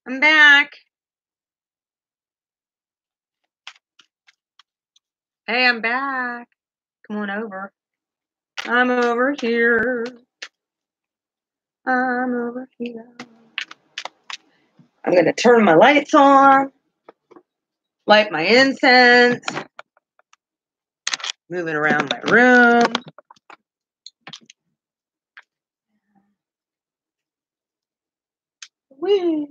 I'm back. Hey, I'm back. Come on over. I'm over here. I'm over here. I'm going to turn my lights on, light my incense, moving around my room. Whee.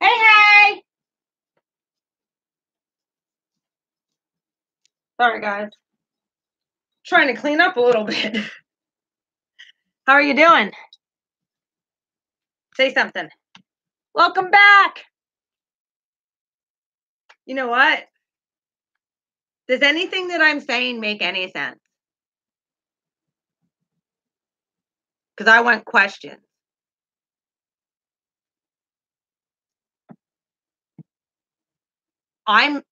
Hey! Sorry, guys. Trying to clean up a little bit. How are you doing? Say something. Welcome back. You know what? Does anything that I'm saying make any sense? Because I want questions.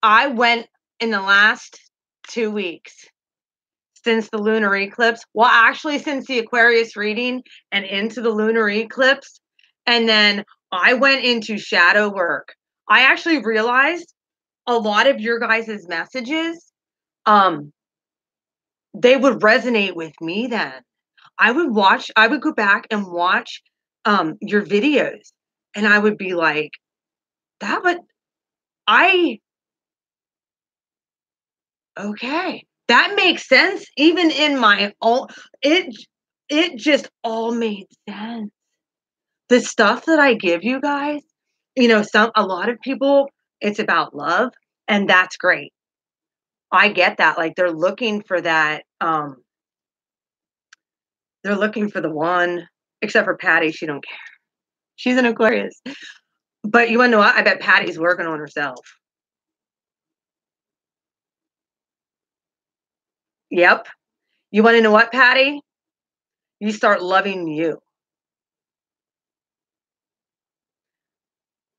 I went in the last 2 weeks since the lunar eclipse. Well, actually, since the Aquarius reading and into the lunar eclipse. And then I went into shadow work. I actually realized a lot of your guys' messages, they would resonate with me then. I would go back and watch your videos, and I would be like, that would okay. That makes sense. Even in my own, it just all made sense. The stuff that I give you guys, a lot of people, it's about love, and that's great. I get that. Like they're looking for that. They're looking for the one, except for Patty. She don't care. She's an Aquarius. But you want to know what? I bet Patty's working on herself. Yep. You want to know what, Patty? You start loving you.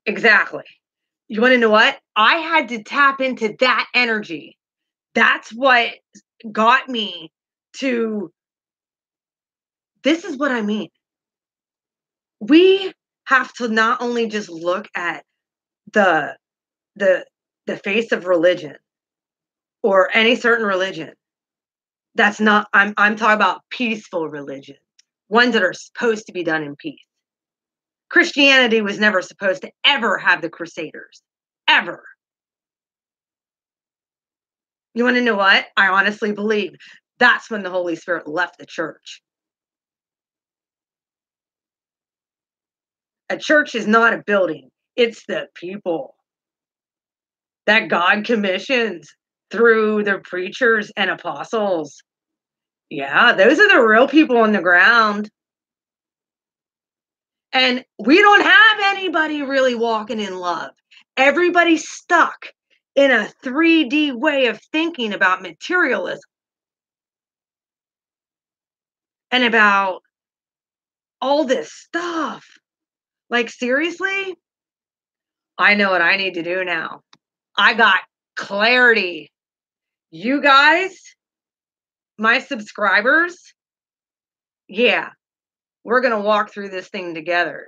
Exactly. You want to know what? I had to tap into that energy. That's what got me to, this is what I mean. We have to not only just look at the the face of religion or any certain religion. That's not, I'm talking about peaceful religion, ones that are supposed to be done in peace. Christianity was never supposed to ever have the Crusaders, ever. You want to know what? I honestly believe that's when the Holy Spirit left the church. A church is not a building. It's the people that God commissions through the preachers and apostles. Yeah, those are the real people on the ground. And we don't have anybody really walking in love. Everybody's stuck in a 3D way of thinking about materialism and about all this stuff. Like, seriously? I know what I need to do now. I got clarity. You guys, my subscribers, yeah, we're going to walk through this thing together.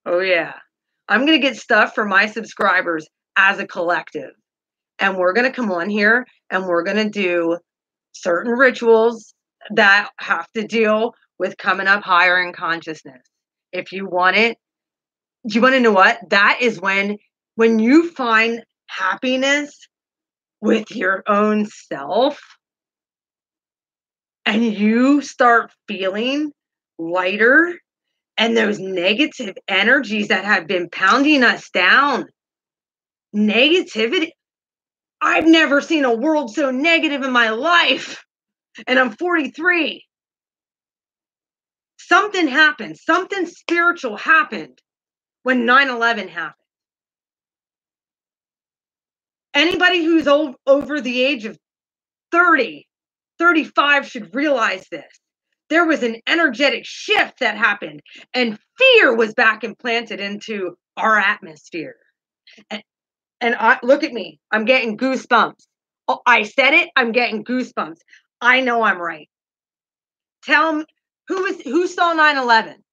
Oh, yeah. I'm going to get stuff for my subscribers as a collective. And we're going to come on here and we're going to do certain rituals that have to deal with coming up higher in consciousness. If you want it, do you want to know what? That is when you find happiness with your own self and you start feeling lighter, and those negative energies that have been pounding us down, negativity, I've never seen a world so negative in my life. And I'm 43. Something happened. Something spiritual happened when 9/11 happened. Anybody who's over the age of 30, 35 should realize this. There was an energetic shift that happened, and fear was back implanted into our atmosphere. And look at me. I'm getting goosebumps. Oh, I said it. I'm getting goosebumps. I know I'm right. Tell me who saw 9/11?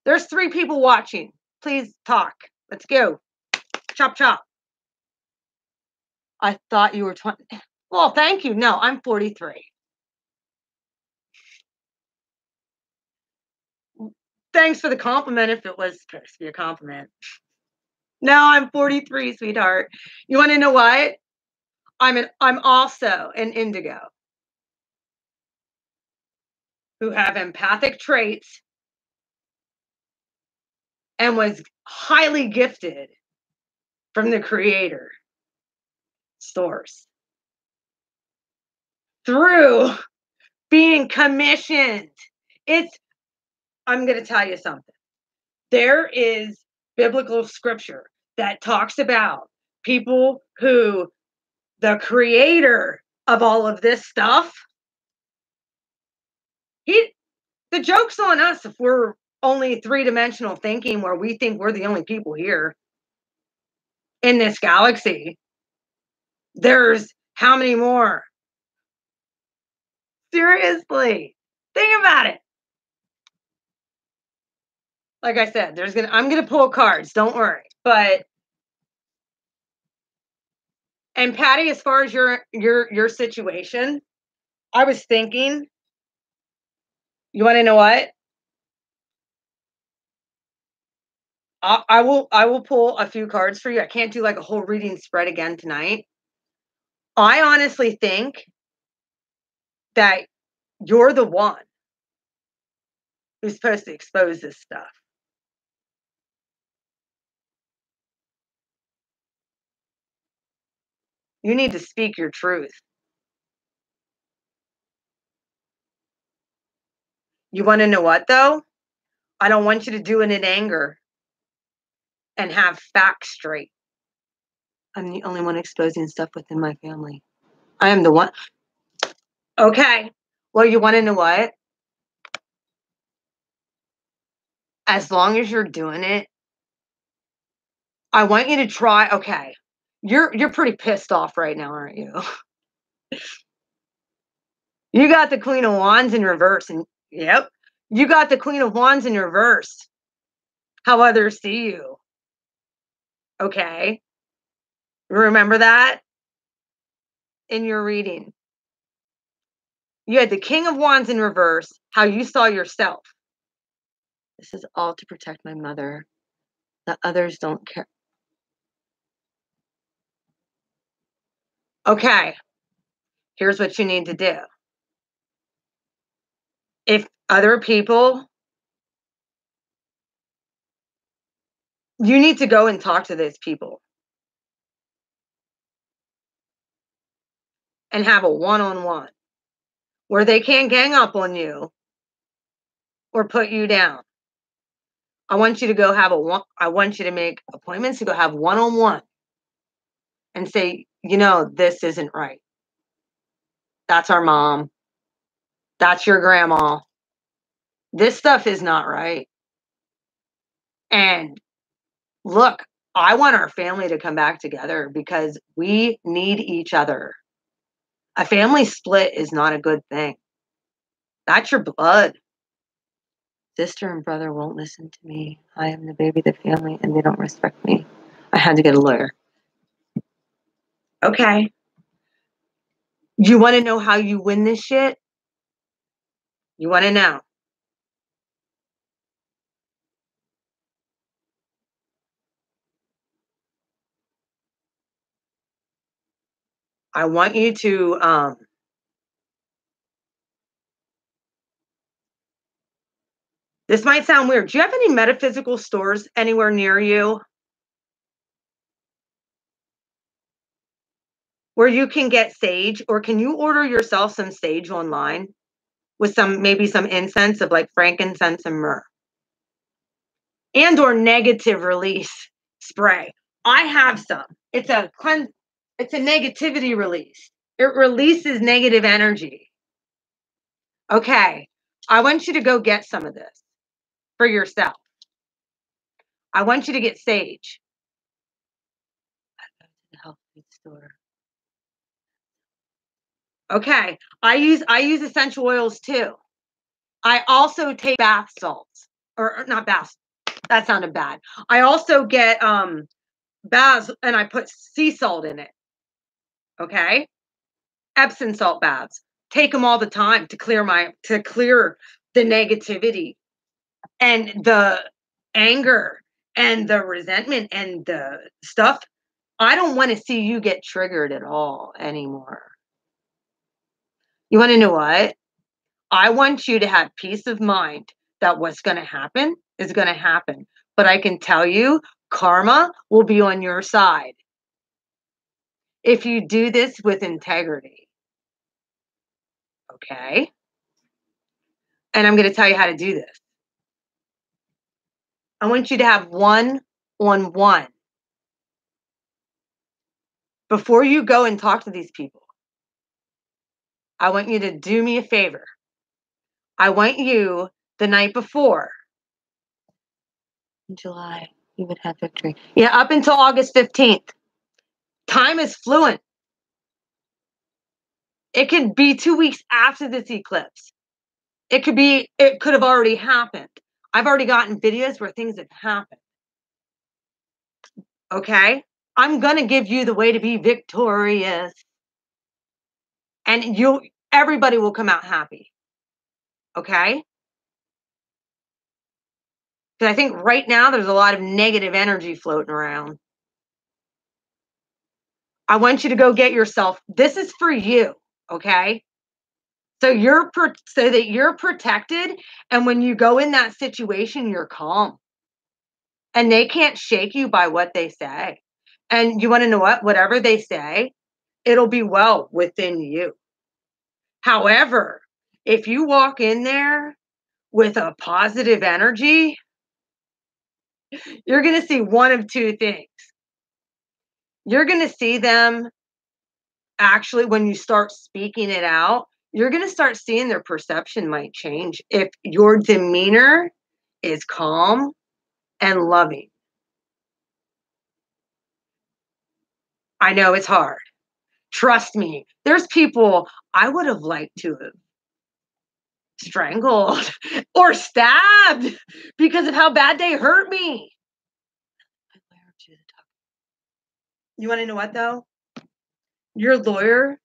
There's 3 people watching. Please talk. Let's go. Chop chop. I thought you were 20. Well, thank you. No, I'm 43. Thanks for the compliment if it was supposed to be a compliment. No, I'm 43, sweetheart. You want to know what? I'm also an indigo who have empathic traits and was highly gifted from the creator source through being commissioned. I'm going to tell you something. There is biblical scripture that talks about people who the creator of all of this stuff, the joke's on us if we're only 3-dimensional thinking where we think we're the only people here in this galaxy. There's how many more? Seriously, think about it. Like I said, I'm gonna pull cards. Don't worry. And Patty, as far as your situation, I was thinking. You want to know what? I will pull a few cards for you. I can't do like a whole reading spread again tonight. I honestly think that you're the one who's supposed to expose this stuff. You need to speak your truth. You want to know what, though? I don't want you to do it in anger and have facts straight. I'm the only one exposing stuff within my family. I am the one. Okay. Well, you want to know what? As long as you're doing it, I want you to try. Okay. You're pretty pissed off right now, aren't you? You got the Queen of Wands in reverse, and yep, you got the Queen of Wands in reverse. How others see you. Okay. Remember that in your reading. You had the King of Wands in reverse, how you saw yourself. This is all to protect my mother. The others don't care. Okay. Here's what you need to do. If other people, you need to go and talk to those people and have a one-on-one where they can't gang up on you or put you down. I want you to go I want you to make appointments to go have one-on-one and say, this isn't right. That's our mom. That's your grandma. This stuff is not right. And look, I want our family to come back together because we need each other. A family split is not a good thing. That's your blood. Sister and brother won't listen to me. I am the baby of the family and they don't respect me. I had to get a lawyer. Okay. You want to know how you win this shit? You want to know? I want you to this might sound weird. Do you have any metaphysical stores anywhere near you? where you can get sage, or can you order yourself some sage online with some, maybe some incense of like frankincense and myrrh, and or negative release spray. I have some. It's a negativity release. It releases negative energy. Okay. I want you to go get some of this for yourself. I want you to get sage. I go to the health food store. Okay. I use essential oils too. I also take bath salts, or not bath. That sounded bad. I also get baths, and I put sea salt in it. Okay? Epsom salt baths. Take them all the time to clear the negativity and the anger and the resentment and the stuff. I don't want to see you get triggered at all anymore. You want to know what? I want you to have peace of mind that what's going to happen is going to happen. But I can tell you, karma will be on your side if you do this with integrity. Okay? And I'm going to tell you how to do this. I want you to have one-on-one before you go and talk to these people. I want you to do me a favor. I want you the night before. In July, you would have victory. Yeah, up until August 15th. Time is fluent. It could be 2 weeks after this eclipse. It could have already happened. I've already gotten videos where things have happened. Okay? I'm going to give you the way to be victorious. And everybody will come out happy. Okay? Because I think right now there's a lot of negative energy floating around. I want you to go get yourself. This is for you, okay? So that you're protected, and when you go in that situation, you're calm. And they can't shake you by what they say. And you want to know what? Whatever they say, it'll be well within you. However, if you walk in there with a positive energy, you're going to see one of two things. You're going to see them actually, when you start speaking it out, you're going to start seeing their perception might change if your demeanor is calm and loving. I know it's hard. Trust me, there's people I would have liked to have strangled or stabbed because of how bad they hurt me. You want to know what, though? Your lawyer,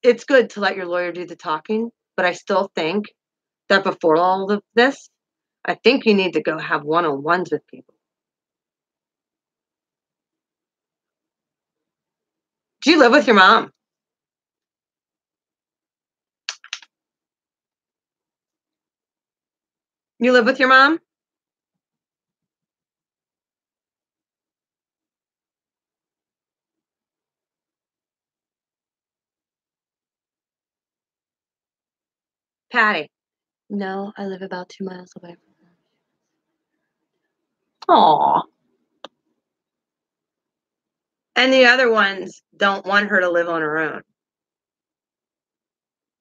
it's good to let your lawyer do the talking, but I still think that before all of this, I think you need to go have one-on-ones with people. Do you live with your mom? You live with your mom? Patty. No, I live about 2 miles away from her. Aw. And the other ones don't want her to live on her own.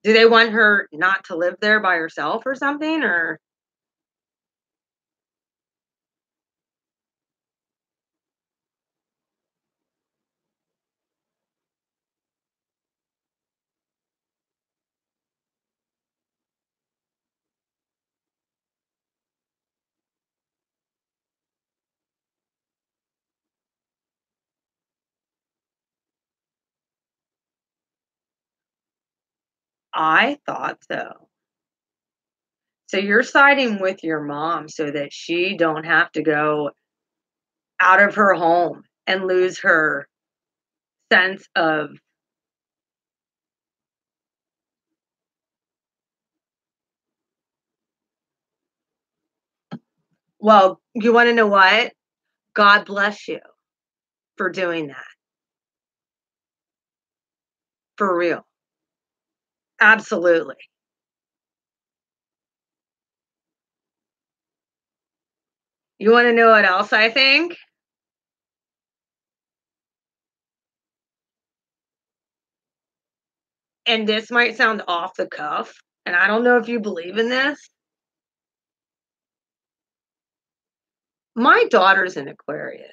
Do they want her not to live there by herself or something? Or I thought so. So you're siding with your mom so that she don't have to go out of her home and lose her sense of, well, you want to know what? God bless you. for doing that. For real. Absolutely. You wanna know what else I think? And this might sound off the cuff, and I don't know if you believe in this. My daughter's an Aquarius.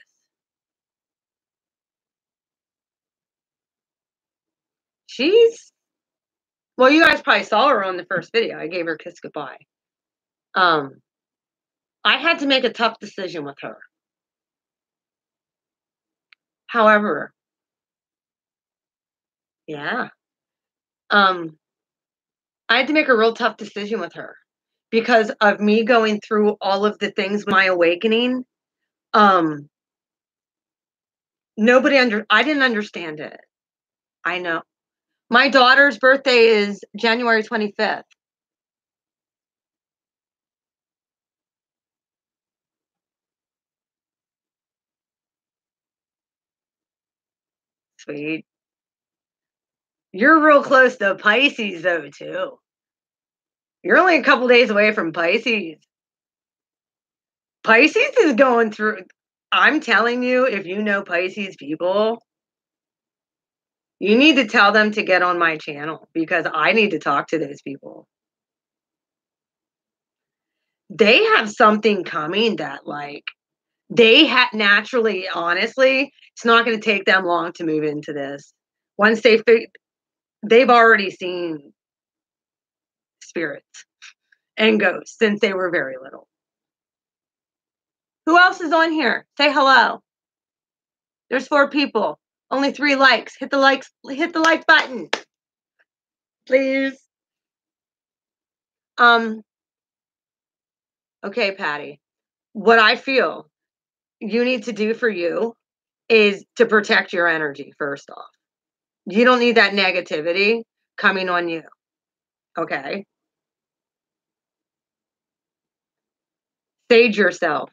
She's well, you guys probably saw her on the first video. I gave her a kiss goodbye. Um, I had to make a tough decision with her. However, yeah, um, I had to make a real tough decision with her because of me going through all of the things with my awakening. Um, I didn't understand it. I know. My daughter's birthday is January 25th. Sweet. You're real close to Pisces though too. You're only a couple days away from Pisces. Pisces is going through I'm telling you, if you know Pisces people, you need to tell them to get on my channel because I need to talk to those people. They have something coming that they had naturally, honestly, it's not going to take them long to move into this. Once they've already seen spirits and ghosts since they were very little. Who else is on here? Say hello. There's 4 people. Only 3 likes. Hit the like button. Please. Okay, Patty. What I feel you need to do for you is to protect your energy first off. You don't need that negativity coming on you. Okay? Sage yourself.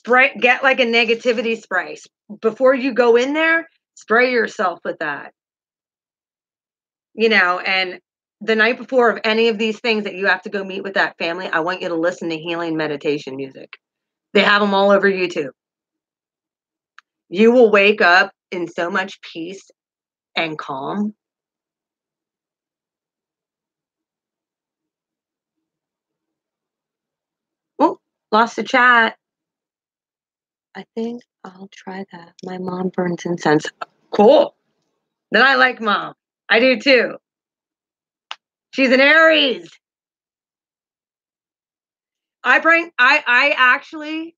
Get like a negativity spray. Before you go in there, spray yourself with that. And the night before of any of these things that you have to go meet with that family, I want you to listen to healing meditation music. They have them all over YouTube. You will wake up in so much peace and calm. Oh, lost the chat. I think I'll try that. My mom burns incense. Cool. Then I like mom. I do too. She's an Aries. I actually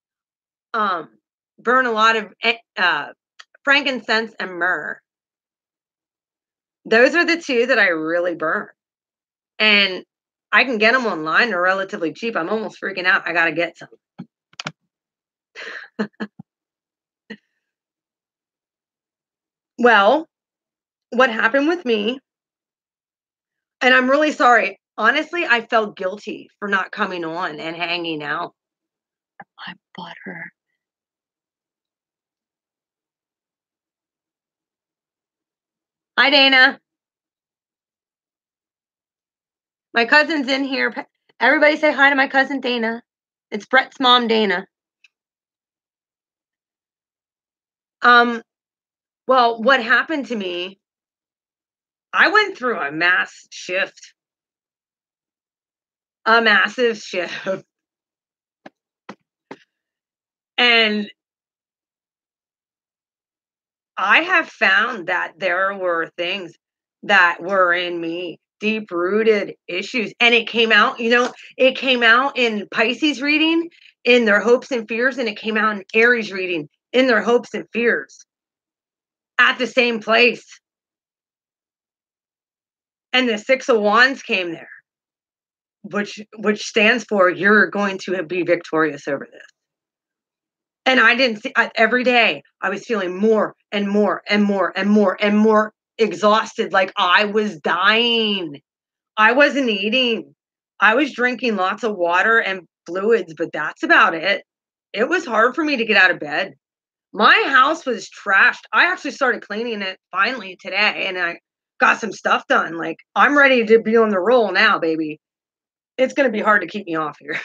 burn a lot of frankincense and myrrh. Those are the 2 that I really burn. And I can get them online. They're relatively cheap. I'm almost freaking out. I got to get some. Well, what happened with me, and I'm really sorry. Honestly, I felt guilty for not coming on and hanging out. My butter. Hi, Dana. My cousin's in here. Everybody say hi to my cousin Dana. It's Brett's mom, Dana. Well, what happened to me, I went through a massive shift. And I have found that there were things that were in me, deep-rooted issues, and it came out in Pisces reading, in their hopes and fears, and it came out in Aries reading, in their hopes and fears, at the same place. And the 6 of Wands came there, which stands for you're going to be victorious over this. And I didn't see every day I was feeling more and more and more and more and more exhausted, like I was dying. I wasn't eating. I was drinking lots of water and fluids, but that's about it. It was hard for me to get out of bed. My house was trashed. I actually started cleaning it finally today, and I got some stuff done. Like, I'm ready to be on the roll now, baby. It's gonna be hard to keep me off here.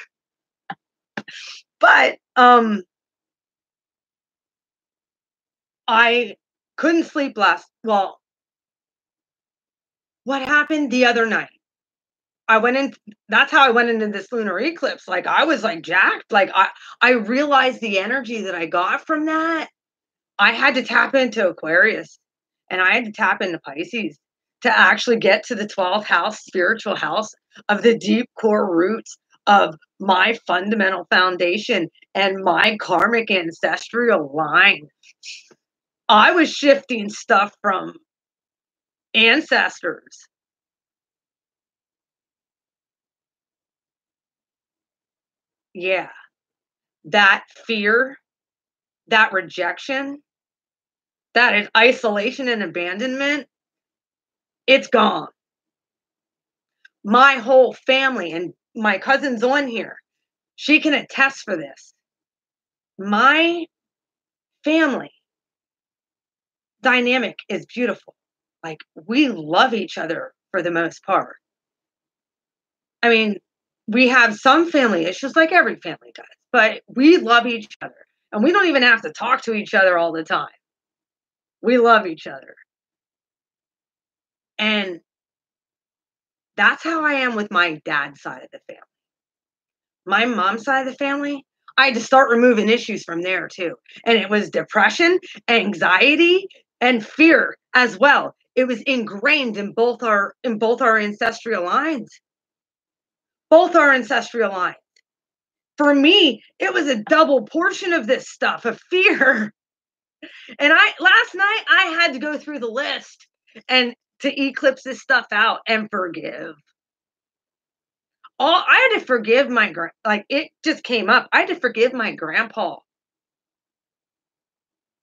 But, I couldn't sleep what happened the other night? I went in That's how I went into this lunar eclipse. Like, I was, like, jacked. Like, I realized the energy that I got from that. I had to tap into Aquarius, and I had to tap into Pisces to actually get to the 12th house, spiritual house of the deep core roots of my fundamental foundation and my karmic ancestral line. I was shifting stuff from ancestors. Yeah, that fear, that rejection, that is isolation and abandonment, it's gone. My whole family, and my cousin's on here, she can attest for this. My family dynamic is beautiful. Like, we love each other for the most part. I mean, we have some family issues like every family does, but we love each other. And we don't even have to talk to each other all the time. We love each other. And that's how I am with my dad's side of the family. My mom's side of the family, I had to start removing issues from there too. And it was depression, anxiety, and fear as well. It was ingrained in both our ancestral lines. Both our ancestral lines. For me, it was a double portion of this stuff of fear. And I last night I had to go through the list and to eclipse this stuff out and forgive. All I had to forgive like, it just came up. I had to forgive my grandpa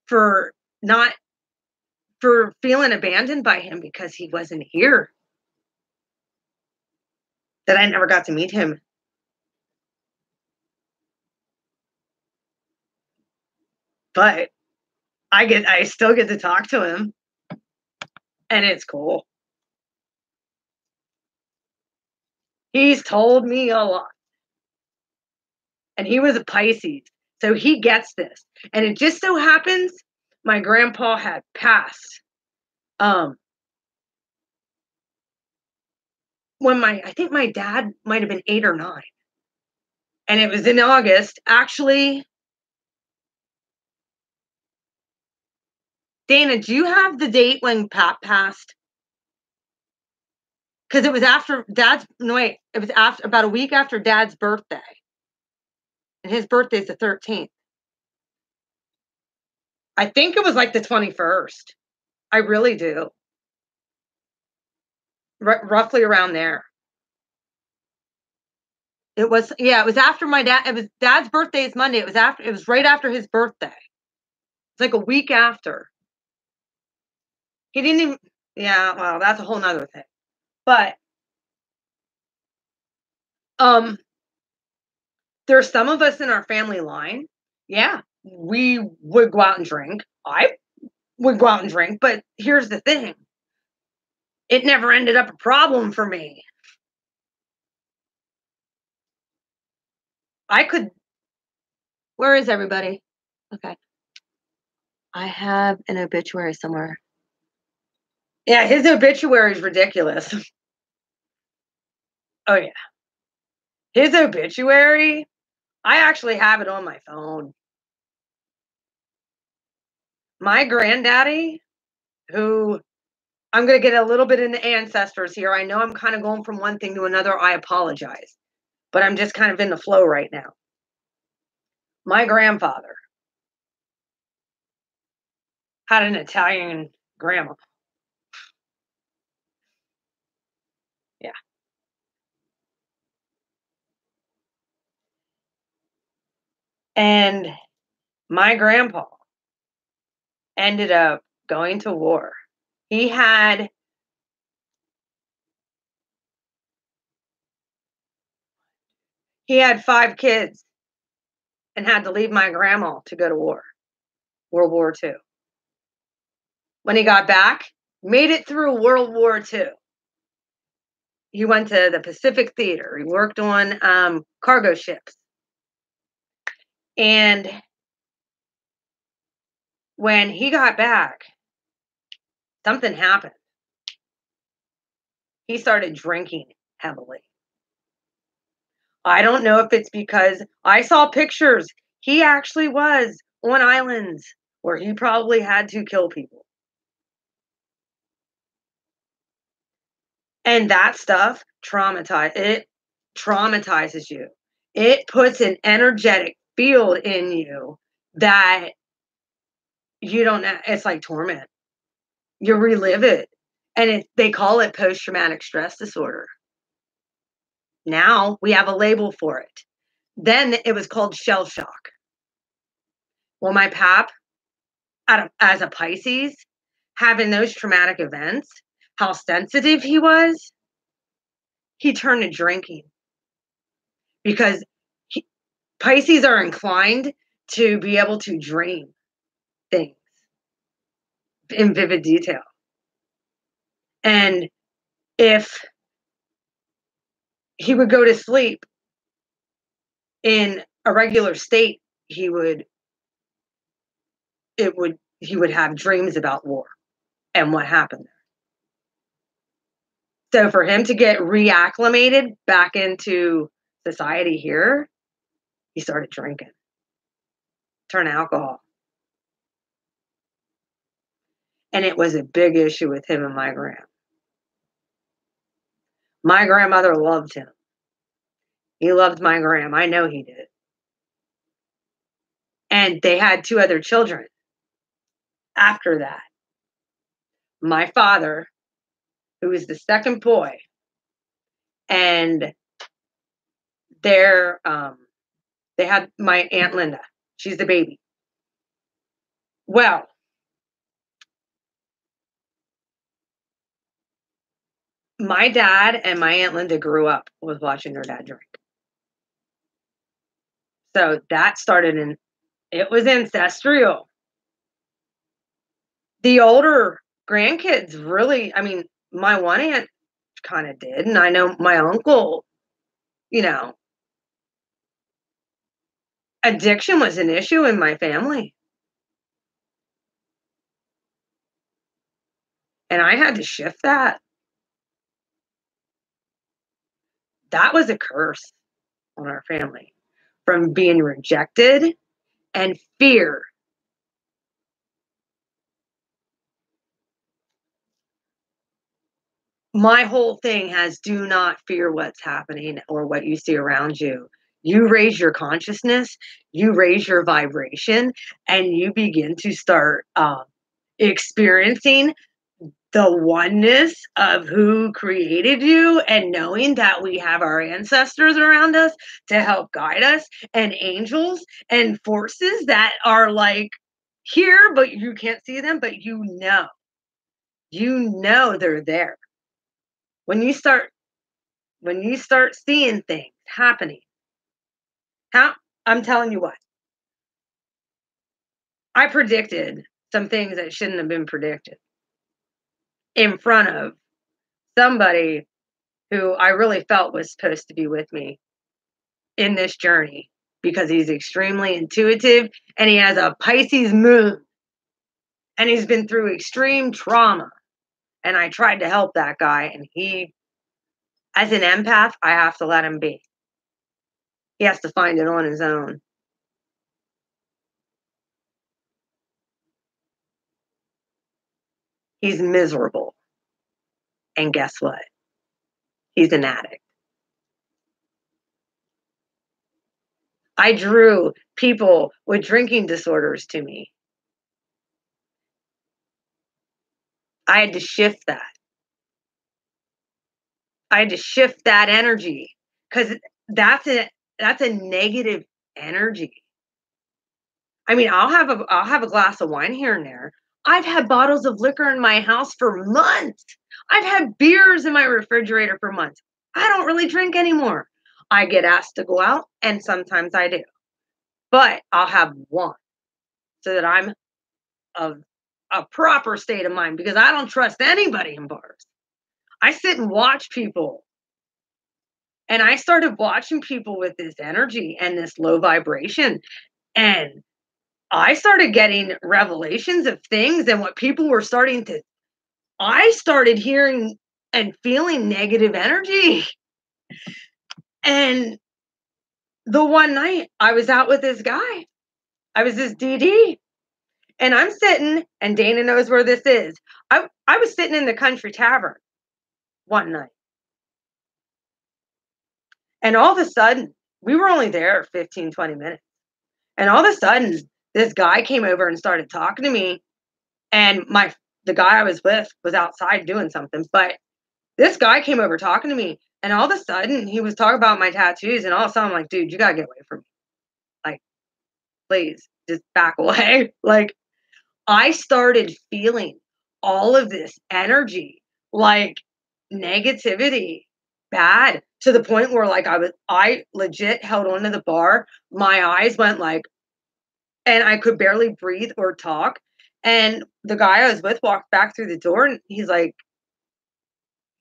for not for feeling abandoned by him because he wasn't here. That I never got to meet him. But I still get to talk to him, and it's cool. He's told me a lot. And he was a Pisces, so he gets this. And it just so happens my grandpa had passed um when I think my dad might have been 8 or 9. And it was in August. Actually, Dana, do you have the date when Pat passed? Because it was after Dad's no wait, it was after about a week after Dad's birthday. And his birthday's the 13th. I think it was like the 21st. I really do. Roughly around there. It was yeah, it was after my dad it was Dad's birthday is Monday. It was right after his birthday. It's like a week after. He didn't even yeah, well, that's a whole nother thing. But um there's some of us in our family line, yeah, we would go out and drink. I would go out and drink, but here's the thing. It never ended up a problem for me. I could Where is everybody? Okay. I have an obituary somewhere. Yeah, his obituary is ridiculous. Oh yeah. His obituary, I actually have it on my phone. My granddaddy, who I'm gonna get a little bit into ancestors here. I know I'm kind of going from one thing to another. I apologize, but I'm just kind of in the flow right now. My grandfather had an Italian grandma. Yeah. And my grandpa ended up going to war. He had he had 5 kids and had to leave my grandma to go to war. World War II. When he got back, made it through World War II. He went to the Pacific Theater. He worked on cargo ships. And when he got back, something happened. He started drinking heavily. I don't know if it's because I saw pictures. He actually was on islands where he probably had to kill people. And that stuff traumatizes you. It puts an energetic field in you that you don't know. It's like torment. You relive it. And they call it post-traumatic stress disorder. Now we have a label for it. Then it was called shell shock. Well, my pap, as a Pisces, having those traumatic events, how sensitive he was, he turned to drinking because Pisces are inclined to be able to dream things in vivid detail. And if he would go to sleep in a regular state, he would have dreams about war and what happened there. So for him to get reacclimated back into society here, he started drinking, turn alcohol. And it was a big issue with him and my grandma. My grandmother loved him. He loved my grandma. I know he did. And they had 2 other children after that. My father, who was the second boy, and they had my Aunt Linda. She's the baby. Well, my dad and my Aunt Linda grew up with watching their dad drink. So that started it was ancestral. The older grandkids really, I mean, my one aunt kind of did, and I know my uncle, addiction was an issue in my family. And I had to shift that. That was a curse on our family from being rejected and fear. My whole thing has do not fear what's happening or what you see around you. You raise your consciousness, you raise your vibration, and you begin to start experiencing the oneness of who created you, and knowing that we have our ancestors around us to help guide us, and angels and forces that are like here, but you can't see them, but you know they're there. When you start seeing things happening, I'm telling you what, I predicted some things that shouldn't have been predicted in front of somebody who I really felt was supposed to be with me in this journey, because he's extremely intuitive and he has a Pisces moon and he's been through extreme trauma. And I tried to help that guy, and as an empath, I have to let him be. He has to find it on his own. He's miserable. And guess what? He's an addict. I drew people with drinking disorders to me. I had to shift that. I had to shift that energy, because that's a negative energy. I mean, I'll have a glass of wine here and there. I've had bottles of liquor in my house for months. I've had beers in my refrigerator for months. I don't really drink anymore. I get asked to go out, and sometimes I do. But I'll have one so that I'm of a proper state of mind because I don't trust anybody in bars. I sit and watch people. And I started watching people with this energy and this low vibration. And I started getting revelations of things and what people were starting to, I started hearing and feeling negative energy. And the one night I was out with this guy, I was this DD, and I'm sitting, and Dana knows where this is. I was sitting in the Country Tavern one night. And all of a sudden, we were only there 15, 20 minutes. And all of a sudden, this guy came over and started talking to me. And the guy I was with was outside doing something. But this guy came over talking to me. And all of a sudden, he was talking about my tattoos. And all of a sudden, I'm like, dude, you got to get away from me. Like, please, just back away. Like, I started feeling all of this energy, like negativity, bad, to the point where like I legit held onto the bar. My eyes went like, and I could barely breathe or talk. And the guy I was with walked back through the door and he's like,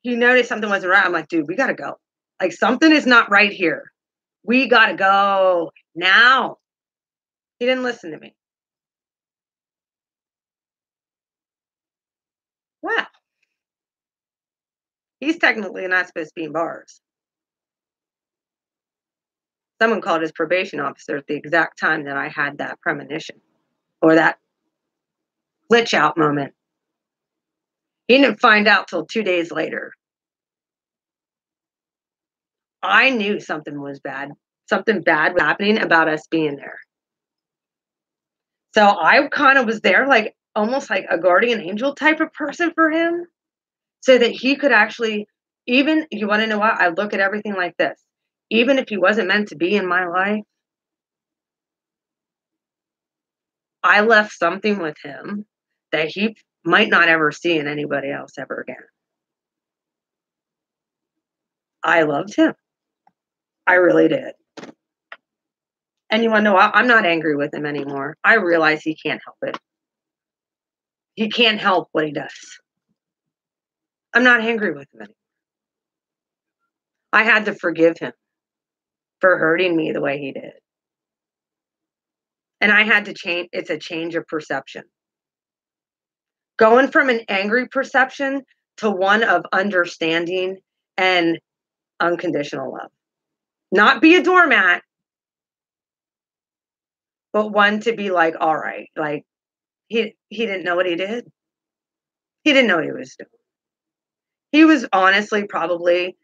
he noticed something wasn't right. I'm like, dude, we gotta go. Like something is not right here. We gotta go now. He didn't listen to me. Wow. He's technically not supposed to be in bars. Someone called his probation officer at the exact time that I had that premonition or that glitch out moment. He didn't find out till 2 days later. I knew something was bad. Something bad was happening about us being there. So I kind of was there like almost like a guardian angel type of person for him so that he could actually, even, you want to know what? I look at everything like this. Even if he wasn't meant to be in my life, I left something with him that he might not ever see in anybody else ever again. I loved him. I really did. And you want to know, I'm not angry with him anymore. I realize he can't help it. He can't help what he does. I'm not angry with him anymore. I had to forgive him for hurting me the way he did. And I had to change. It's a change of perception. Going from an angry perception to one of understanding and unconditional love. Not be a doormat, but one to be like, all right, like he didn't know what he did. He didn't know what he was doing. He was honestly probably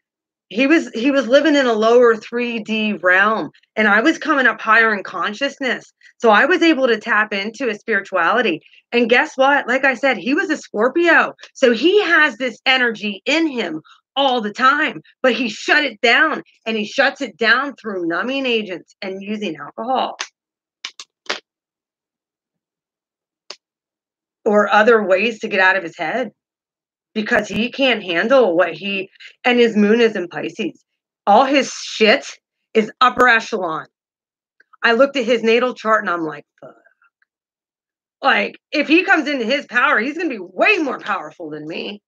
he was living in a lower 3D realm and I was coming up higher in consciousness. So I was able to tap into a spirituality. And guess what? Like I said, he was a Scorpio. So he has this energy in him all the time, but he shut it down and he shuts it down through numbing agents and using alcohol or other ways to get out of his head. Because he can't handle and his moon is in Pisces. All his shit is upper echelon. I looked at his natal chart and I'm like, fuck. Like, if he comes into his power, he's going to be way more powerful than me.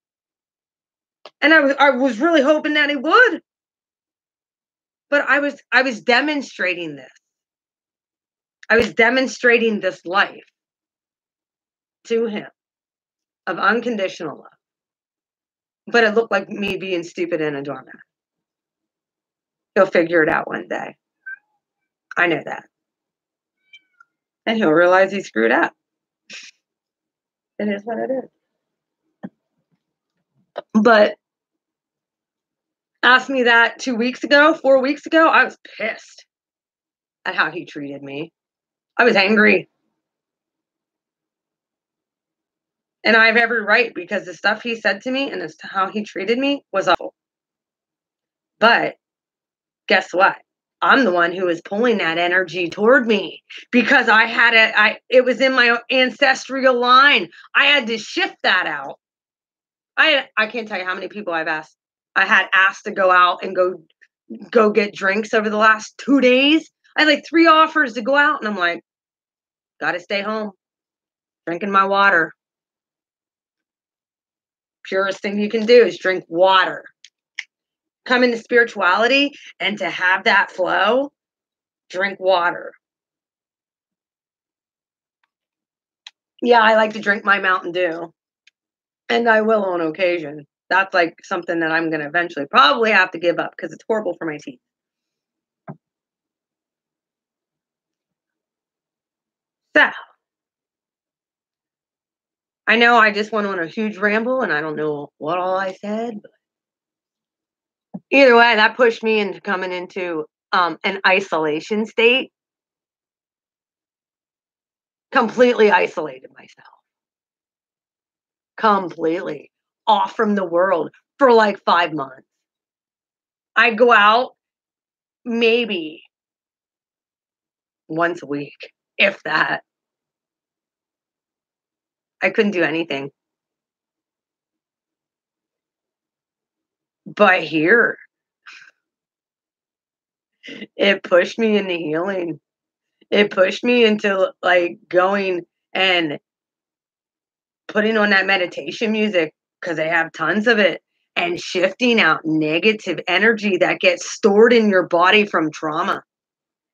And I was really hoping that he would. But I was demonstrating this. I was demonstrating this life to him of unconditional love. But it looked like me being stupid and a doormat. He'll figure it out one day. I know that. And he'll realize he screwed up. It is what it is. But asked me that 2 weeks ago, 4 weeks ago, I was pissed at how he treated me. I was angry. And I have every right because the stuff he said to me and as to how he treated me was awful. But guess what? I'm the one who was pulling that energy toward me because it was in my ancestral line. I had to shift that out. I can't tell you how many people I had asked to go out and go get drinks over the last 2 days. I had like 3 offers to go out and I'm like, gotta stay home. Drinking my water. Purest thing you can do is drink water. Come into spirituality and to have that flow, drink water. Yeah, I like to drink my Mountain Dew. And I will on occasion. That's like something that I'm going to eventually probably have to give up because it's horrible for my teeth. So, I know I just went on a huge ramble and I don't know what all I said, but either way, that pushed me into coming into an isolation state. Completely isolated myself. Completely off from the world for like 5 months. I go out maybe once a week, if that. I couldn't do anything. But here, it pushed me into healing. It pushed me into like going and putting on that meditation music because they have tons of it and shifting out negative energy that gets stored in your body from trauma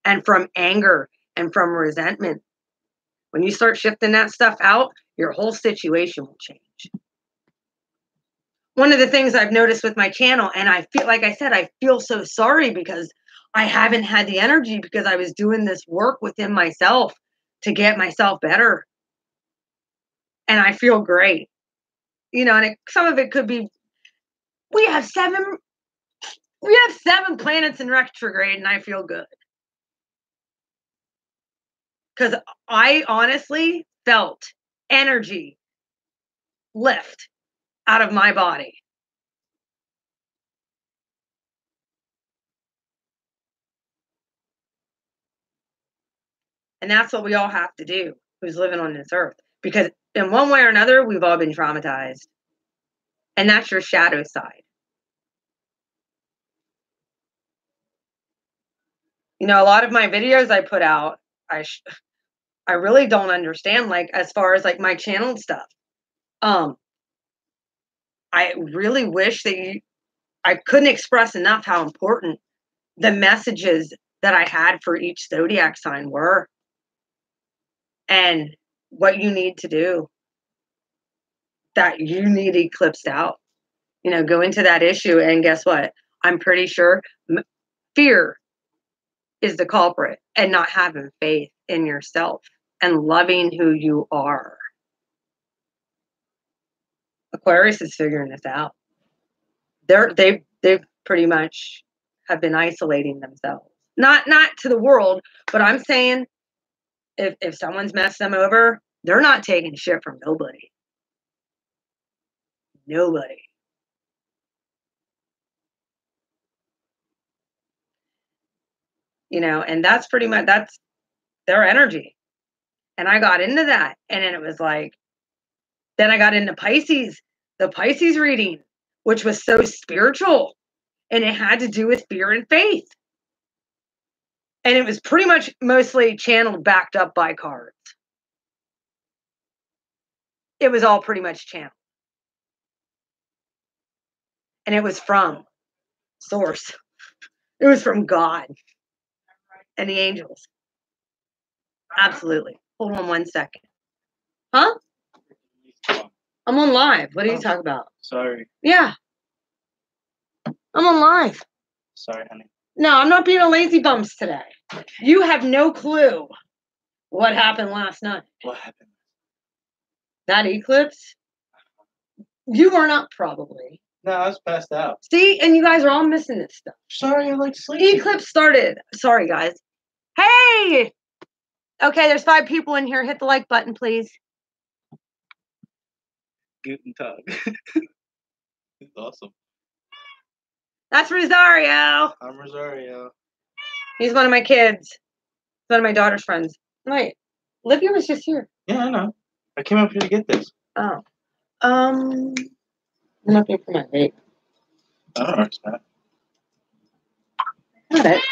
and from anger and from resentment. When you start shifting that stuff out, your whole situation will change. One of the things I've noticed with my channel, and I feel, like I said, I feel so sorry because I haven't had the energy because I was doing this work within myself to get myself better. And I feel great. You know, and some of it could be, we have seven planets in retrograde and I feel good. Because I honestly felt energy lift out of my body. And that's what we all have to do who's living on this earth. Because in one way or another, we've all been traumatized. And that's your shadow side. You know, a lot of my videos I put out, I really don't understand, like, as far as like my channel stuff. I really wish that I couldn't express enough how important the messages that I had for each zodiac sign were and what you need to do, that you need eclipsed out. You know, go into that issue and guess what? I'm pretty sure fear is the culprit and not having faith in yourself and loving who you are. Aquarius is figuring this out. They've pretty much have been isolating themselves. Not to the world, but I'm saying if someone's messed them over, they're not taking shit from nobody. Nobody. You know, and that's pretty much, that's their energy. And I got into that. And then it was like, then I got into Pisces, the Pisces reading, which was so spiritual. And it had to do with fear and faith. And it was pretty much mostly channeled, backed up by cards. It was all pretty much channeled. And it was from source. It was from God and the angels. Absolutely. Hold on 1 second. Huh? I'm on live. What are you talking about? Sorry. Yeah. I'm on live. Sorry, honey. No, I'm not being a lazy bums today. You have no clue what happened last night. What happened? That eclipse? You weren't up probably. No, I was passed out. See, and you guys are all missing this stuff. Sorry, I like to sleep. Eclipse started. Sorry, guys. Hey! Okay, there's 5 people in here. Hit the like button, please. Guten Tag. It's awesome. That's Rosario. I'm Rosario. He's one of my kids. One of my daughter's friends. Wait, Livia was just here. Yeah, I know. I came up here to get this. Oh. I'm looking for my vape. I don't understand. Got it.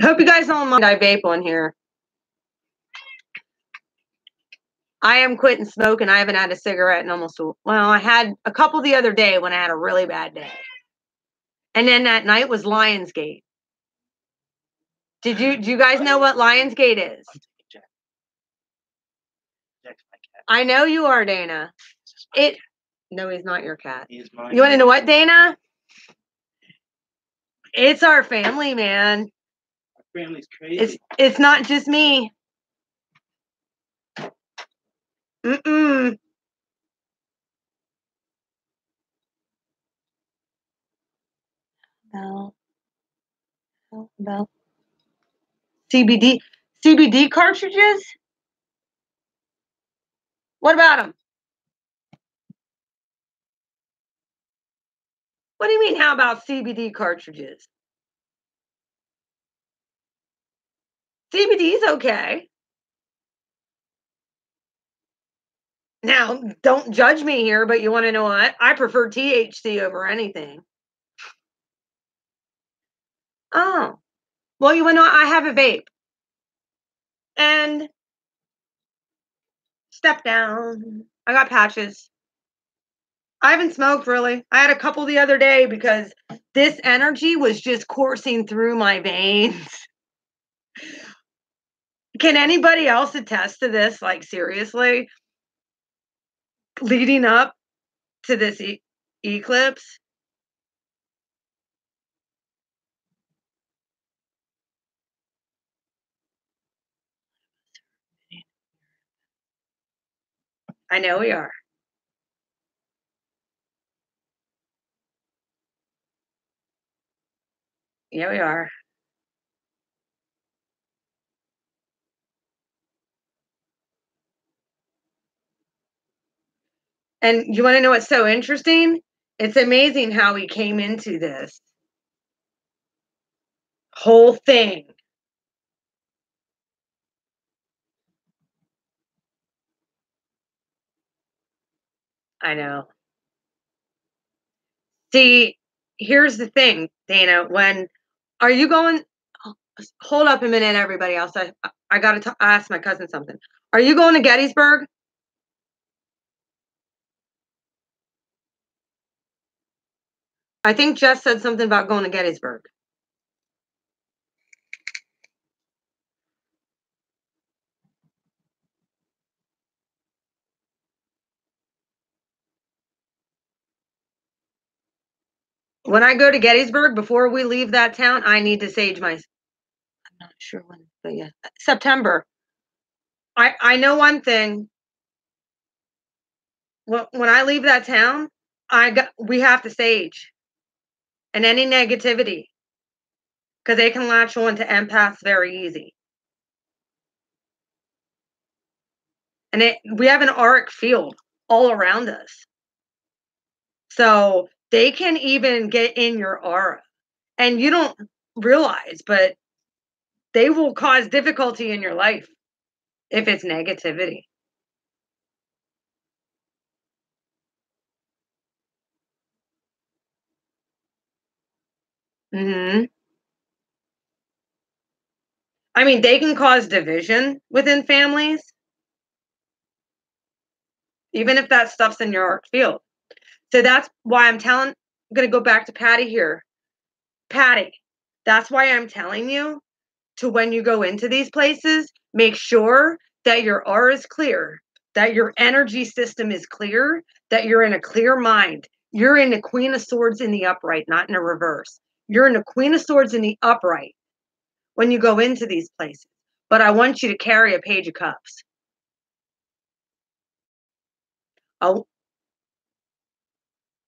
I hope you guys don't mind I vape on here. I am quitting smoking. I haven't had a cigarette in I had a couple the other day when I had a really bad day. And then that night was Lionsgate. Do you guys know what Lionsgate is? I'm taking Jack. Jack's my cat. I know you are, Dana. This is my cat. No, he's not your cat. He is mine. You want to know what, Dana? It's our family, man. Our family's crazy. It's not just me. Mm-mm. About CBD cartridges? What about them? What do you mean, how about CBD cartridges? CBD's okay. Now, don't judge me here, but you want to know what? I prefer THC over anything. Oh. Well, you want to know, I have a vape. And step down. I got patches. I haven't smoked really. I had a couple the other day because this energy was just coursing through my veins. Can anybody else attest to this? Like, seriously? Leading up to this eclipse? I know we are. Yeah, we are. And you want to know what's so interesting? It's amazing how we came into this whole thing. I know. See, here's the thing, Dana. Are you going? Hold up a minute, everybody else. I got to ask my cousin something. Are you going to Gettysburg? I think Jess said something about going to Gettysburg. When I go to Gettysburg, before we leave that town, I need to sage my. I'm not sure when, but yeah. September. I know one thing. When I leave that town, we have to sage, and any negativity, because they can latch on to empaths very easy. And we have an auric field all around us. So they can even get in your aura. And you don't realize, but they will cause difficulty in your life if it's negativity. Mm-hmm. I mean, they can cause division within families, even if that stuff's in your auric field. So that's why I'm going to go back to Patty here. Patty, that's why I'm telling you to, when you go into these places, make sure that your aura is clear, that your energy system is clear, that you're in a clear mind. You're in the Queen of Swords in the upright, not in a reverse. You're in the Queen of Swords in the upright when you go into these places. But I want you to carry a Page of Cups. Oh,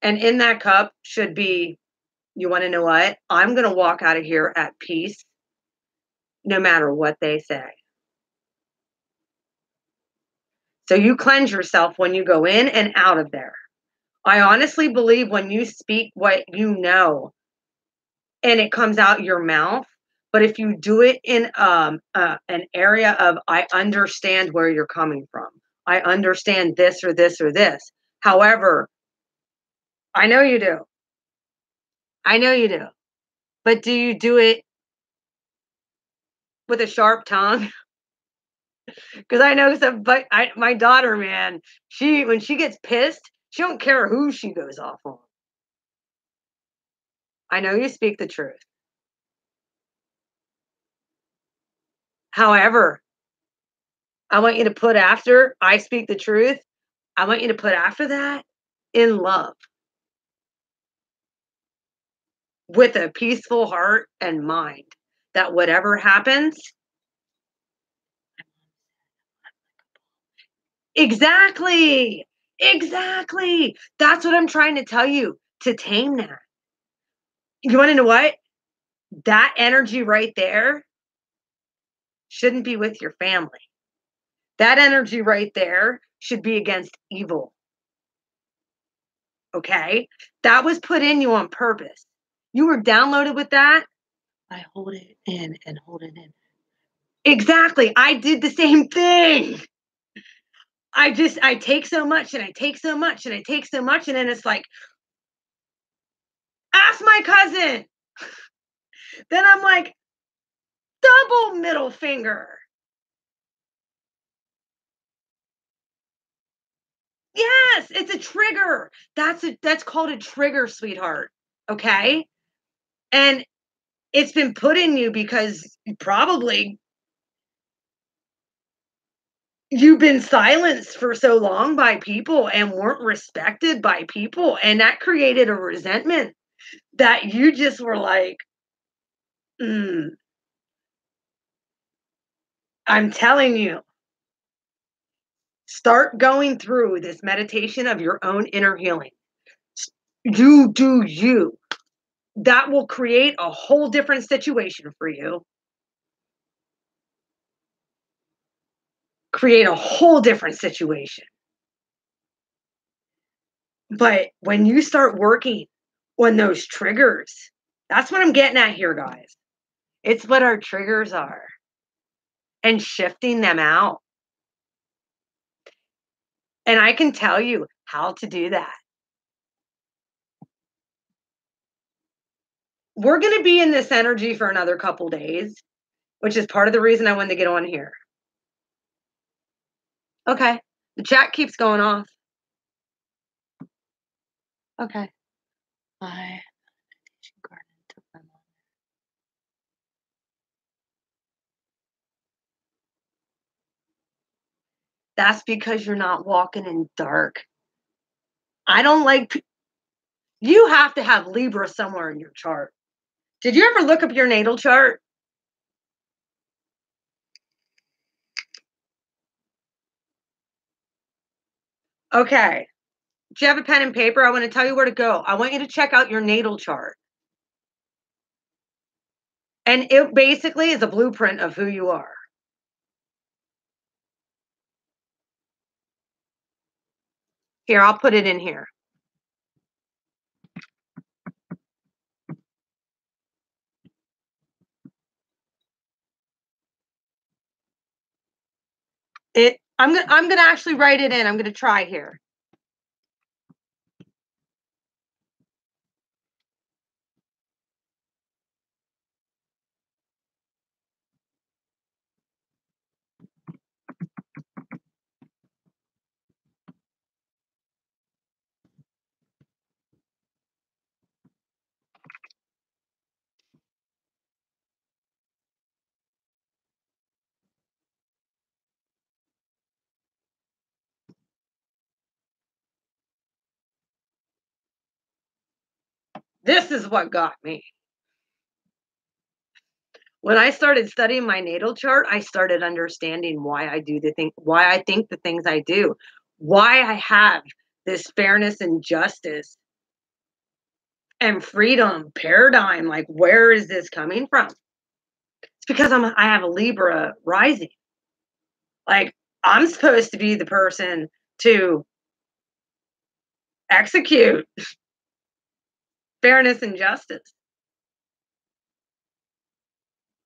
and in that cup should be, you want to know what? I'm going to walk out of here at peace, no matter what they say. So you cleanse yourself when you go in and out of there. I honestly believe when you speak what you know and it comes out your mouth, but if you do it in an area of, I understand where you're coming from. I understand this or this or this. However, I know you do. I know you do. But do you do it with a sharp tongue? Because I know some, but my daughter, man, when she gets pissed, she don't care who she goes off on. I know you speak the truth. However, I want you to put after I speak the truth, I want you to put after that in love with a peaceful heart and mind that whatever happens, exactly, exactly. That's what I'm trying to tell you to tame that. You want to know what? That energy right there shouldn't be with your family. That energy right there should be against evil. Okay? That was put in you on purpose. You were downloaded with that. I hold it in and hold it in. Exactly. I did the same thing. I take so much and I take so much and I take so much. And then it's like, ask my cousin. Then I'm like, double middle finger. Yes, it's a trigger. That's called a trigger, sweetheart. Okay? And it's been put in you because probably you've been silenced for so long by people and weren't respected by people. And that created a resentment that you just were like, I'm telling you, start going through this meditation of your own inner healing. You do you. That will create a whole different situation for you. Create a whole different situation. But when you start working on those triggers, that's what I'm getting at here, guys. It's what our triggers are and shifting them out. And I can tell you how to do that. We're going to be in this energy for another couple days, which is part of the reason I wanted to get on here. Okay. The chat keeps going off. Okay. I garden took my mom. That's because you're not walking in dark. I don't like, you have to have Libra somewhere in your chart. Did you ever look up your natal chart? Okay. Do you have a pen and paper? I want to tell you where to go. I want you to check out your natal chart. And it basically is a blueprint of who you are. Here, I'll put it in here. I'm gonna actually write it in. I'm gonna try here. This is what got me. When I started studying my natal chart, I started understanding why I do the thing, why I think the things I do, why I have this fairness and justice and freedom paradigm. Like, where is this coming from? It's because I have a Libra rising. Like, I'm supposed to be the person to execute fairness and justice.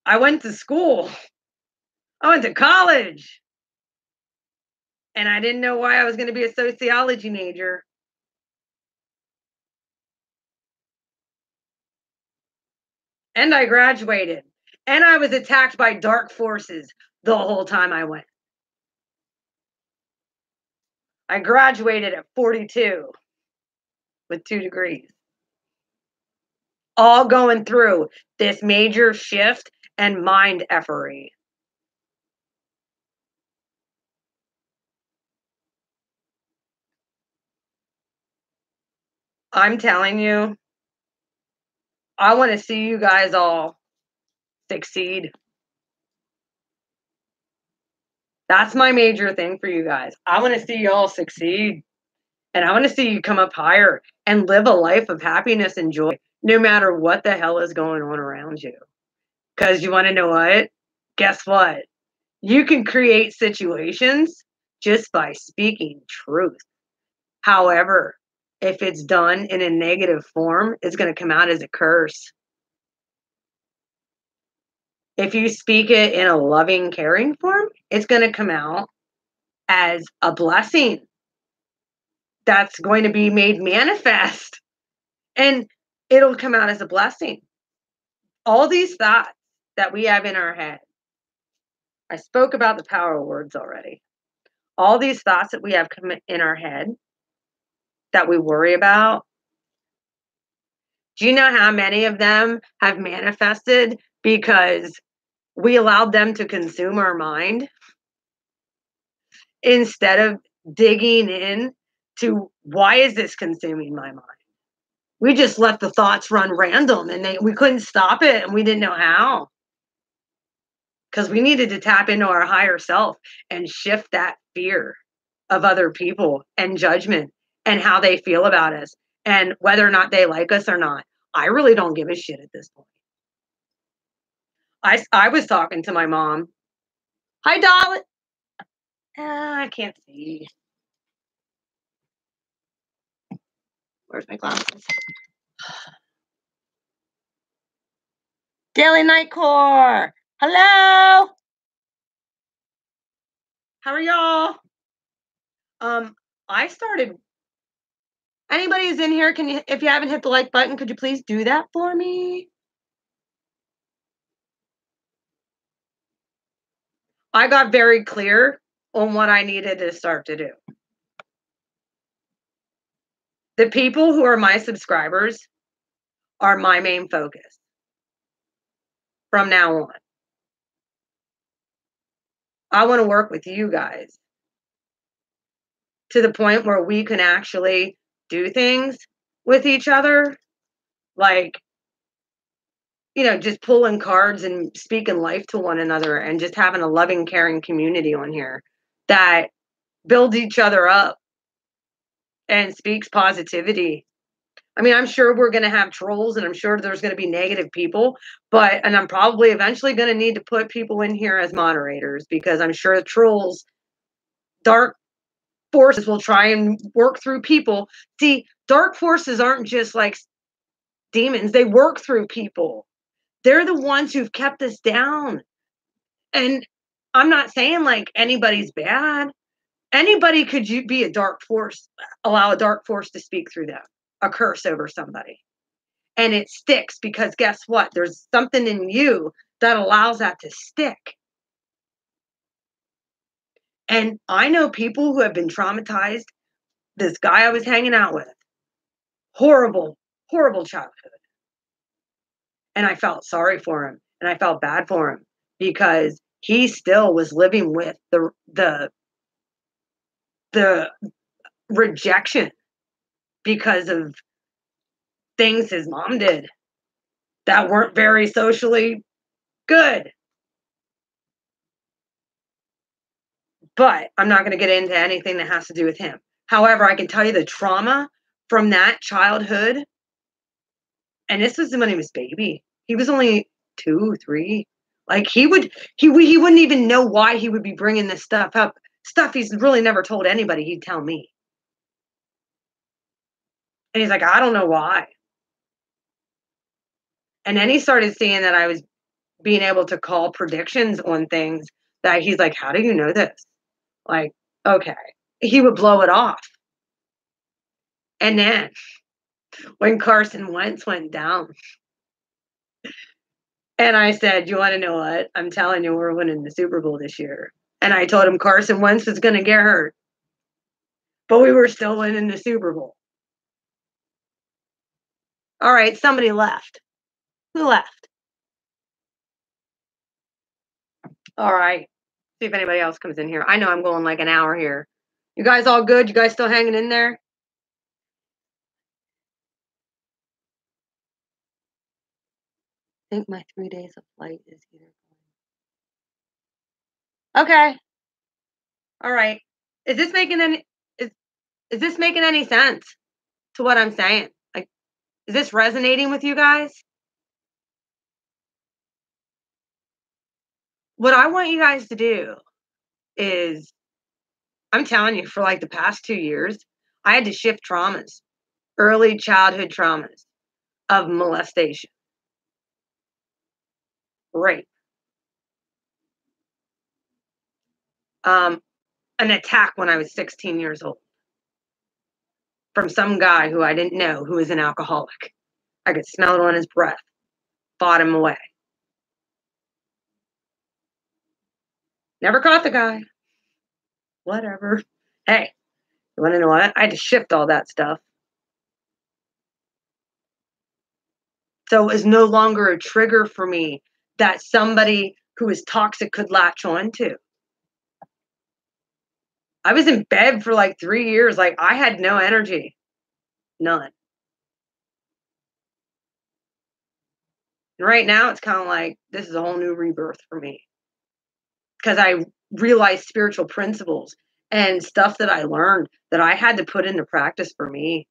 I went to school. I went to college. And I didn't know why I was going to be a sociology major. And I graduated. And I was attacked by dark forces the whole time I went. I graduated at 42 with 2 degrees. All going through this major shift and mind effery. I'm telling you, I want to see you guys all succeed. That's my major thing for you guys. I want to see you all succeed. And I want to see you come up higher and live a life of happiness and joy, no matter what the hell is going on around you. Because you want to know what? Guess what? You can create situations just by speaking truth. However, if it's done in a negative form, it's going to come out as a curse. If you speak it in a loving, caring form, it's going to come out as a blessing that's going to be made manifest. And it'll come out as a blessing. All these thoughts that we have in our head. I spoke about the power of words already. All these thoughts that we have come in our head that we worry about. Do you know how many of them have manifested because we allowed them to consume our mind instead of digging in to why is this consuming my mind? We just let the thoughts run random and we couldn't stop it and we didn't know how. Because we needed to tap into our higher self and shift that fear of other people and judgment and how they feel about us and whether or not they like us or not. I really don't give a shit at this point. I was talking to my mom. Hi, darling. I can't see. Where's my glasses? Daily Night Core. Hello. How are y'all? I started. Anybody who's in here, can you, if you haven't hit the like button, could you please do that for me? I got very clear on what I needed to start to do. The people who are my subscribers are my main focus from now on. I want to work with you guys to the point where we can actually do things with each other, like, you know, just pulling cards and speaking life to one another and just having a loving, caring community on here that builds each other up and speaks positivity. I mean, I'm sure we're going to have trolls and I'm sure there's going to be negative people, and I'm probably eventually going to need to put people in here as moderators because I'm sure the trolls, dark forces will try and work through people. See, dark forces aren't just like demons. They work through people. They're the ones who've kept us down. And I'm not saying like anybody's bad. Anybody could be a dark force, allow a dark force to speak through them, a curse over somebody. And it sticks because guess what? There's something in you that allows that to stick. And I know people who have been traumatized. This guy I was hanging out with, horrible, horrible childhood. And I felt sorry for him and I felt bad for him because he still was living with the rejection because of things his mom did that weren't very socially good. But I'm not going to get into anything that has to do with him. However, I can tell you the trauma from that childhood, and this was when he was baby. He was only 2, 3. Like he wouldn't even know why he would be bringing this stuff up. Stuff he's really never told anybody. He'd tell me. And he's like, I don't know why. And then he started seeing that I was being able to call predictions on things that he's like, how do you know this? Like, okay. He would blow it off. And then when Carson Wentz went down, and I said, you want to know what? I'm telling you, we're winning the Super Bowl this year. And I told him Carson Wentz was going to get hurt. but we were still winning the Super Bowl. All right, somebody left. Who left? All right. See if anybody else comes in here. I know I'm going like an hour here. You guys all good? You guys still hanging in there? I think my 3 days of flight is either Okay. All right. Is this making any sense to what I'm saying? Like, is this resonating with you guys? What I want you guys to do is, I'm telling you, for like the past 2 years, I had to shift traumas, early childhood traumas of molestation, rape, an attack when I was 16 years old from some guy who I didn't know who was an alcoholic. I could smell it on his breath. Fought him away. Never caught the guy. Whatever. Hey, you want to know what? I had to shift all that stuff. So it was no longer a trigger for me that somebody who is toxic could latch on to. I was in bed for like 3 years. Like, I had no energy. None. And right now, it's kind of like, this is a whole new rebirth for me. Because I realized spiritual principles and stuff that I learned that I had to put into practice for me.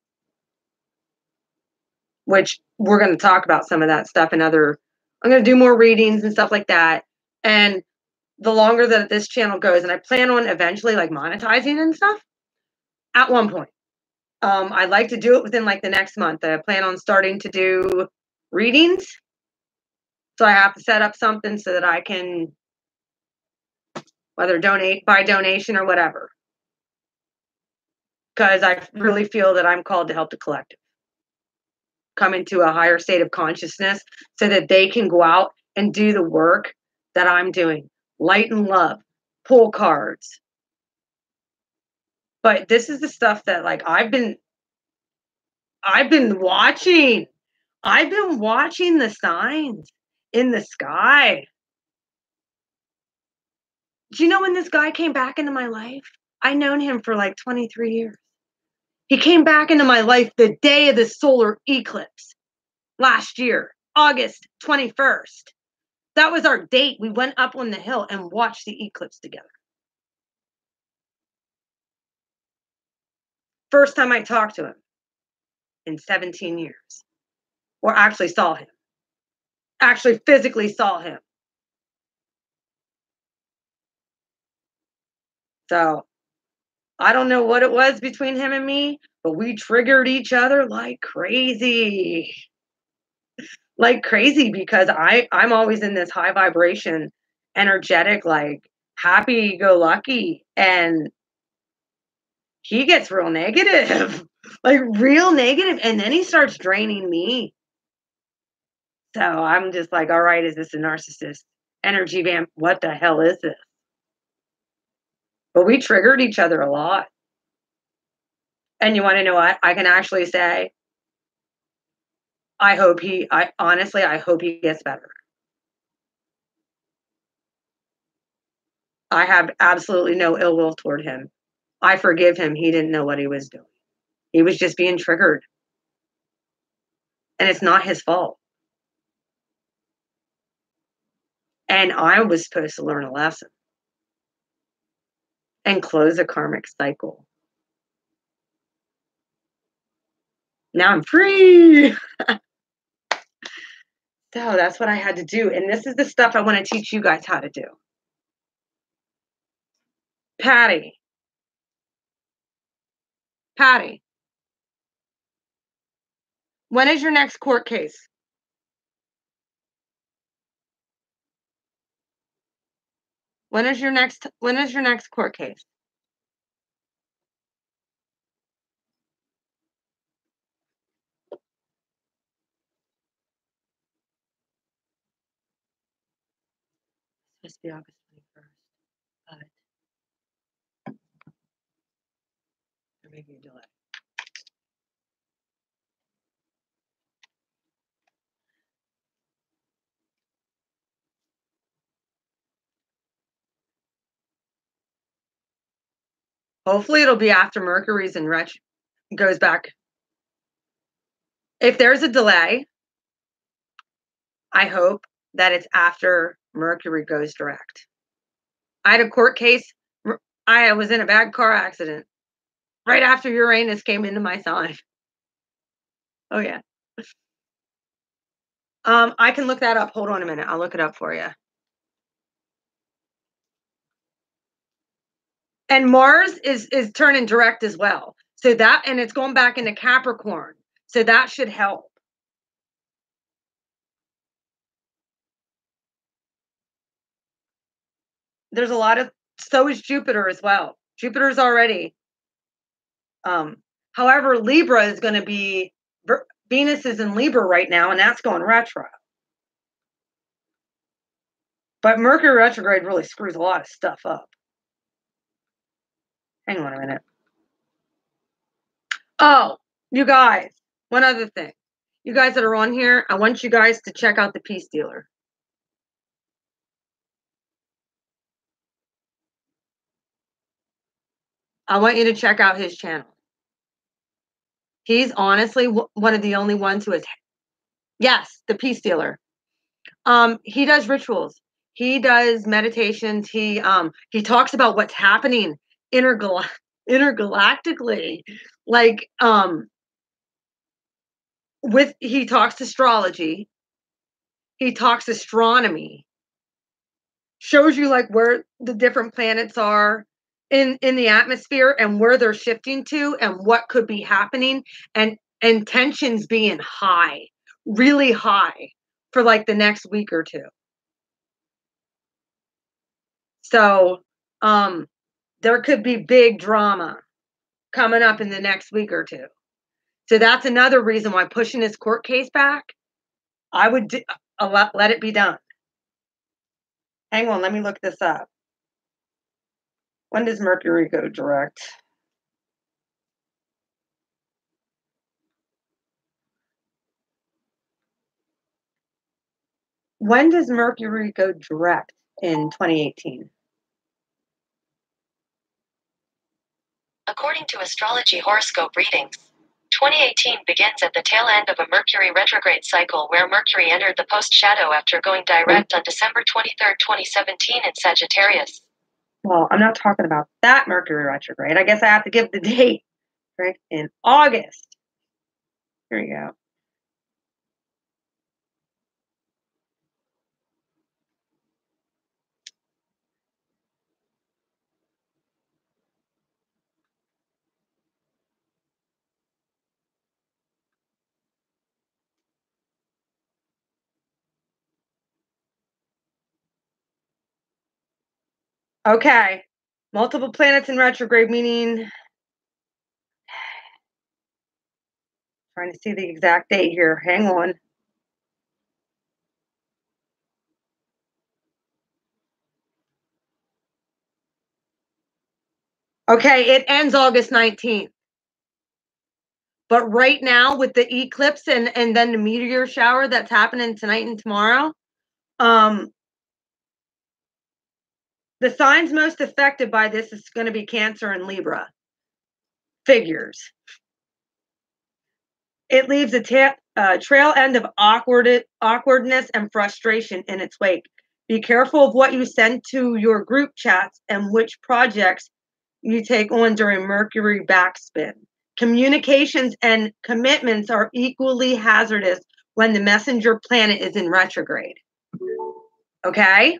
Which we're going to talk about some of that stuff in other, I'm going to do more readings and stuff like that. And the longer that this channel goes, and I plan on eventually like monetizing and stuff at one point. I'd like to do it within like the next month. I plan on starting to do readings. So I have to set up something so that I can, whether donate by donation or whatever. Because I really feel that I'm called to help the collective come into a higher state of consciousness so that they can go out and do the work that I'm doing. Light and love, pull cards. But this is the stuff that like I've been watching. I've been watching the signs in the sky. Do you know when this guy came back into my life? I known him for like 23 years. He came back into my life the day of the solar eclipse last year, August 21st. That was our date. We went up on the hill and watched the eclipse together. First time I talked to him in 17 years. Or actually saw him. Actually physically saw him. So, I don't know what it was between him and me, but we triggered each other like crazy. Like crazy, because I'm always in this high vibration, energetic, like happy-go-lucky, and he gets real negative. Like real negative, and then he starts draining me. So I'm just like, all right, is this a narcissist energy vamp? What the hell is this? But we triggered each other a lot. And you want to know what? I can actually say, I honestly hope he gets better. I have absolutely no ill will toward him. I forgive him. He didn't know what he was doing. He was just being triggered. And it's not his fault. And I was supposed to learn a lesson and close a karmic cycle. Now I'm free. So that's what I had to do. And this is the stuff I want to teach you guys how to do. Patty. When is your next court case? When is your next court case? It's supposed to be August 21st, but Maybe a delay. Hopefully it'll be after Mercury's in retro, goes back. If there's a delay, I hope that it's after Mercury goes direct. I had a court case. I was in a bad car accident right after Uranus came into my sign. Oh yeah. I can look that up. Hold on a minute. I'll look it up for you. And Mars is turning direct as well. So that, and it's going back into Capricorn. So that should help. There's a lot of, so is Jupiter as well. Jupiter's already. However, Libra is going to be, Venus is in Libra right now, and that's going retro. But Mercury retrograde really screws a lot of stuff up. Hang on a minute. Oh, you guys, one other thing. You guys that are on here, I want you guys to check out the Peace Dealer. I want you to check out his channel. He's honestly one of the only ones who is, yes, the Peace Dealer. He does rituals. He does meditations. He talks about what's happening intergalactically. Like, he talks astrology. He talks astronomy. Shows you like where the different planets are in the atmosphere and where they're shifting to and what could be happening, and tensions being high, really high for like the next week or two. So there could be big drama coming up in the next week or two. So that's another reason why pushing this court case back, I would let it be done. Hang on, let me look this up. When does Mercury go direct? When does Mercury go direct in 2018? According to astrology horoscope readings, 2018 begins at the tail end of a Mercury retrograde cycle where Mercury entered the post-shadow after going direct on December 23, 2017 in Sagittarius. Well, I'm not talking about that Mercury retrograde. I guess I have to give the date, right? In August. Here you go. Okay. Multiple planets in retrograde, meaning, trying to see the exact date here. Hang on. Okay, it ends August 19th. But right now, with the eclipse and then the meteor shower that's happening tonight and tomorrow, the signs most affected by this is going to be Cancer and Libra. Figures. It leaves a trail end of awkwardness and frustration in its wake. Be careful of what you send to your group chats and which projects you take on during Mercury backspin. Communications and commitments are equally hazardous when the messenger planet is in retrograde. Okay?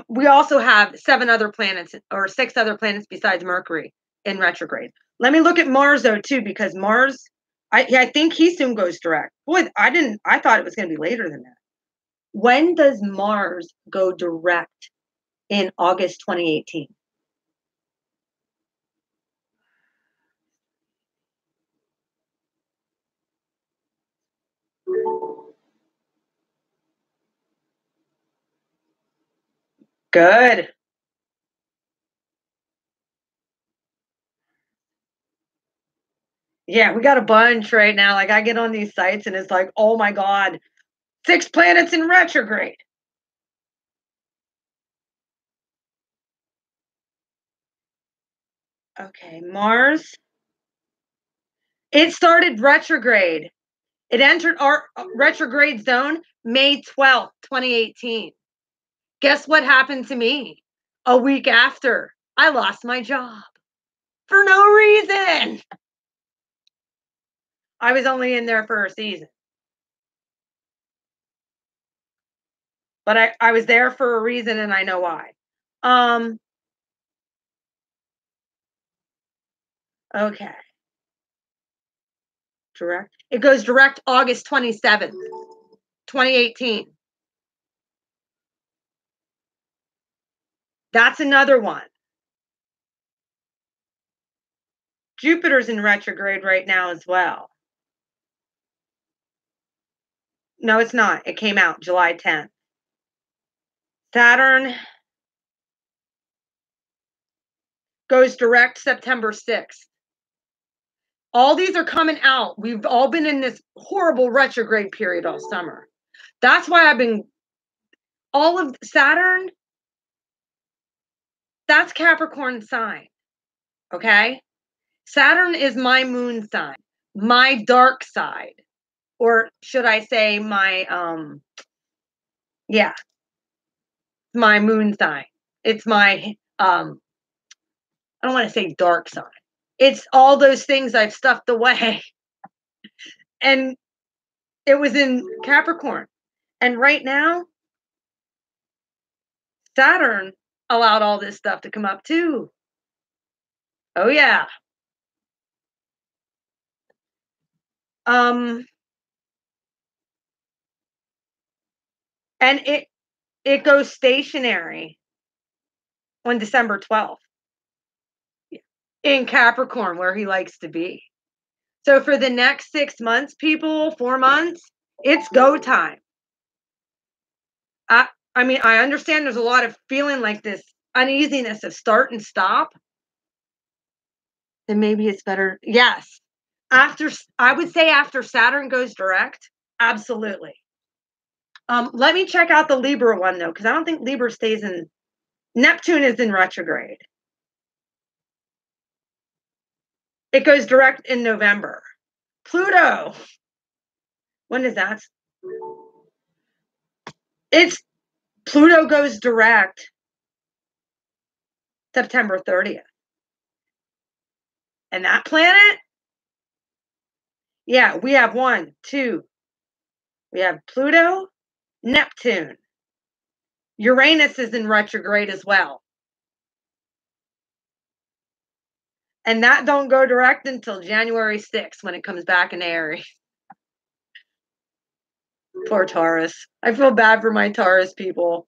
We also have 7 other planets or 6 other planets besides Mercury in retrograde. Let me look at Mars though too, because Mars, I think he soon goes direct. Boy, I thought it was going to be later than that. When does Mars go direct in August 2018? Good. Yeah, we got a bunch right now. Like I get on these sites and it's like, oh my God, 6 planets in retrograde. Okay, Mars. It started retrograde. It entered our retrograde zone May 12th, 2018. Guess what happened to me? A week after, I lost my job for no reason. I was only in there for a season. But I was there for a reason and I know why. Okay. Direct. It goes direct August 27th, 2018. That's another one. Jupiter's in retrograde right now as well. No, it's not. It came out July 10th. Saturn goes direct September 6th. All these are coming out. We've all been in this horrible retrograde period all summer. That's why I've been, all of Saturn, that's Capricorn sign. Okay? Saturn is my moon sign, my dark side. Or should I say my, my moon sign. It's my, I don't want to say dark side. It's all those things I've stuffed away. And it was in Capricorn. And right now, Saturn allowed all this stuff to come up too. Oh yeah. And it goes stationary on December 12th in Capricorn, where he likes to be. So for the next 6 months, people, 4 months, it's go time. I mean, I understand there's a lot of feeling like this uneasiness of start and stop. Then maybe it's better. Yes. I would say after Saturn goes direct, absolutely. Let me check out the Libra one though, because I don't think Libra stays in. Neptune is in retrograde. It goes direct in November. Pluto. When is that? Pluto goes direct September 30th. And that planet? Yeah, we have 1, 2. We have Pluto, Neptune. Uranus is in retrograde as well. And that don't go direct until January 6th when it comes back in Aries. Poor Taurus. I feel bad for my Taurus people.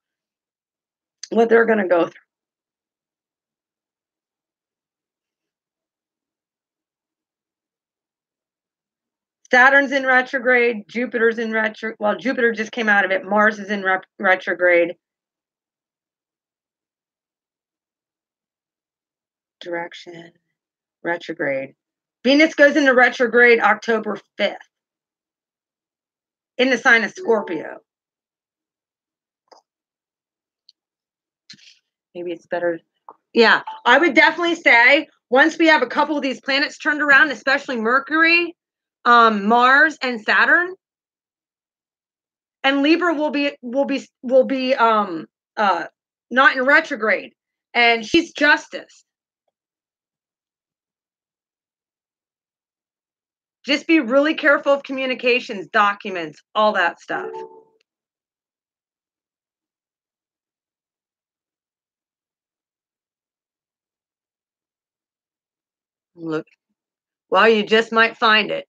What they're going to go through. Saturn's in retrograde. Jupiter's in retrograde. Well, Jupiter just came out of it. Mars is in retrograde. Direction. Retrograde. Venus goes into retrograde October 5th. In the sign of Scorpio. Maybe it's better. Yeah, I would definitely say once we have a couple of these planets turned around, especially Mercury, Mars, and Saturn, and Libra will be not in retrograde, and she's justice. Just be really careful of communications, documents, all that stuff. Look, well, you just might find it.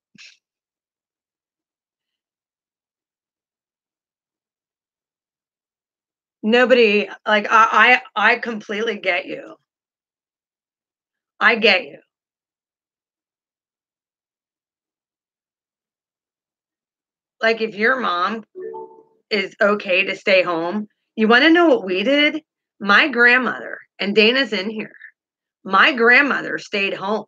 Nobody, like, I completely get you. I get you. Like, if your mom is okay to stay home, you want to know what we did? My grandmother, and Dana's in here, my grandmother stayed home.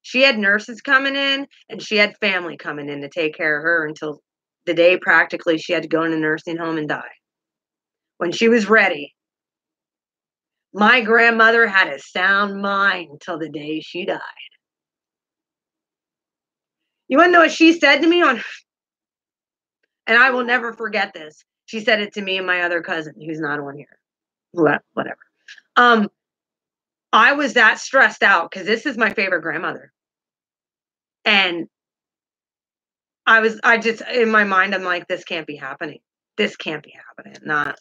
She had nurses coming in and she had family coming in to take care of her until the day practically she had to go in a nursing home and die. When she was ready, my grandmother had a sound mind till the day she died. You want to know what she said to me and I will never forget this. She said it to me and my other cousin, who's not on here. Whatever. I was that stressed out because this is my favorite grandmother. And I just, in my mind, I'm like, this can't be happening. This can't be happening. Not.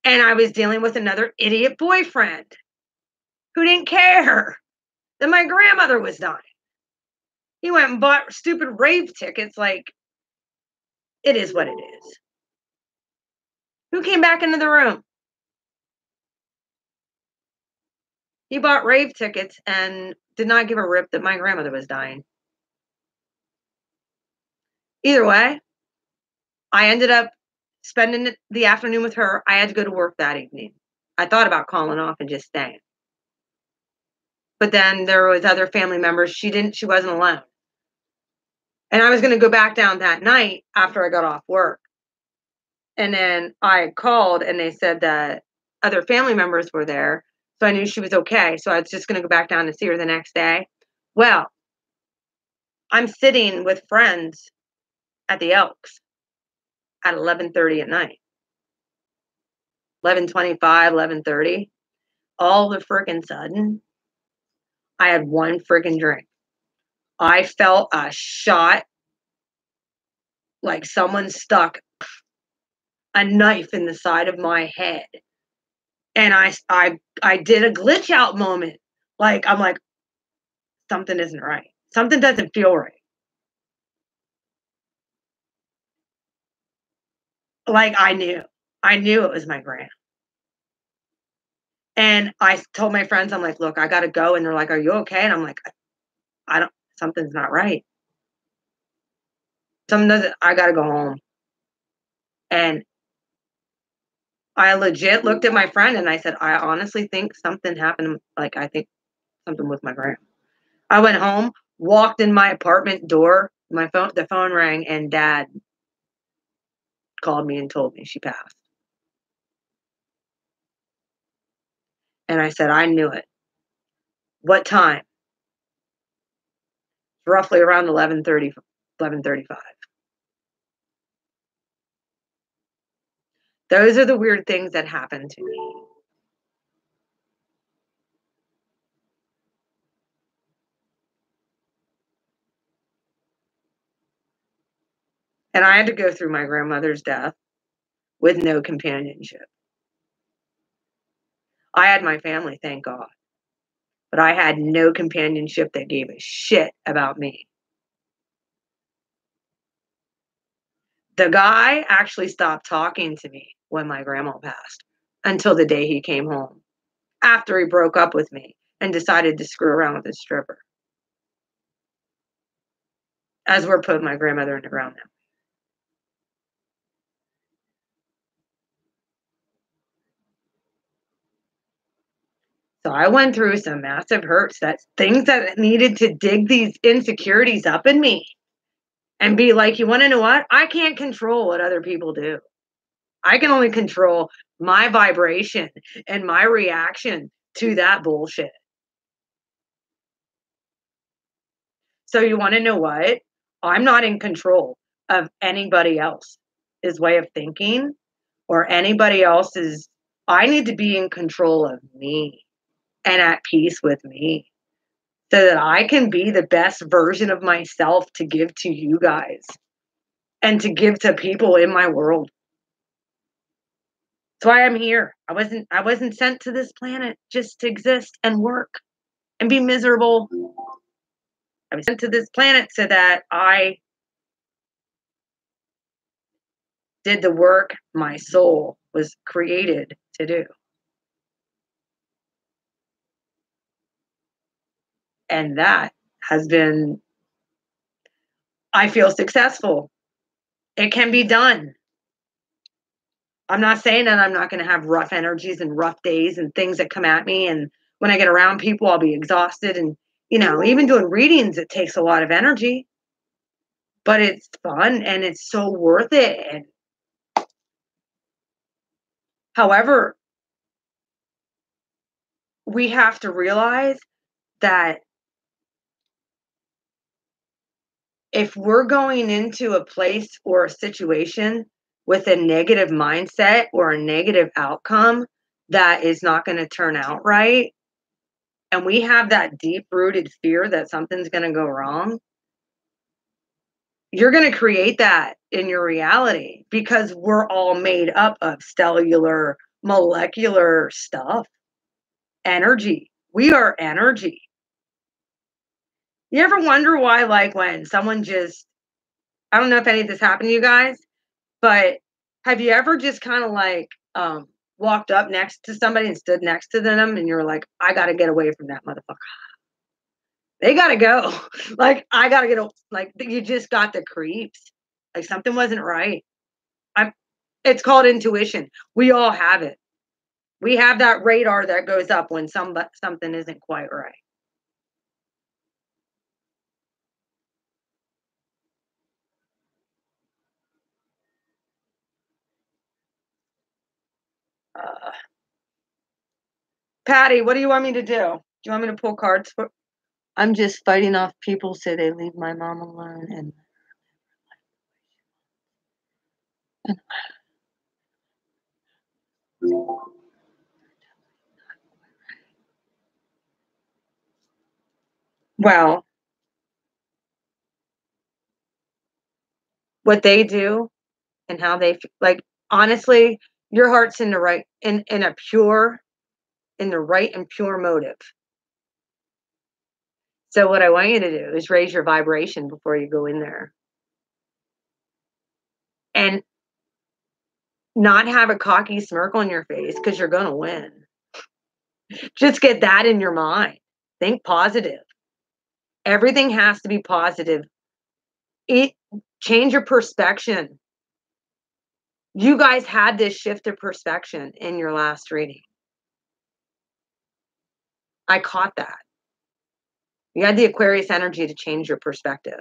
And I was dealing with another idiot boyfriend who didn't care that my grandmother was dying. He went and bought stupid rave tickets. Like, it is what it is. Who came back into the room? He bought rave tickets and did not give a rip that my grandmother was dying. Either way, I ended up spending the afternoon with her. I had to go to work that evening. I thought about calling off and just staying. But then there was other family members. She wasn't alone. And I was going to go back down that night after I got off work. And then I called and they said that other family members were there. So I knew she was okay. So I was just going to go back down to see her the next day. Well, I'm sitting with friends at the Elks at 11:30 at night. 11:25, 11:30. All of a freaking sudden, I had one freaking drink. I felt a shot like someone stuck a knife in the side of my head. And I did a glitch out moment. Like, I'm like, something isn't right. Something doesn't feel right. Like, I knew it was my grand. And I told my friends, I'm like, look, I got to go. And they're like, are you okay? And I'm like, something's not right. I got to go home. And I legit looked at my friend and I said, I honestly think something happened. Like, I think something with my grand. I went home, walked in my apartment door, the phone rang, and Dad called me and told me she passed. And I said, I knew it. What time? Roughly around 11:30, 11:35. Those are the weird things that happen to me. And I had to go through my grandmother's death with no companionship. I had my family, thank God. But I had no companionship that gave a shit about me. The guy actually stopped talking to me when my grandma passed until the day he came home, after he broke up with me and decided to screw around with his stripper. As we're putting my grandmother in the ground now. So I went through some massive hurts, things that needed to dig these insecurities up in me and be like, you want to know what? I can't control what other people do. I can only control my vibration and my reaction to that bullshit. So you want to know what? I'm not in control of anybody else's way of thinking or anybody else's. I need to be in control of me and at peace with me so that I can be the best version of myself to give to you guys and to give to people in my world. That's why I'm here. I wasn't sent to this planet just to exist and work and be miserable. I was sent to this planet so that I did the work my soul was created to do. And that has been, I feel successful. It can be done. I'm not saying that I'm not going to have rough energies and rough days and things that come at me. And when I get around people, I'll be exhausted and You know, even doing readings, it takes a lot of energy, but it's fun and it's so worth it. And however, we have to realize that if we're going into a place or a situation with a negative mindset or a negative outcome that is not going to turn out right, and we have that deep rooted fear that something's going to go wrong, you're going to create that in your reality because we're all made up of cellular, molecular stuff, energy. We are energy. You ever wonder why, like, when someone just, I don't know if any of this happened to you guys, but have you ever just kind of like walked up next to somebody and stood next to them and you're like, I got to get away from that motherfucker. They got to go. Like, I got to get, like, you just got the creeps. Like, something wasn't right. It's called intuition. We all have it. We have that radar that goes up when something isn't quite right. Patty, what do you want me to do? Do you want me to pull cards? I'm just fighting off people say they leave my mom alone and well, what they do and how they like, honestly, your heart's in the right, in a pure, in the right and pure motive. So what I want you to do is raise your vibration before you go in there. And not have a cocky smirk on your face because you're going to win. Just get that in your mind. Think positive. Everything has to be positive. Change your perspective. You guys had this shift of perspective in your last reading. I caught that. You had the Aquarius energy to change your perspective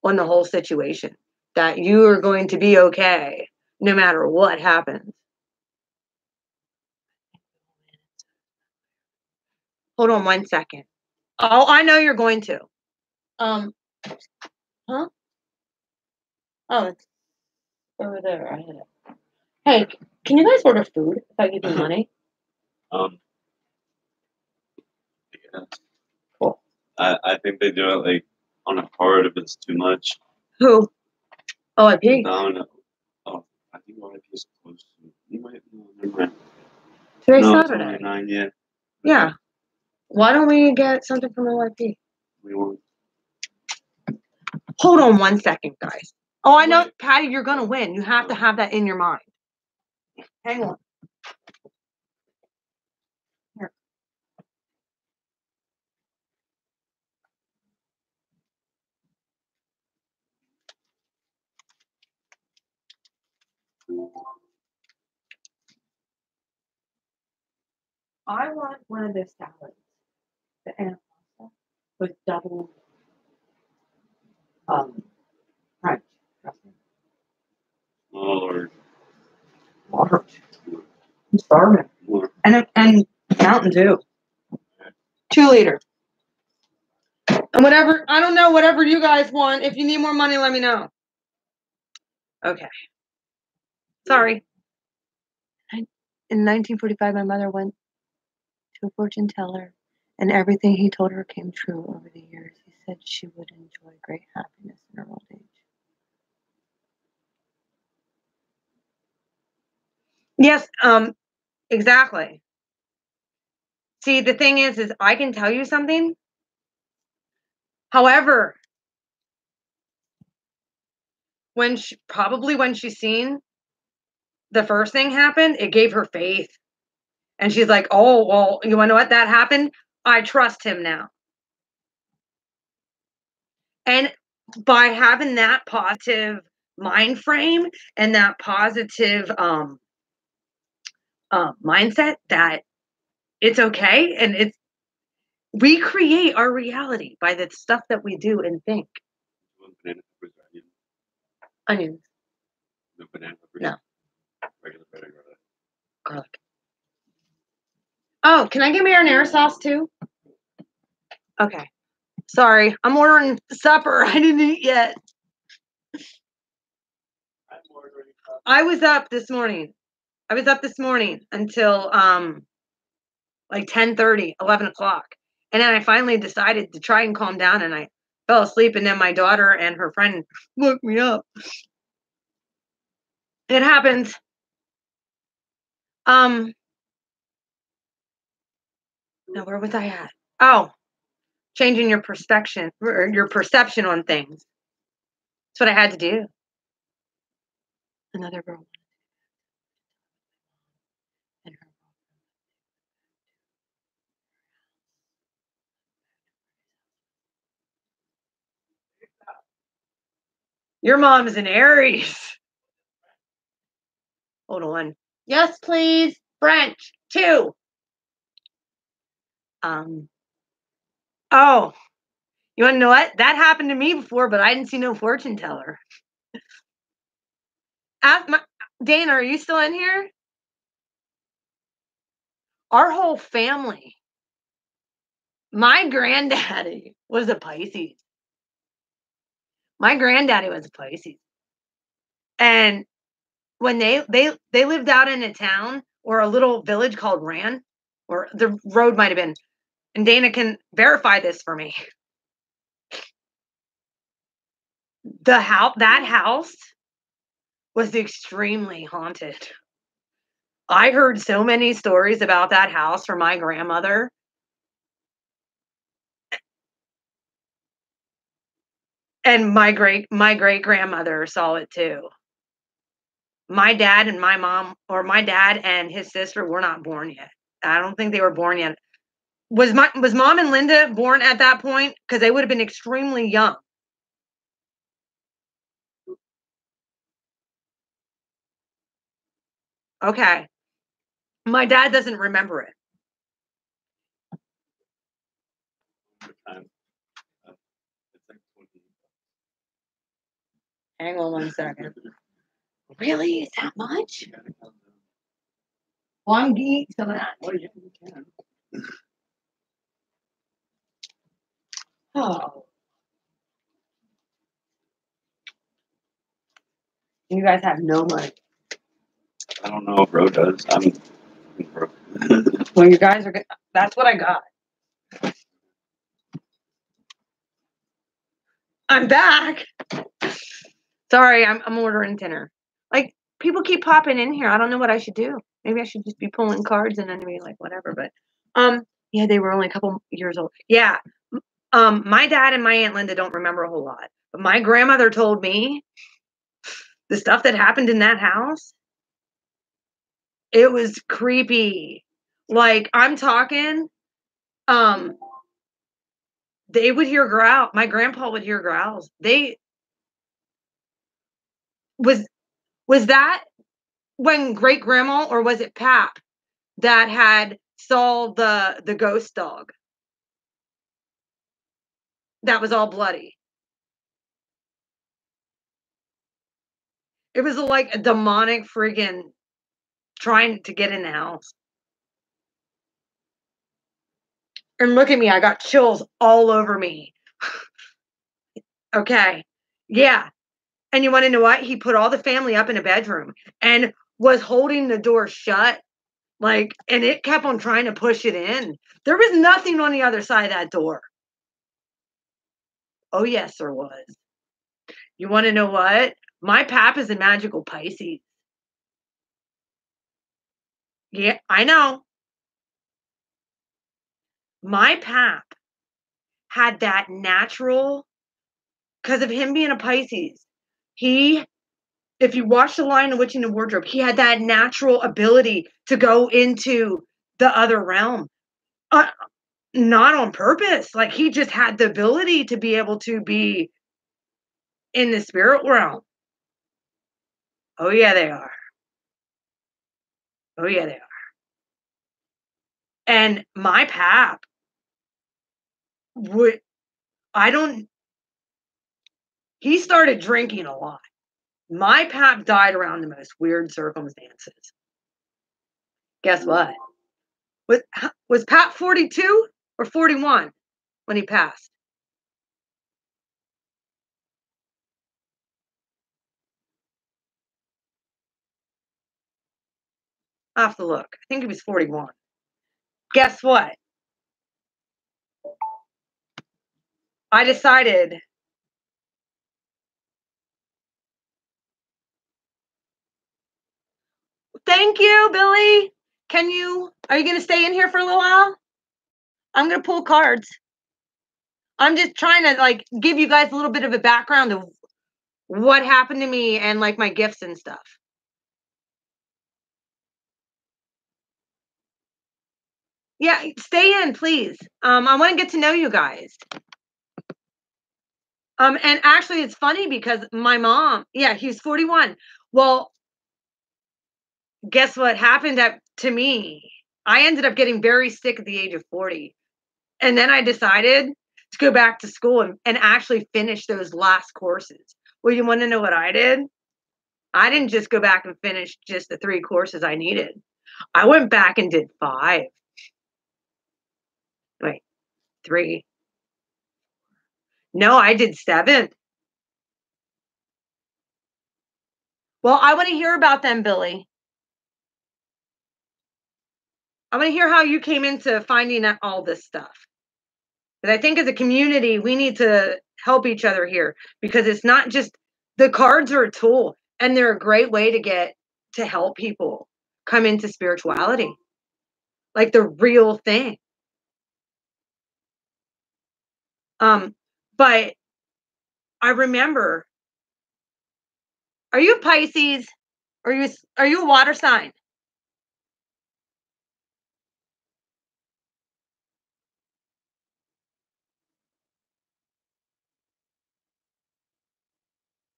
on the whole situation. That you are going to be okay no matter what happens. Hold on 1 second. Oh, I know you're going to. Huh? Oh, it's over there. I hit it. Hey, can you guys order food if I give you money? Yeah. Cool. I think they do it like on a card if it's too much. Who? OIP? No. Oh, I think OIP is close to. You might remember. Today's No, Saturday. it's only 9 yet. Yeah. Why don't we get something from OIP? We won't. Hold on 1 second, guys. Oh, I know, Patty, you're going to win. You have to have that in your mind. Hang on. Here. I want one of those salads. The animal pasta with double crunch. Or Water. I'm starving. more. And Mountain Dew. 2 liter. And whatever, I don't know, whatever you guys want. If you need more money, let me know. Okay. Sorry. In 1945, my mother went to a fortune teller, and everything he told her came true over the years. He said she would enjoy great happiness in her old age. Yes, exactly. See, the thing is I can tell you something. However, when she seen the first thing happen, it gave her faith. And she's like, oh, well, you want to know what? That happened? I trust him now. And by having that positive mind frame and that positive mindset, that It's okay. And we create our reality by the stuff that we do and think. One banana peppers or onion? Onions, No banana peppers? No. Regular bread or garlic? garlic. Oh, can I get marinara sauce too? Okay. Sorry, I'm ordering supper. I didn't eat yet. I'm ordering stuff. I was up this morning. Until like 10:30, 11 o'clock. And then I finally decided to try and calm down, and I fell asleep, and then my daughter and her friend woke me up. It happens. Now where was I at? Oh, changing your perception or your perception on things. That's what I had to do. Another girl. And her Your mom is an Aries. Hold on. Yes, please. French, 2. Oh, you want to know what? That happened to me before, but I didn't see no fortune teller. Dana, are you still in here? Our whole family. My granddaddy was a Pisces. And when they lived out in a town or a little village called Ran, or the road might have been, and Dana can verify this for me. That house was extremely haunted. I heard so many stories about that house from my grandmother. And my great grandmother saw it too. My dad and my mom, or my dad and his sister, were not born yet. I don't think they were born yet. Was Mom and Linda born at that point? Because they would have been extremely young. Okay. My dad doesn't remember it. What time? It's like 20. Hang on 1 second. Really? Is that much? You gotta count them. Well, I'm geeked to that. Oh, yeah, you can. Oh. You guys have no money. I don't know if Bro does. I'm broke. Well, you guys are good. That's what I got. I'm back. Sorry, I'm ordering dinner. Like, people keep popping in here. I don't know what I should do. Maybe I should just be pulling cards and then be like, whatever. But, yeah, they were only a couple years old. Yeah. My dad and my Aunt Linda don't remember a whole lot. But my grandmother told me the stuff that happened in that house, it was creepy. Like, I'm talking, they would hear growl. My grandpa would hear growls. Was that when great grandma, or was it Pap that had saw the ghost dog that was all bloody? It was like a demonic friggin' trying to get in the house. And look at me, I got chills all over me. Okay. Yeah. And you want to know what? He put all the family up in a bedroom and was holding the door shut. Like, and it kept on trying to push it in. There was nothing on the other side of that door. Oh, yes, there was. You want to know what? My Pap is a magical Pisces. Yeah, I know. My Pap had that natural, because of him being a Pisces, if you watch The Lion, the Witch, and the Wardrobe, he had that natural ability to go into the other realm. Not on purpose. Like, he just had the ability to be able to be in the spirit realm. Oh, yeah, they are. Oh, yeah, they are. And my pap would, I don't, he started drinking a lot. My pap died around the most weird circumstances. Guess what? Was Pap 42 or 41 when he passed? I have to look. I think he was 41. Guess what? I decided. Thank you, Billy. Are you going to stay in here for a little while? I'm going to pull cards. I'm just trying to like give you guys a little bit of a background of what happened to me and like my gifts and stuff. Yeah, stay in, please. I want to get to know you guys. And actually it's funny because my mom, yeah, he's 41. Well, guess what happened to me? I ended up getting very sick at the age of 40. And then I decided to go back to school and actually finish those last courses. Well, you want to know what I did? I didn't just go back and finish just the 3 courses I needed. I went back and did 5. Wait, 3. No, I did 7. Well, I want to hear about them, Billy. I want to hear how you came into finding out all this stuff. Because I think as a community, we need to help each other here because it's not just the cards are a tool and they're a great way to help people come into spirituality, like the real thing. But I remember, are you a Pisces? Are you a water sign?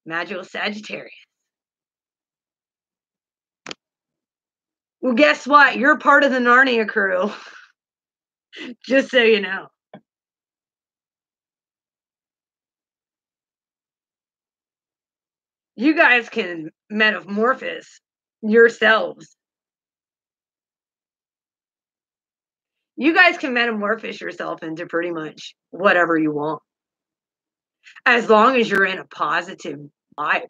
Magical Sagittarius. Well, guess what? You're part of the Narnia crew. Just so you know. You guys can metamorphose yourselves. You guys can metamorphose yourself into pretty much whatever you want. As long as you're in a positive vibe.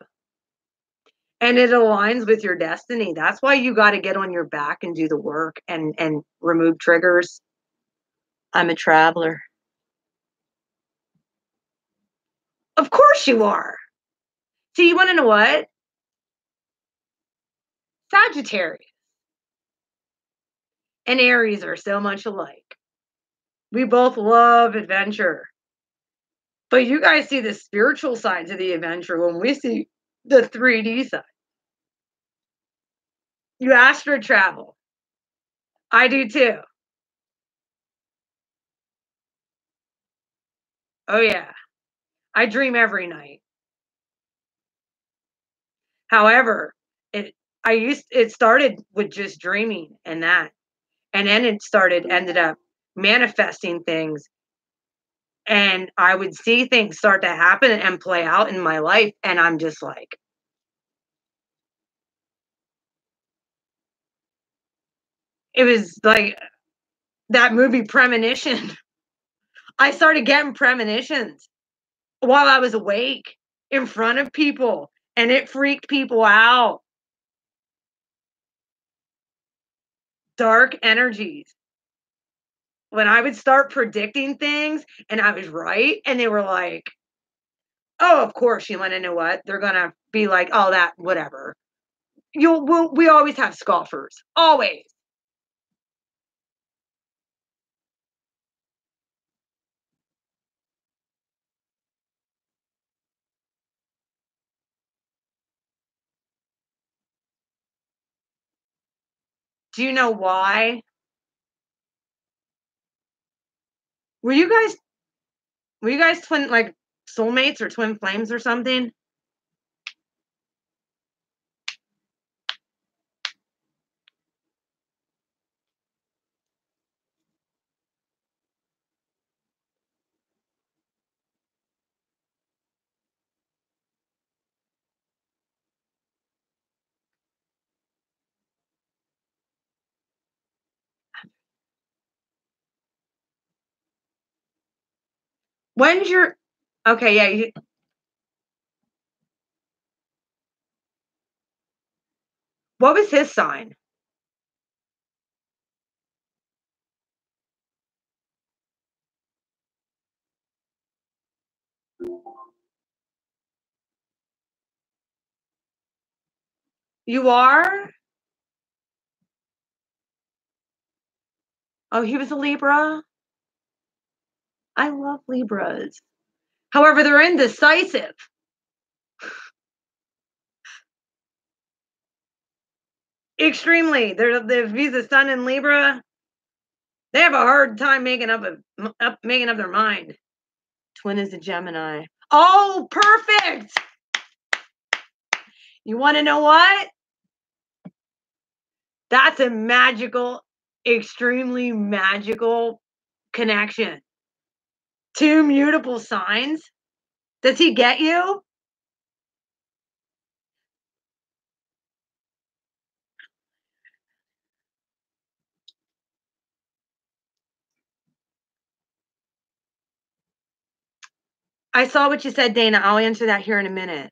And it aligns with your destiny. That's why you got to get on your back and do the work and remove triggers. I'm a traveler. Of course you are. See, you want to know what? Sagittarius and Aries are so much alike. We both love adventure. But you guys see the spiritual sides of the adventure when we see the 3D side. You astro travel. I do too. Oh yeah. I dream every night. However, it started with just dreaming and that. And then ended up manifesting things. And I would see things start to happen and play out in my life. And I'm just like, it was like that movie Premonition. I started getting premonitions while I was awake in front of people, and it freaked people out. Dark energies. When I would start predicting things and I was right, and they were like, oh, of course, you want to know what? They're going to be like, oh, that, whatever. We always have scoffers. Always. Do you know why? Were you guys twin, like soulmates or twin flames or something? When's your okay, yeah, what was his sign? You are? Oh, he was a Libra? I love Libras. However, they're indecisive. Extremely. If he's a sun in Libra, they have a hard time making up their mind. Twin is a Gemini. Oh, perfect. You want to know what? That's a magical, extremely magical connection. 2 mutable signs. Does he get you? I saw what you said, Dana. I'll answer that here in a minute.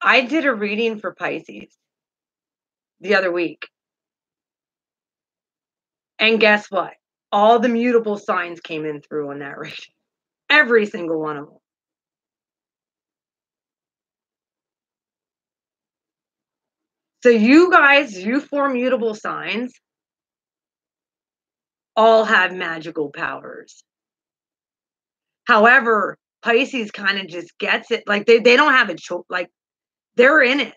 I did a reading for Pisces the other week. And guess what? All the mutable signs came in through on that reading. Every single one of them. So you guys, you 4 mutable signs, all have magical powers. However, Pisces kind of just gets it. Like they don't have a choice. Like they're in it.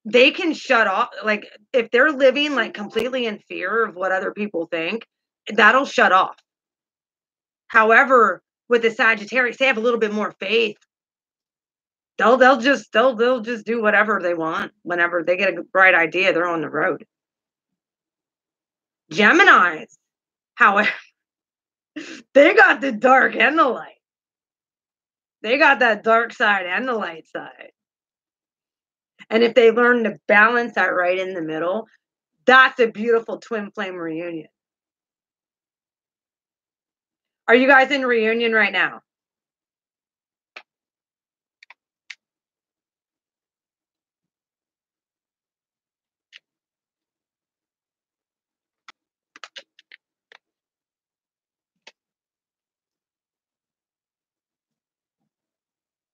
They can shut off. Like if they're living like completely in fear of what other people think, that'll shut off. However, with the Sagittarius, they have a little bit more faith. They'll just do whatever they want. Whenever they get a bright idea, they're on the road. Geminis, however, they got the dark and the light. They got that dark side and the light side. And if they learn to balance that right in the middle, that's a beautiful twin flame reunion. Are you guys in reunion right now?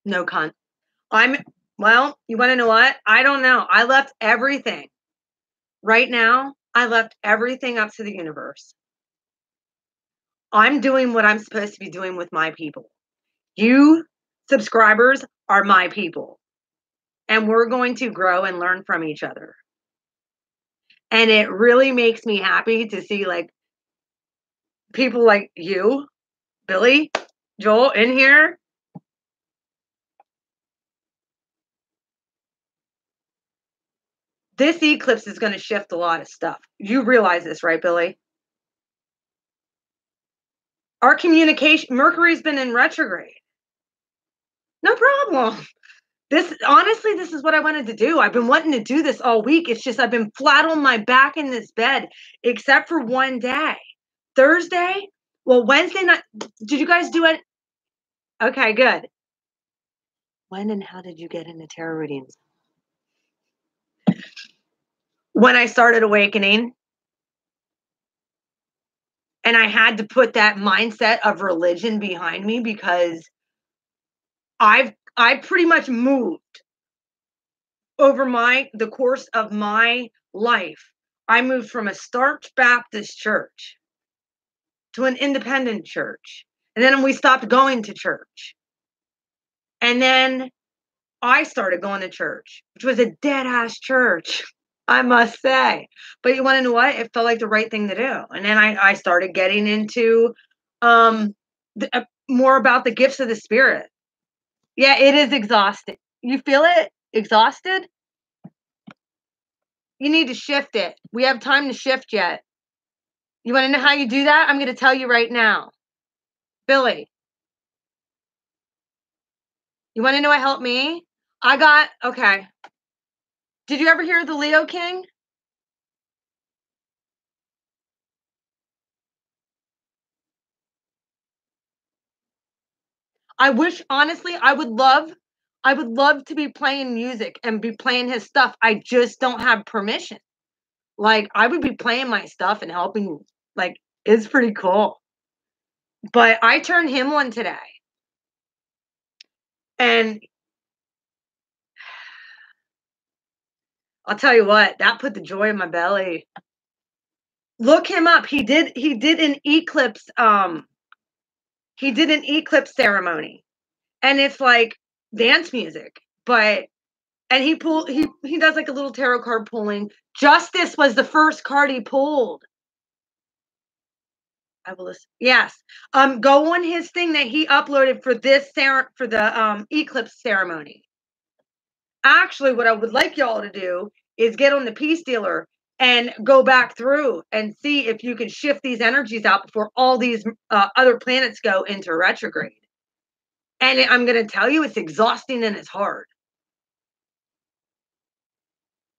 No well, you want to know what? I don't know. I left everything. Right now, I left everything up to the universe. I'm doing what I'm supposed to be doing with my people. You subscribers are my people. And we're going to grow and learn from each other. And it really makes me happy to see like people like you, Billy, Joel in here. This eclipse is going to shift a lot of stuff. You realize this, right, Billy? Our communication, Mercury's been in retrograde. No problem. This is what I wanted to do. I've been wanting to do this all week. It's just I've been flat on my back in this bed, except for one day. Thursday? Well, Wednesday night. Did you guys do it? Okay, good. When and how did you get into tarot readings? When I started awakening. And I had to put that mindset of religion behind me because I pretty much moved over the course of my life. I moved from a starch Baptist church to an independent church. And then we stopped going to church. And then I started going to church, which was a dead-ass church, I must say. But you want to know what? It felt like the right thing to do. And then I started getting into more about the gifts of the spirit. Yeah, it is exhausting. You feel it? Exhausted? You need to shift it. We have time to shift yet. You want to know how you do that? I'm going to tell you right now. Billy, You want to know what helped me? Okay. Did you ever hear the Leo King? I wish, honestly, I would love to be playing music and be playing his stuff. I just don't have permission. Like, I would be playing my stuff and helping. Like, it's pretty cool. But I turned him on today. And I'll tell you what, that put the joy in my belly. Look him up. He did an eclipse, he did an eclipse ceremony. And it's like dance music, but and he does like a little tarot card pulling. Justice was the first card he pulled. I will listen. Yes. Go on his thing that he uploaded for the eclipse ceremony. Actually, what I would like y'all to do is get on the Peace Dealer and go back through and see if you can shift these energies out before all these other planets go into retrograde. And I'm going to tell you, it's exhausting and it's hard.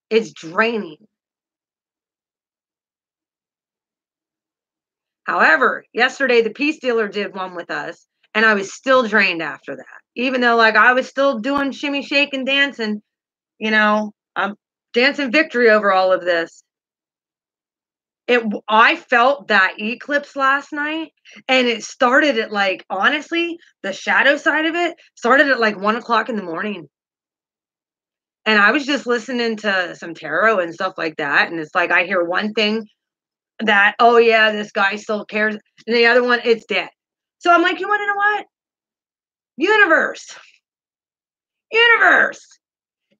It's draining. However, yesterday the Peace Dealer did one with us, and I was still drained after that. Even though, like, I was still doing shimmy, shake, and dancing, I'm dancing victory over all of this. I felt that eclipse last night, and it started at, like, honestly, the shadow side of it started at like 1 o'clock in the morning. And I was just listening to some tarot and stuff like that. And it's like, I hear one thing that, oh yeah, this guy still cares. And the other one, it's dead. So I'm like, you want to know what? Universe,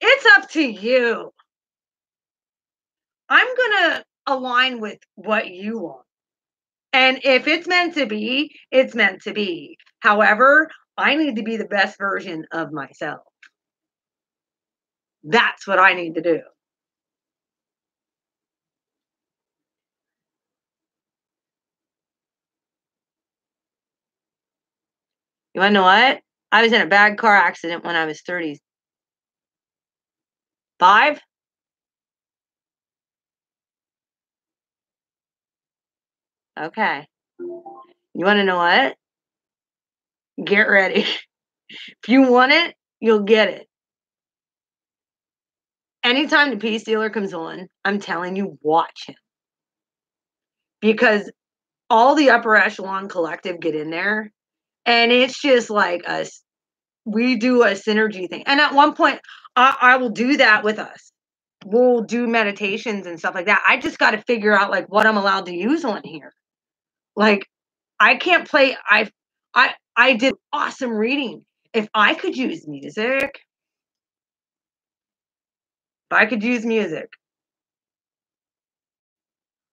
it's up to you. I'm going to align with what you want. And if it's meant to be, it's meant to be. However, I need to be the best version of myself. That's what I need to do. You want to know what? I was in a bad car accident when I was 35. Okay. You want to know what? Get ready. If you want it, you'll get it. Anytime the Peace Dealer comes on, I'm telling you, watch him. Because all the upper echelon collective get in there, and it's just like us. We do a synergy thing. And at one point, I will do that with us. We'll do meditations and stuff like that. I just got to figure out like what I'm allowed to use on here. Like, I can't play. I did awesome reading. If I could use music, I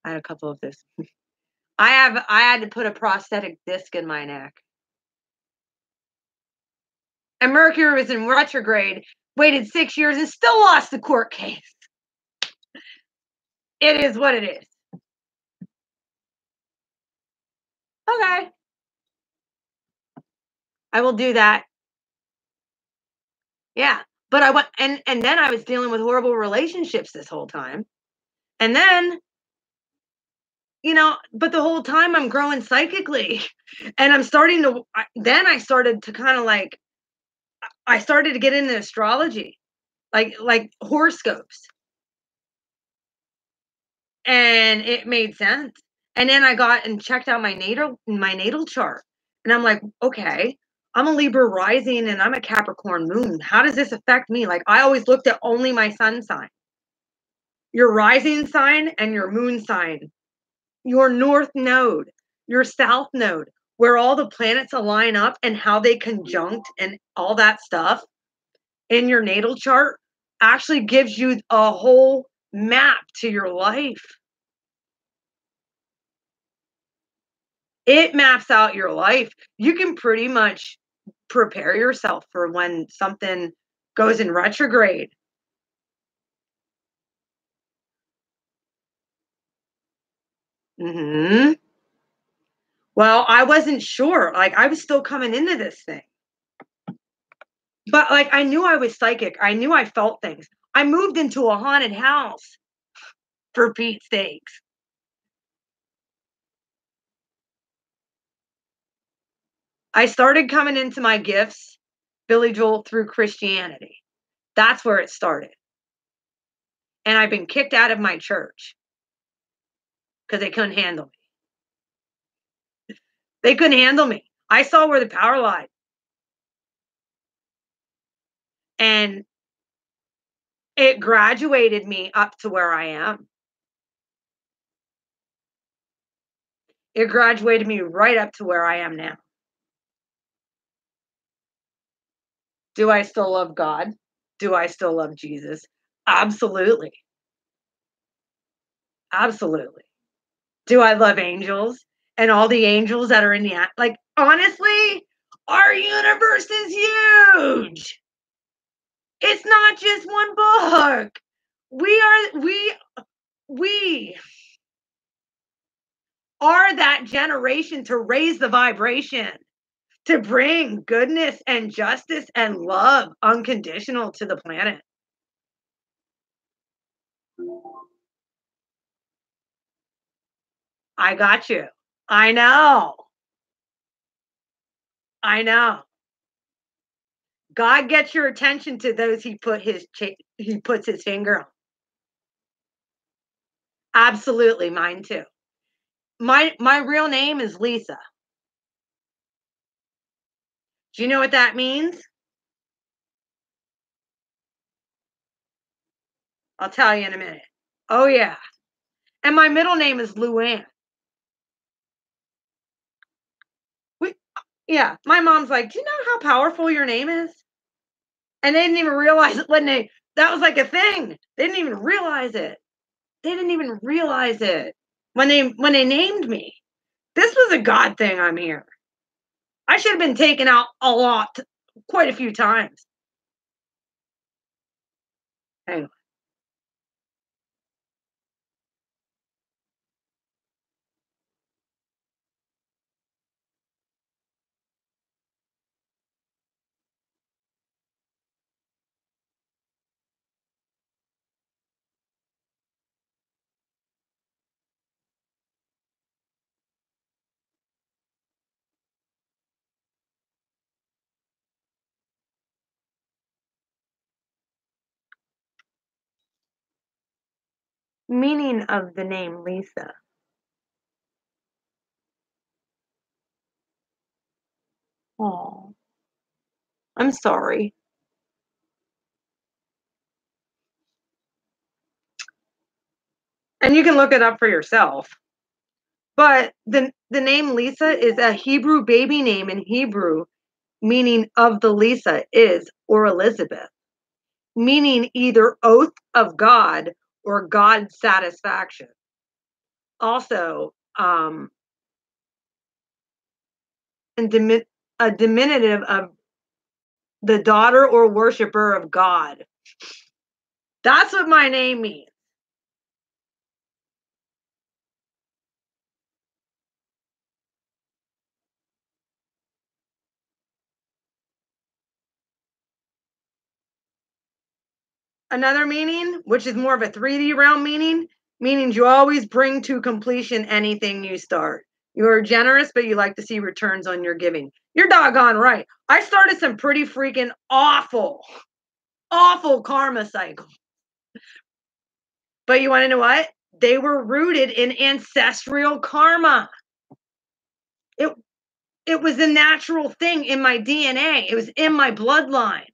had a couple of this. I had to put a prosthetic disc in my neck. And Mercury was in retrograde, waited 6 years and still lost the court case. It is what it is. Okay. I will do that. Yeah. But I went and then I was dealing with horrible relationships this whole time. And then, but the whole time I'm growing psychically. And I'm starting to then I started to kind of like I started to get into astrology, like horoscopes. And it made sense. And then I got and checked out my natal chart. And I'm like, okay, I'm a Libra rising and I'm a Capricorn moon. How does this affect me? Like, I always looked at only my sun sign. Your rising sign and your moon sign. Your north node, your south node, where all the planets align up and how they conjunct and all that stuff in your natal chart actually gives you a whole map to your life. It maps out your life. You can pretty much prepare yourself for when something goes in retrograde. Well, I wasn't sure. Like, I was still coming into this thing. But like I knew I was psychic. I knew I felt things. I moved into a haunted house for Pete's sakes. I started coming into my gifts, Billy Joel, through Christianity. That's where it started. And I've been kicked out of my church because they couldn't handle me. They couldn't handle me. I saw where the power lied. And it graduated me up to where I am. It graduated me right up to where I am now. Do I still love God? Do I still love Jesus? Absolutely. Absolutely. Do I love angels and all the angels that are in the like honestly, our universe is huge. It's not just one book. We are that generation to raise the vibration, to bring goodness and justice and love unconditional to the planet. I got you. I know. I know. God gets your attention to those he puts his finger on. Absolutely, mine too. My real name is Lisa. Do you know what that means? I'll tell you in a minute. Oh yeah. And my middle name is Luann. Yeah, my mom's like, "Do you know how powerful your name is?" And they didn't even realize it when that was like a thing. They didn't even realize it. They didn't even realize it when they named me. This was a God thing, I'm here. I should have been taken out a lot, quite a few times. Anyway. Meaning of the name Lisa. Oh, I'm sorry. And you can look it up for yourself. But the name Lisa is a Hebrew baby name in Hebrew, meaning of the Lisa is or Elizabeth, meaning either oath of God or God's satisfaction. Also, a diminutive of the daughter or worshiper of God. That's what my name means. Another meaning, which is more of a 3D realm meaning, means you always bring to completion anything you start. You are generous, but you like to see returns on your giving. You're doggone right. I started some pretty freaking awful karma cycle. But you want to know what? They were rooted in ancestral karma. It was a natural thing in my DNA. It was in my bloodline.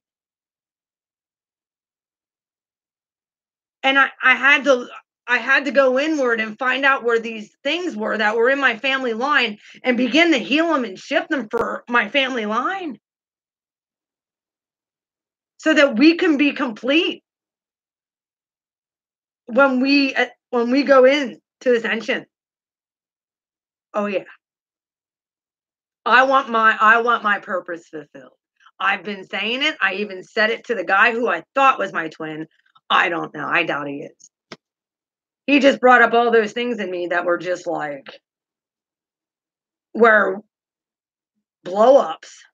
And I had to go inward and find out where these things were that were in my family line and begin to heal them and shift them for my family line so that we can be complete when we go in to ascension. Oh yeah. I want my purpose fulfilled. I've been saying it. I even said it to the guy who I thought was my twin. I don't know. I doubt he is. He just brought up all those things in me that were just like were blow ups.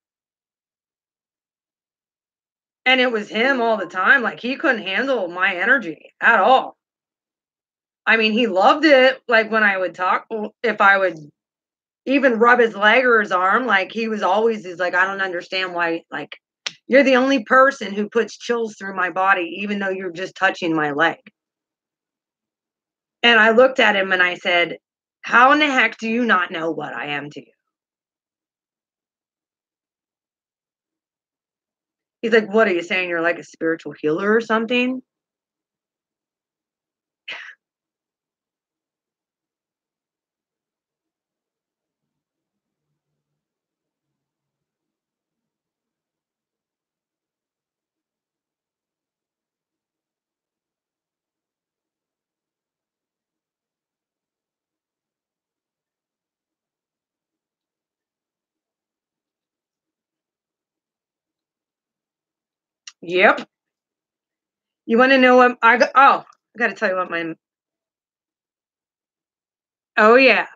And it was him all the time. Like, he couldn't handle my energy at all. I mean, he loved it, like, when I would talk, if I would even rub his leg or his arm, like, he's like, "I don't understand why, like, you're the only person who puts chills through my body, even though you're just touching my leg." And I looked at him and I said, "How in the heck do you not know what I am to you?" He's like, "What are you saying? You're like a spiritual healer or something?" Yep. You wanna know what I gotta tell you what my oh, yeah.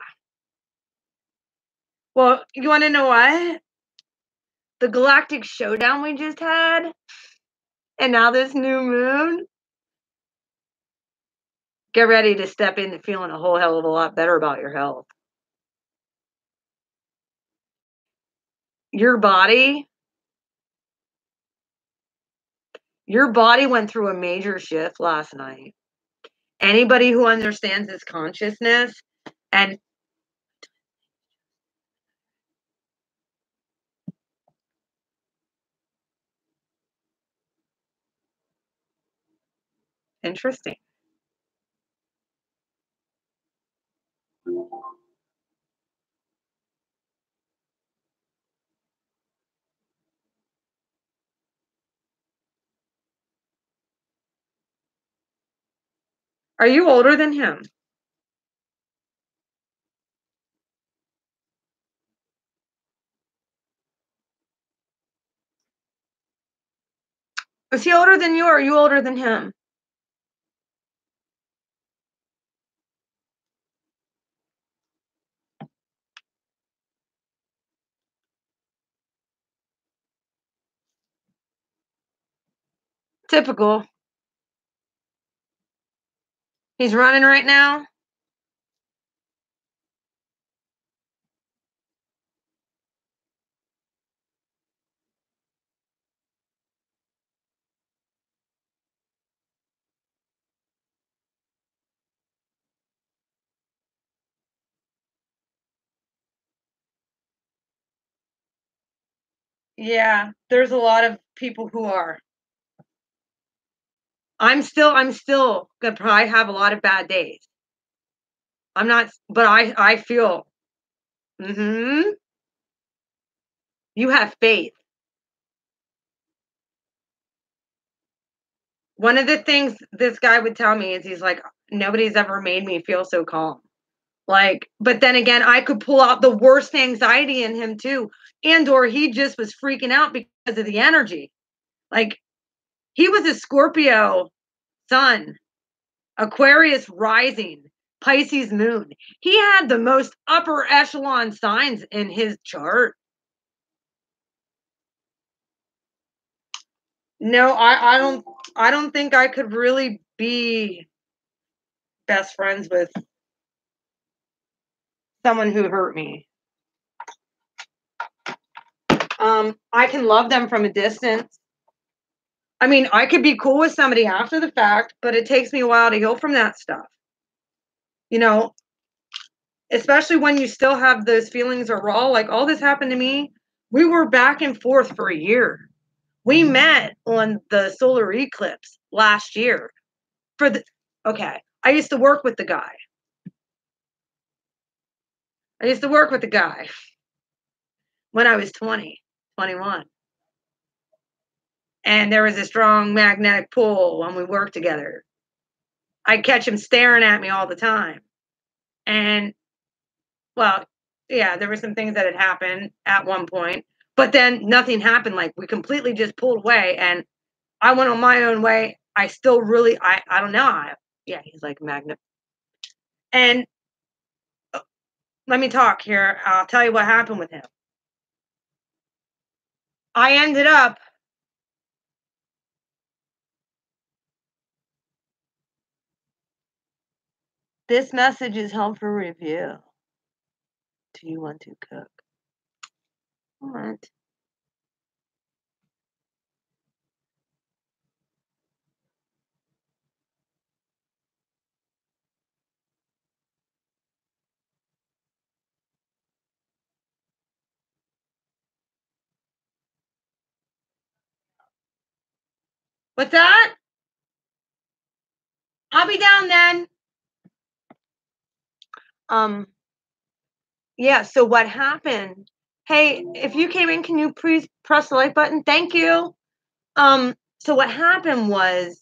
Well, you wanna know what? The galactic showdown we just had, and now this new moon, get ready to step into feeling a whole hell of a lot better about your health. Your body your body went through a major shift last night. Anybody who understands this consciousness and interesting. Are you older than him? Is he older than you or are you older than him? Typical. He's running right now? Yeah, there's a lot of people who are. I'm still gonna probably have a lot of bad days. I'm not, but I feel, mhm, you have faith. One of the things this guy would tell me is he's like, "Nobody's ever made me feel so calm." Like, but then again, I could pull out the worst anxiety in him too, and or he just was freaking out because of the energy. Like, he was a Scorpio sun, Aquarius rising, Pisces moon. He had the most upper echelon signs in his chart. No, I don't think I could really be best friends with someone who hurt me. I can love them from a distance. I mean, I could be cool with somebody after the fact, but it takes me a while to heal from that stuff. You know, especially when you still have those feelings are raw, like all this happened to me. We were back and forth for a year. We met on the solar eclipse last year for the okay. I used to work with the guy. I used to work with the guy when I was 20, 21. And there was a strong magnetic pull when we worked together. I'd catch him staring at me all the time. And well, yeah, there were some things that had happened at one point, but then nothing happened. Like, we completely just pulled away and I went on my own way. I still really, I don't know. Yeah, he's like a magnet. And let me talk here. I'll tell you what happened with him. I ended up This message is held for review. Do you want to cook? What? What's that? I'll be down then. Yeah, so what happened? Hey, if you came in, can you please press the like button? Thank you. So what happened was,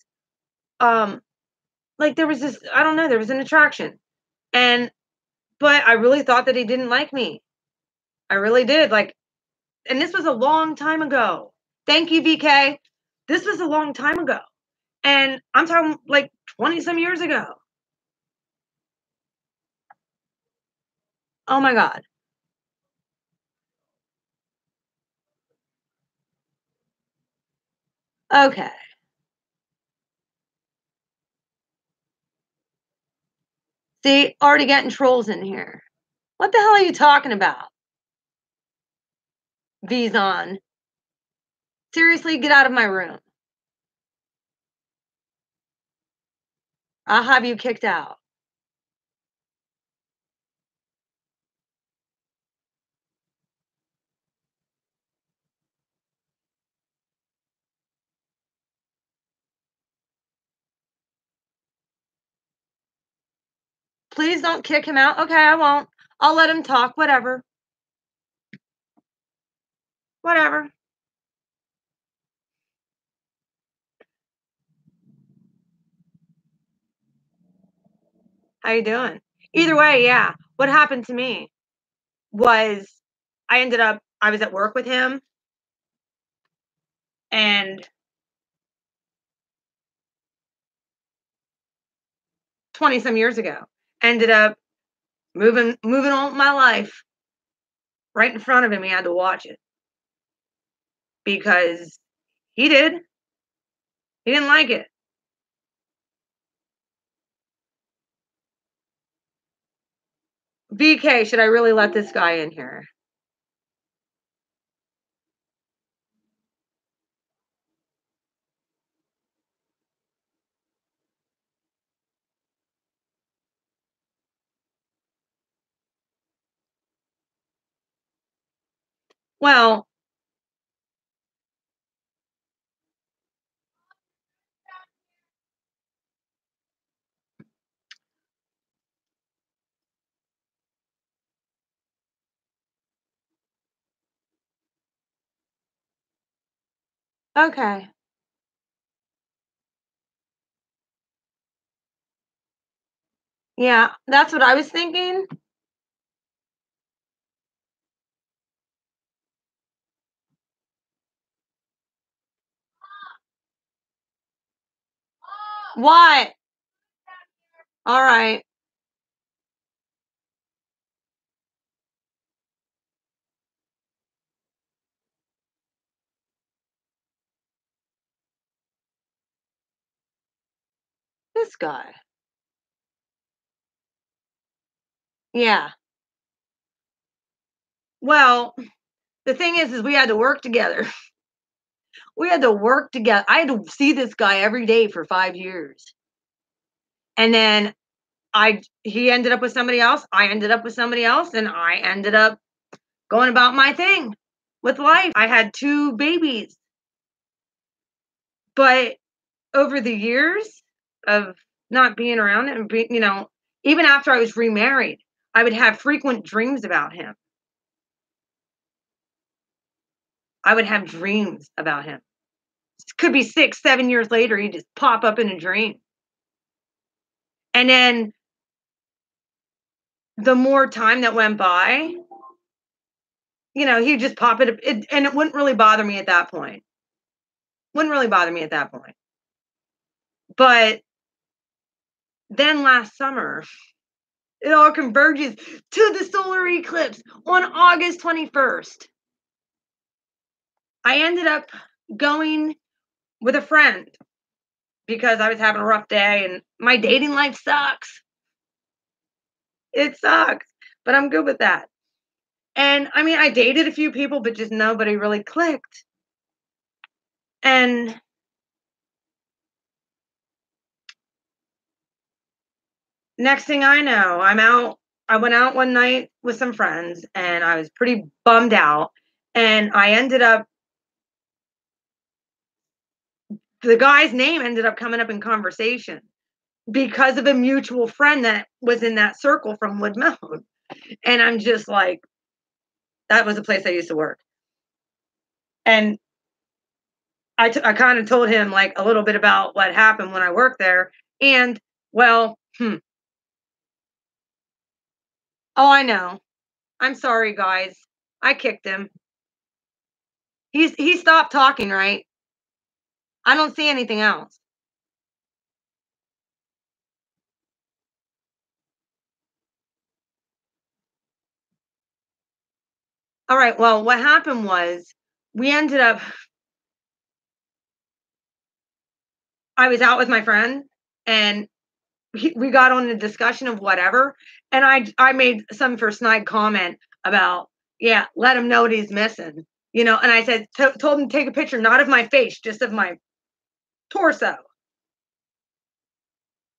like there was this, I don't know, there was an attraction. But I really thought that he didn't like me. I really did. Like, and this was a long time ago. Thank you, VK. This was a long time ago. And I'm talking like 20 some years ago. Oh my God. Okay. See, already getting trolls in here. What the hell are you talking about? V's on. Seriously, get out of my room. I'll have you kicked out. Please don't kick him out. Okay, I won't. I'll let him talk. Whatever. Whatever. How you doing? Either way, yeah. What happened to me was I was at work with him and 20 some years ago, ended up moving on with my life right in front of him. He had to watch it because he didn't like it. VK, should I really let this guy in here? Well, okay. Yeah, that's what I was thinking. What? All right. This guy. Yeah. Well, the thing is we had to work together. We had to work together. I had to see this guy every day for 5 years. And then he ended up with somebody else. I ended up with somebody else, and I ended up going about my thing with life. I had 2 babies. But over the years of not being around and even after I was remarried, I would have frequent dreams about him. I would have dreams about him. It could be 6, 7 years later, he'd just pop up in a dream. And then the more time that went by, he'd just pop it, and it wouldn't really bother me at that point. But then last summer, it all converges to the solar eclipse on August 21st. I ended up going with a friend because I was having a rough day and my dating life sucks. It sucks, but I'm good with that. And I mean, I dated a few people, but just nobody really clicked. And next thing I know, I went out one night with some friends and I was pretty bummed out. And the guy's name ended up coming up in conversation because of a mutual friend that was in that circle from Woodmount. And I'm just like, that was a place I used to work. And I kind of told him like a little bit about what happened when I worked there. And well, oh, I know. I'm sorry, guys. I kicked him. He stopped talking, right? I don't see anything else. All right. Well, what happened was we ended up I was out with my friend and we got on a discussion of whatever, and I made some for snide comment about, yeah, let him know what he's missing, and I said told him to take a picture not of my face, just of my torso.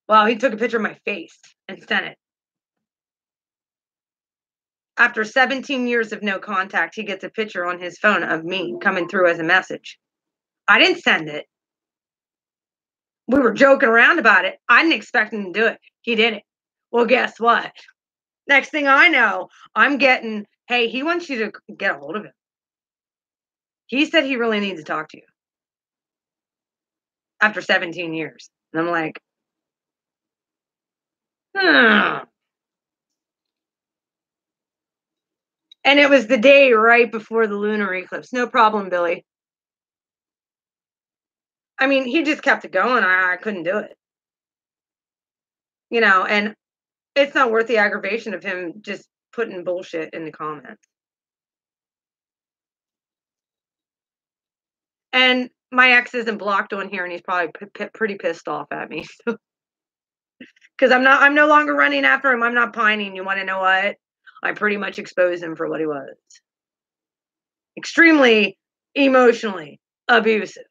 Well, he took a picture of my face and sent it. After 17 years of no contact, he gets a picture on his phone of me coming through as a message. I didn't send it. We were joking around about it. I didn't expect him to do it. He did it. Well, guess what? Next thing I know, I'm getting, hey, he wants you to get a hold of him. He said he really needs to talk to you after 17 years. And I'm like, hmm. And it was the day right before the lunar eclipse. No problem, Billy. I mean, he just kept it going. I couldn't do it. And it's not worth the aggravation of him just putting bullshit in the comments. And my ex isn't blocked on here, and he's probably pretty pissed off at me. Because I'm no longer running after him. I'm not pining. You want to know what? I pretty much exposed him for what he was. Extremely emotionally abusive.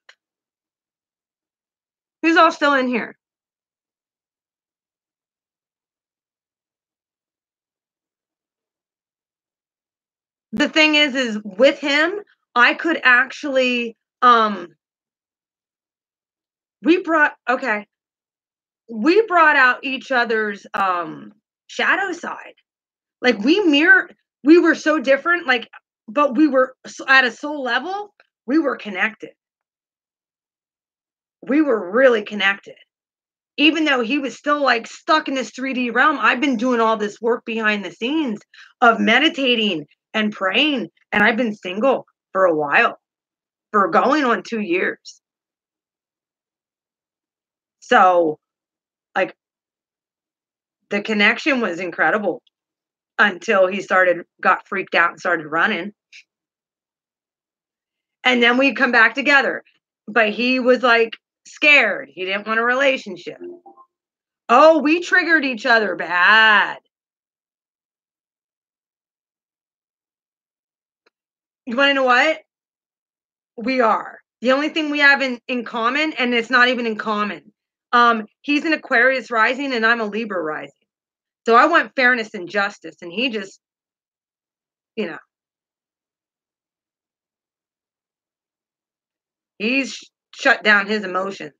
Who's all still in here? The thing is with him, I could actually, we brought out each other's shadow side. Like we were so different, like, but we were at a soul level, we were connected. We were really connected. Even though he was still like stuck in this 3D realm, I've been doing all this work behind the scenes of meditating and praying, and I've been single for a while, for going on 2 years. So, like, the connection was incredible until he got freaked out and started running. And then we'd come back together. But he was like scared. He didn't want a relationship. Oh, we triggered each other bad. You want to know what? We are. The only thing we have in common, and it's not even in common. He's an Aquarius rising and I'm a Libra rising. So I want fairness and justice, and he just, he's shut down his emotions.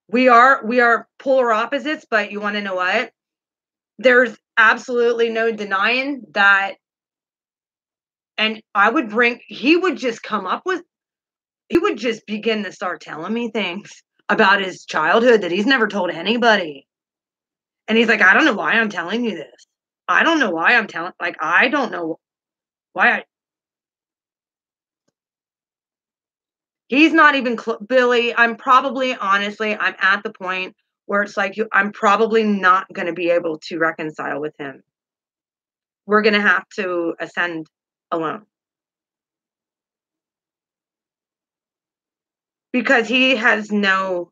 We are polar opposites, but you want to know what? There's absolutely no denying that. And he would just begin to start telling me things about his childhood that he's never told anybody. And he's like, I don't know why I'm telling you this. I don't know why I don't know why he's not even, Billy, I'm at the point where it's like, I'm probably not going to be able to reconcile with him. We're going to have to ascend alone. Because he has no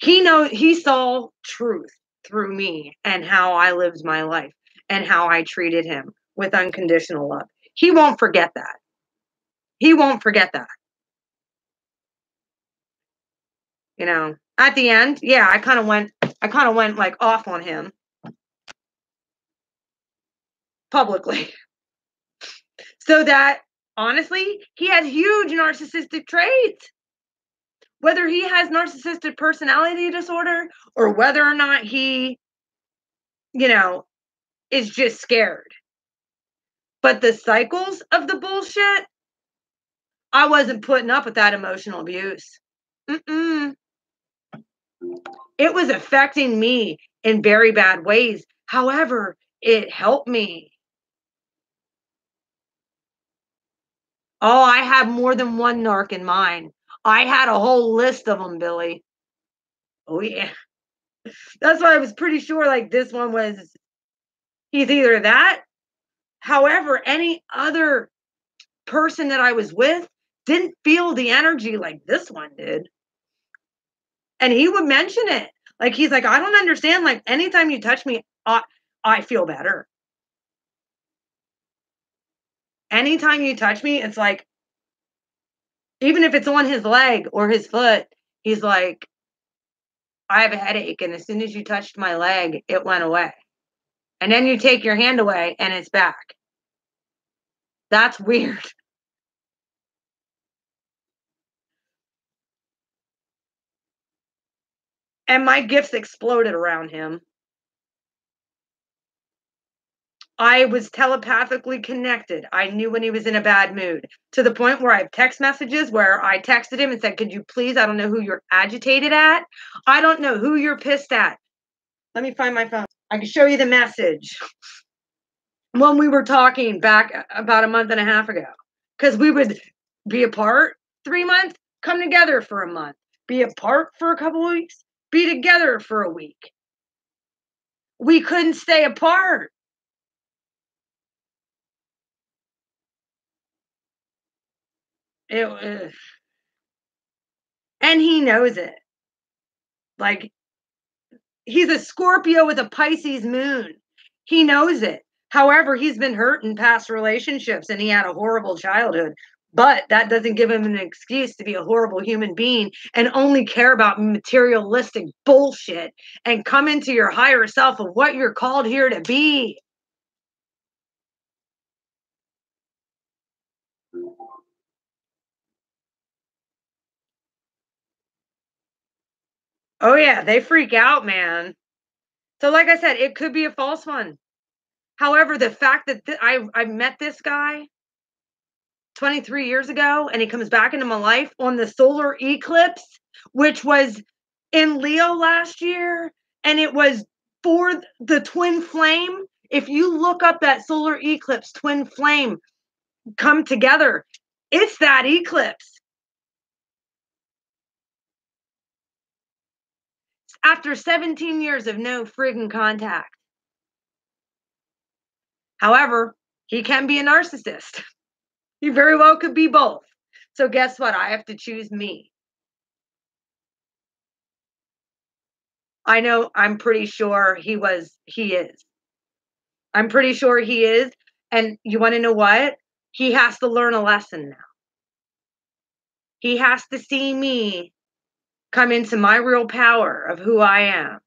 He saw truth through me and how I lived my life and how I treated him with unconditional love. He won't forget that. He won't forget that. You know, at the end, yeah, I kind of went like off on him publicly. So that honestly, he has huge narcissistic traits. Whether he has narcissistic personality disorder or whether or not he, you know, is just scared. But the cycles of the bullshit, I wasn't putting up with that emotional abuse. Mm-mm. It was affecting me in very bad ways. However, it helped me. Oh, I have more than one narc in mind. I had a whole list of them, Billy. Oh, yeah. That's why I was pretty sure like this one was, he's either that. However, any other person that I was with didn't feel the energy like this one did. And he would mention it. Like, he's like, I don't understand. Like, anytime you touch me, I feel better. Anytime you touch me, it's like, even if it's on his leg or his foot, he's like, I have a headache. And as soon as you touched my leg, it went away. And then you take your hand away and it's back. That's weird. And my gifts exploded around him. I was telepathically connected. I knew when he was in a bad mood, to the point where I have text messages where I texted him and said, could you please, I don't know who you're agitated at. I don't know who you're pissed at. Let me find my phone. I can show you the message. When we were talking back about a month and a half ago, because we would be apart 3 months, come together for a month, be apart for a couple weeks, be together for a week. We couldn't stay apart. And he knows it. Like, he's a Scorpio with a Pisces moon. He knows it. However, he's been hurt in past relationships and he had a horrible childhood. But that doesn't give him an excuse to be a horrible human being and only care about materialistic bullshit and come into your higher self of what you're called here to be. Oh, yeah, they freak out, man. So like I said, it could be a false one. However, the fact that I met this guy 23 years ago and he comes back into my life on the solar eclipse, which was in Leo last year, and it was for the twin flame. If you look up that solar eclipse twin flame come together, it's that eclipse. After 17 years of no friggin' contact. However, he can be a narcissist. He very well could be both. So guess what? I have to choose me. I know, I'm pretty sure he is. I'm pretty sure he is. And you want to know what? He has to learn a lesson now. He has to see me come into my real power of who I am.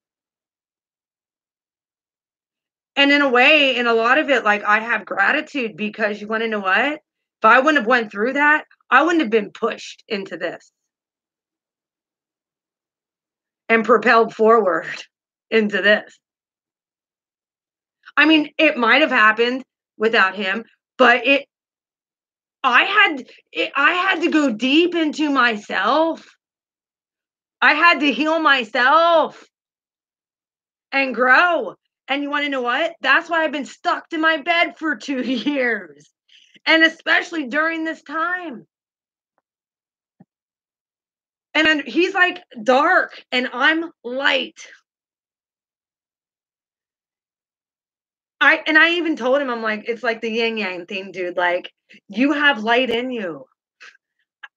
And in a way, in a lot of it, like, I have gratitude because you want to know what? If I wouldn't have went through that, I wouldn't have been pushed into this and propelled forward into this. I mean, it might have happened without him, but I had to go deep into myself. I had to heal myself and grow. And you want to know what? That's why I've been stuck in my bed for 2 years. And especially during this time. And he's like dark and I'm light. I even told him, I'm like, it's like the yin yang thing, dude. Like, you have light in you.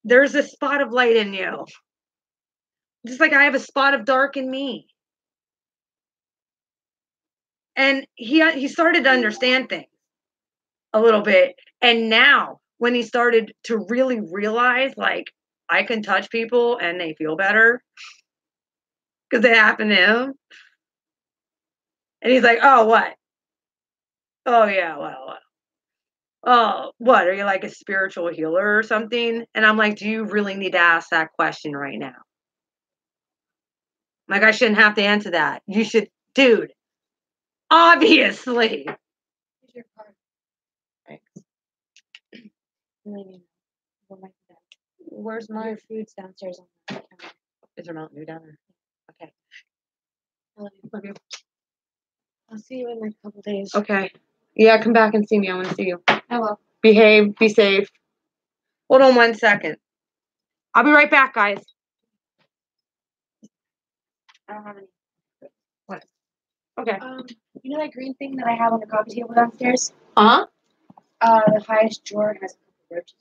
There's a spot of light in you. Just like I have a spot of dark in me. And he started to understand things a little bit. And now when he started to really realize, like, I can touch people and they feel better because it happened to him. And he's like, oh, what? Oh, yeah, well, oh, what? Are you like a spiritual healer or something? And I'm like, do you really need to ask that question right now? Like, I shouldn't have to answer that. You should, dude, obviously. Here's your card. Thanks. Where's your food's downstairs on the counter. Is there Mountain Dew down there? Okay. I love you. Love you. I'll see you in like a couple days. Okay. Yeah, come back and see me. I want to see you. I will. Behave. Be safe. Hold on 1 second. I'll be right back, guys. I don't have any. What? Okay. You know that green thing that I have on the coffee table downstairs? Uh-huh. The highest drawer has a couple roaches.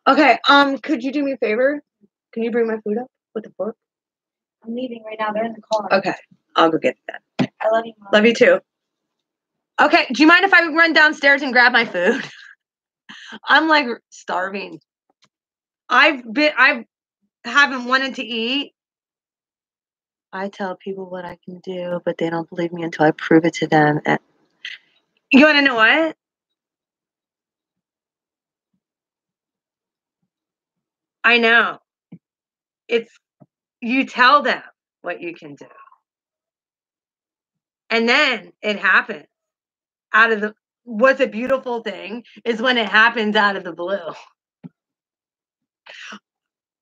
Okay. Could you do me a favor? Can you bring my food up with a fork? I'm leaving right now. They're in the car. Okay. I'll go get that. I love you, Mom. Love you too. Okay. Do you mind if I run downstairs and grab my food? I'm like starving. I haven't wanted to eat. I tell people what I can do, but they don't believe me until I prove it to them. And you want to know what? I know. It's, you tell them what you can do. And then it happens out of the, what's a beautiful thing is when it happens out of the blue.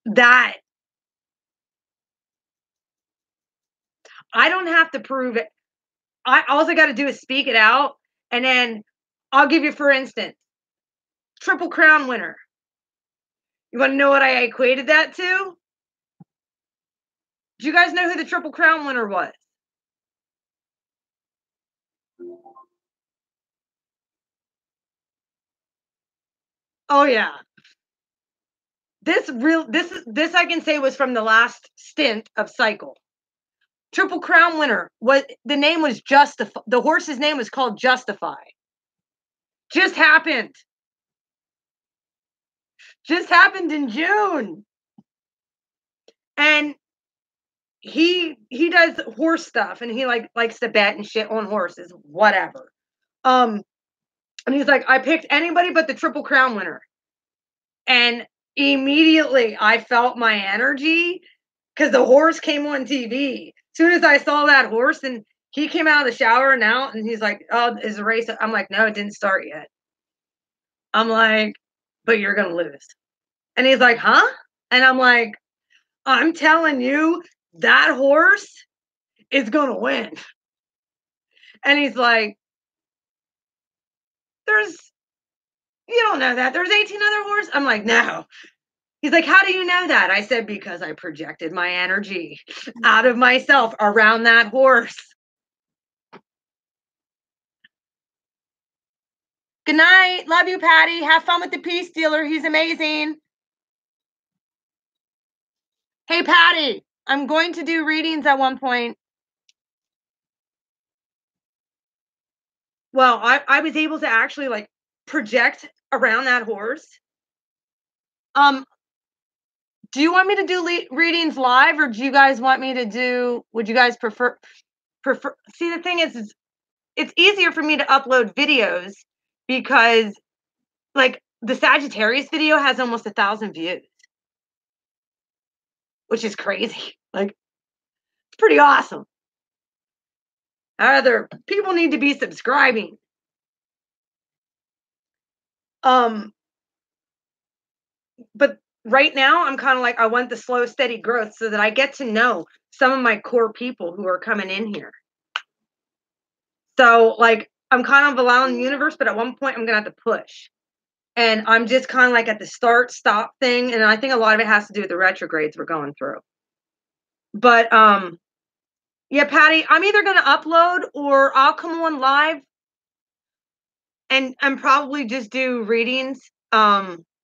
That I don't have to prove it. All I got to do is speak it out. And then I'll give you, for instance, Triple Crown winner. You want to know what I equated that to? Do you guys know who the Triple Crown winner was? Oh yeah. This I can say was from the last stint of Cycle. Triple Crown winner. What the name was Justify. The horse's name was called Justify. Just happened. Just happened in June. And he does horse stuff and he likes to bet and shit on horses, whatever. And he's like, I picked anybody but the Triple Crown winner. And immediately I felt my energy because the horse came on TV. As soon as I saw that horse and he came out of the shower and out and he's like, oh, is the race? I'm like, no, it didn't start yet. I'm like, but you're going to lose. And he's like, huh? And I'm like, I'm telling you, that horse is going to win. And he's like, you don't know that. There's 18 other horses. I'm like, no. He's like, how do you know that? I said, because I projected my energy out of myself around that horse. Good night. Love you, Patty. Have fun with the Peace Dealer. He's amazing. Hey, Patty, I'm going to do readings at one point. Well, I was able to actually like project around that horse. Do you want me to do readings live or do you guys want me to do, would you guys prefer, see, the thing is it's easier for me to upload videos because like the Sagittarius video has almost 1,000 views, which is crazy. Like, it's pretty awesome. Other people need to be subscribing. But right now I'm kind of like, I want the slow, steady growth so that I get to know some of my core people who are coming in here. So like, I'm kind of allowing the universe, but at one point I'm going to have to push. And I'm just kind of like at the start, stop thing. And I think a lot of it has to do with the retrogrades we're going through. But, yeah, Patty, I'm either going to upload or I'll come on live and probably just do readings,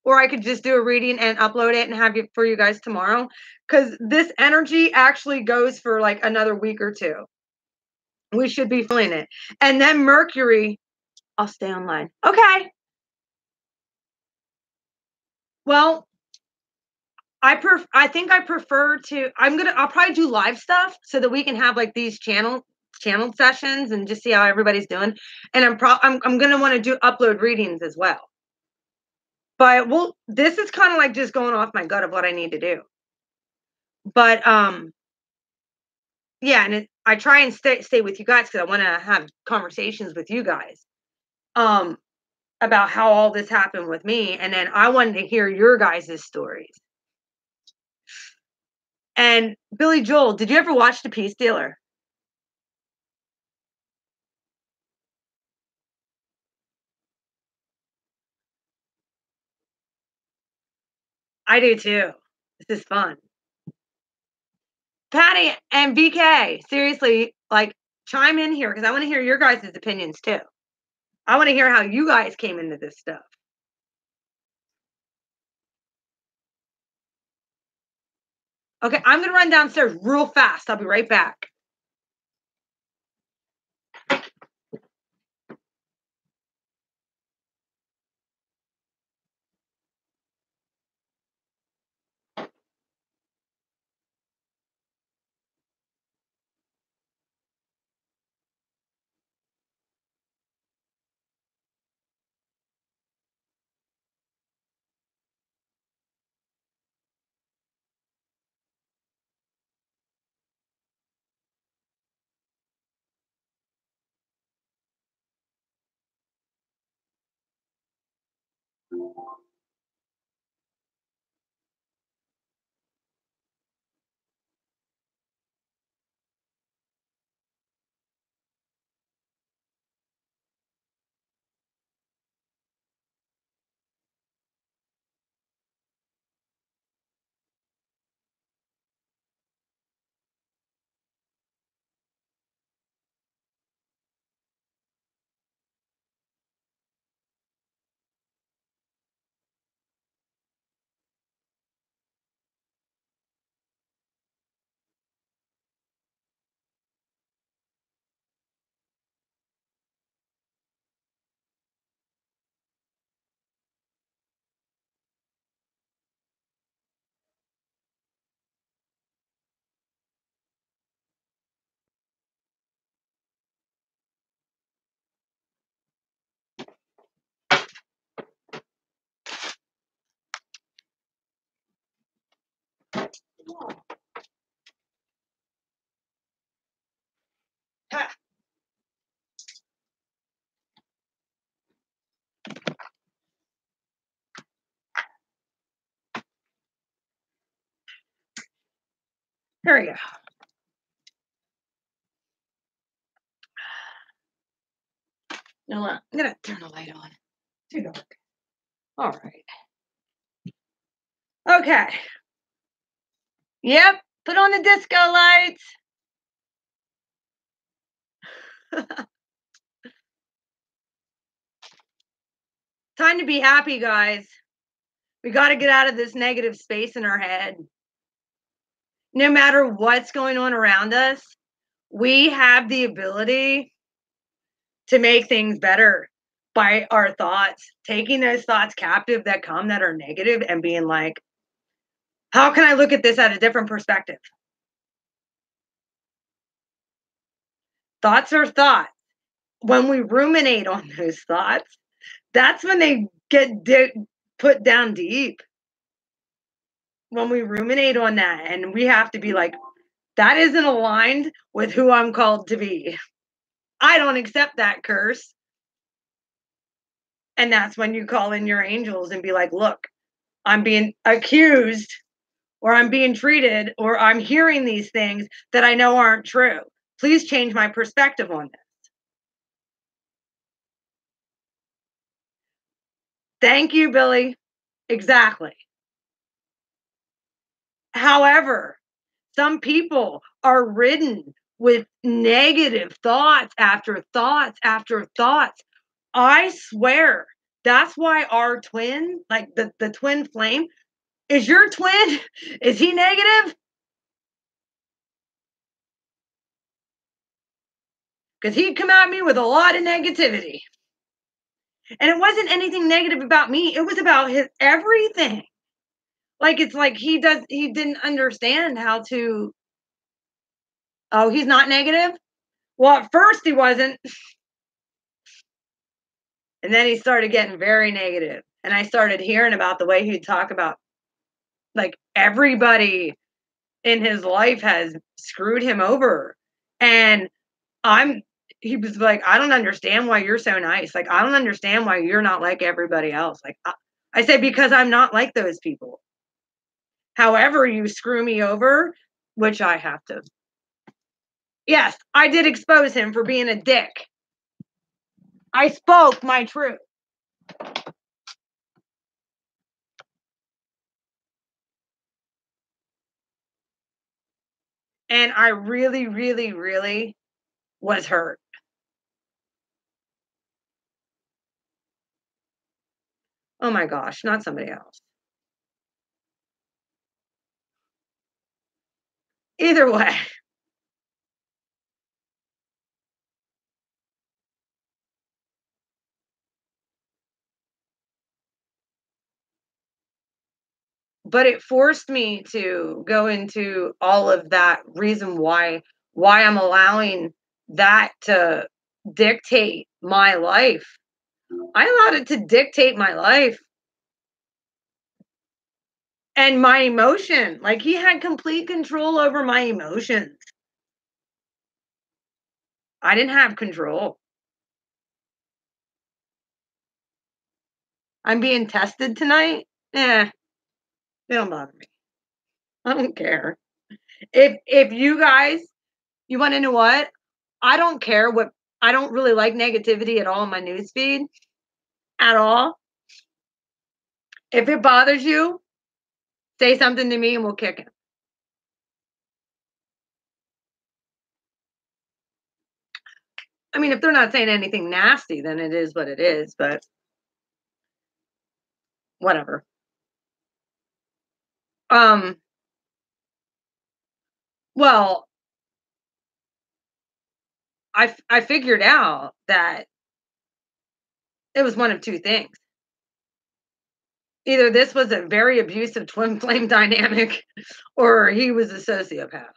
or I could just do a reading and upload it and have it for you guys tomorrow. Because this energy actually goes for like another week or two. We should be feeling it. And then Mercury, I'll stay online. Okay. Well, I think I prefer to, I'll probably do live stuff so that we can have like these channel sessions and just see how everybody's doing. And I'm gonna want to do upload readings as well. But this is kind of like just going off my gut of what I need to do. But yeah, and I try and stay with you guys because I want to have conversations with you guys about how all this happened with me, and then I wanted to hear your guys' stories. And Billy Joel, did you ever watch The Peace Dealer? I do too. This is fun. Patty and BK, seriously, like chime in here because I want to hear your guys' opinions too. I want to hear how you guys came into this stuff. Okay, I'm going to run downstairs real fast. I'll be right back. Here we go. No, I'm gonna turn the light on. Too dark. All right. Okay. Yep. Put on the disco lights. Time to be happy, guys. We got to get out of this negative space in our head. No matter what's going on around us, we have the ability to make things better by our thoughts, taking those thoughts captive that come that are negative and being like, how can I look at this at a different perspective? Thoughts are thoughts. When we ruminate on those thoughts, that's when they get put down deep. When we ruminate on that, and we have to be like, that isn't aligned with who I'm called to be. I don't accept that curse. And that's when you call in your angels and be like, look, I'm being accused, or I'm being treated, or I'm hearing these things that I know aren't true. Please change my perspective on this. Thank you, Billy. Exactly. However, some people are ridden with negative thoughts after thoughts after thoughts. I swear That's why our twin, like the twin flame, is your twin? Is he negative? Because he'd come at me with a lot of negativity. And it wasn't anything negative about me. It was about his everything. Like it's like he didn't understand how to. Oh, he's not negative? Well, at first he wasn't. And then he started getting very negative. And I started hearing about the way he'd talk about like everybody in his life has screwed him over. And I'm he was like, I don't understand why you're so nice. Like, I don't understand why you're not like everybody else. Like, I said, because I'm not like those people. However, you screw me over, which I have to. Yes, I did expose him for being a dick. I spoke my truth. And I really, really, really was hurt. Oh my gosh, not somebody else. Either way. But it forced me to go into all of that reason why I'm allowing that to dictate my life. I allowed it to dictate my life and my emotion. Like he had complete control over my emotions. I didn't have control. I'm being tested tonight. It don't bother me. I don't care. If you guys, you want to know what? I don't care what. I don't really like negativity at all in my newsfeed at all. If it bothers you, say something to me and we'll kick it. I mean, if they're not saying anything nasty, then it is what it is, but whatever. Um, well, I figured out that it was one of two things. Either this was a very abusive twin flame dynamic or he was a sociopath.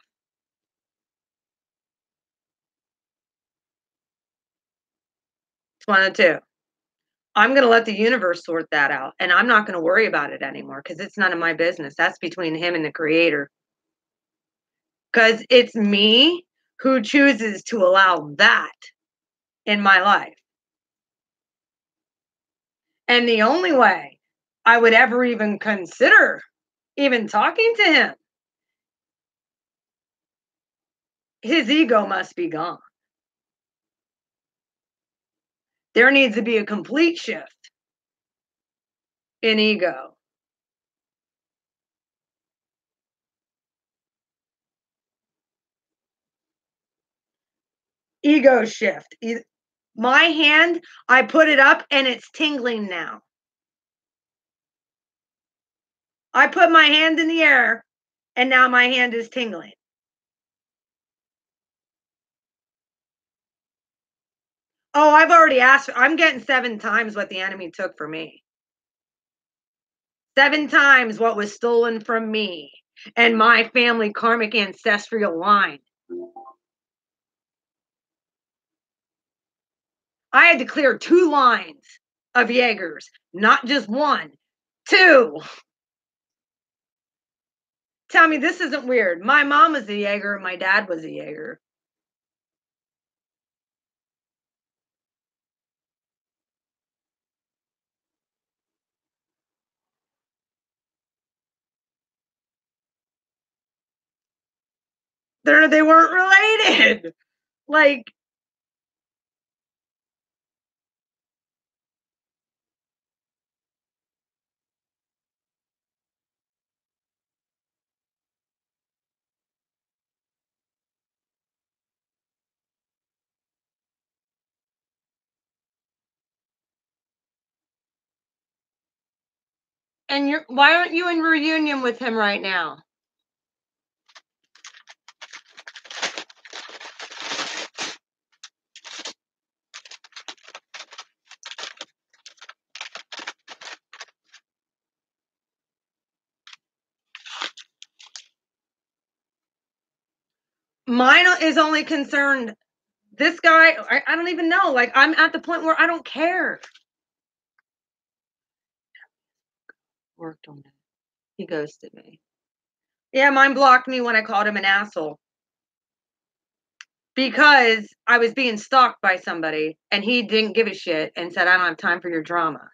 It's one of two. I'm going to let the universe sort that out and I'm not going to worry about it anymore because it's none of my business. That's between him and the creator. Because it's me who chooses to allow that in my life. And the only way I would ever even consider even talking to him, his ego must be gone. There needs to be a complete shift in ego. Ego shift. My hand, I put it up and it's tingling now. I put my hand in the air and now my hand is tingling. Oh, I've already asked. I'm getting 7 times what the enemy took from me. 7 times what was stolen from me and my family karmic ancestral line. I had to clear 2 lines of Jaegers, not just 1, 2. Tell me this isn't weird. My mom was a Jaeger, my dad was a Jaeger. They weren't related. Like And why aren't you in reunion with him right now? Mine is only concerned. This guy, I don't even know. Like, I'm at the point where I don't care. Worked on it. He ghosted me. Yeah, mine blocked me when I called him an asshole. Because I was being stalked by somebody and he didn't give a shit and said, I don't have time for your drama.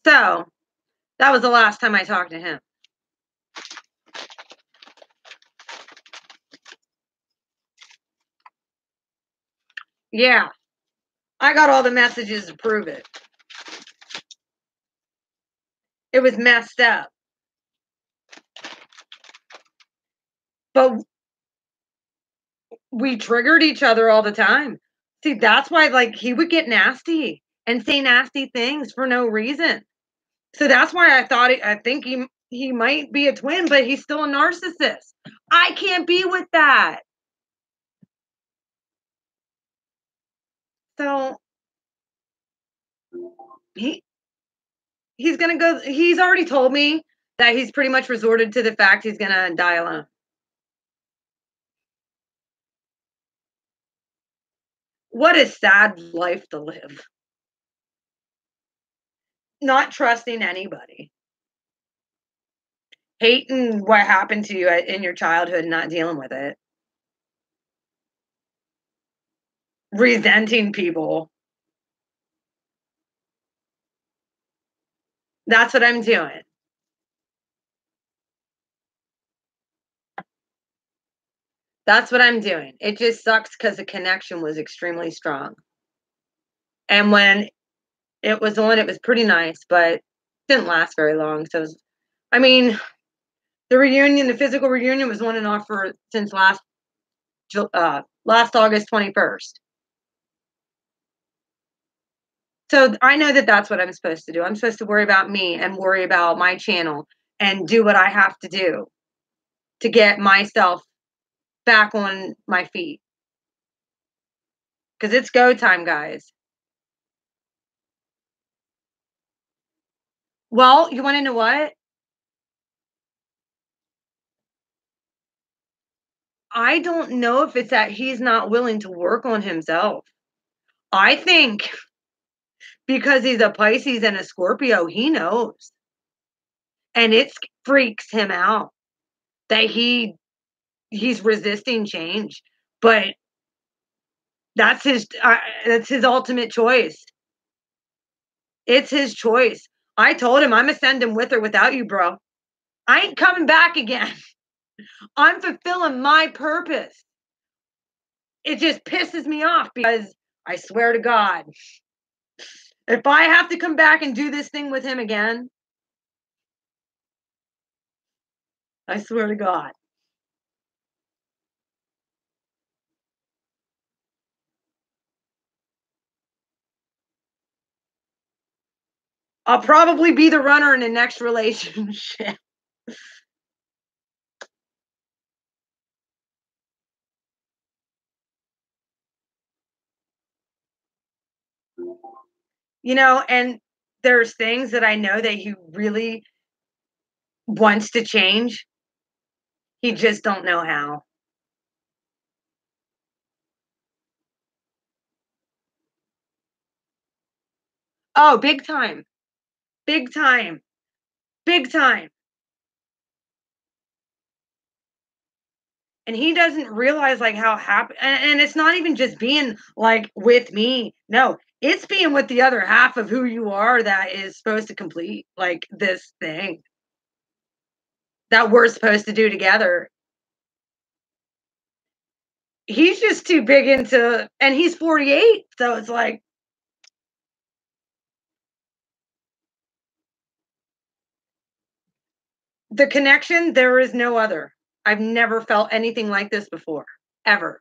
So that was the last time I talked to him. Yeah, I got all the messages to prove it. It was messed up. But we triggered each other all the time. See, that's why, like, he would get nasty and say nasty things for no reason. So that's why I think he might be a twin, but he's still a narcissist. I can't be with that. So he's gonna go. He's already told me that he's pretty much resorted to the fact he's gonna die alone. What a sad life to live. Not trusting anybody. Hating what happened to you in your childhood and not dealing with it. Resenting people. That's what I'm doing. That's what I'm doing. It just sucks because the connection was extremely strong. And when it was on, it was pretty nice, but didn't last very long. So, I mean, the reunion, the physical reunion was on and off since last August 21st. So I know that that's what I'm supposed to do. I'm supposed to worry about me and worry about my channel and do what I have to do to get myself back on my feet. Because it's go time, guys. Well, you want to know what? I don't know if it's that he's not willing to work on himself. I think because he's a Pisces and a Scorpio, he knows. And it freaks him out that he's resisting change. But that's his ultimate choice. It's his choice. I told him I'm gonna send him with or without you, bro. I ain't coming back again. I'm fulfilling my purpose. It just pisses me off because I swear to God, if I have to come back and do this thing with him again, I swear to God. I'll probably be the runner in the next relationship. You know, and there's things that I know that he really wants to change. He just don't know how. Oh, big time. Big time. Big time. And he doesn't realize like how happy and it's not even just being like with me. No, it's being with the other half of who you are that is supposed to complete like this thing that we're supposed to do together. He's just too big into, and he's 48, so it's like the connection, there is no other. I've never felt anything like this before, ever.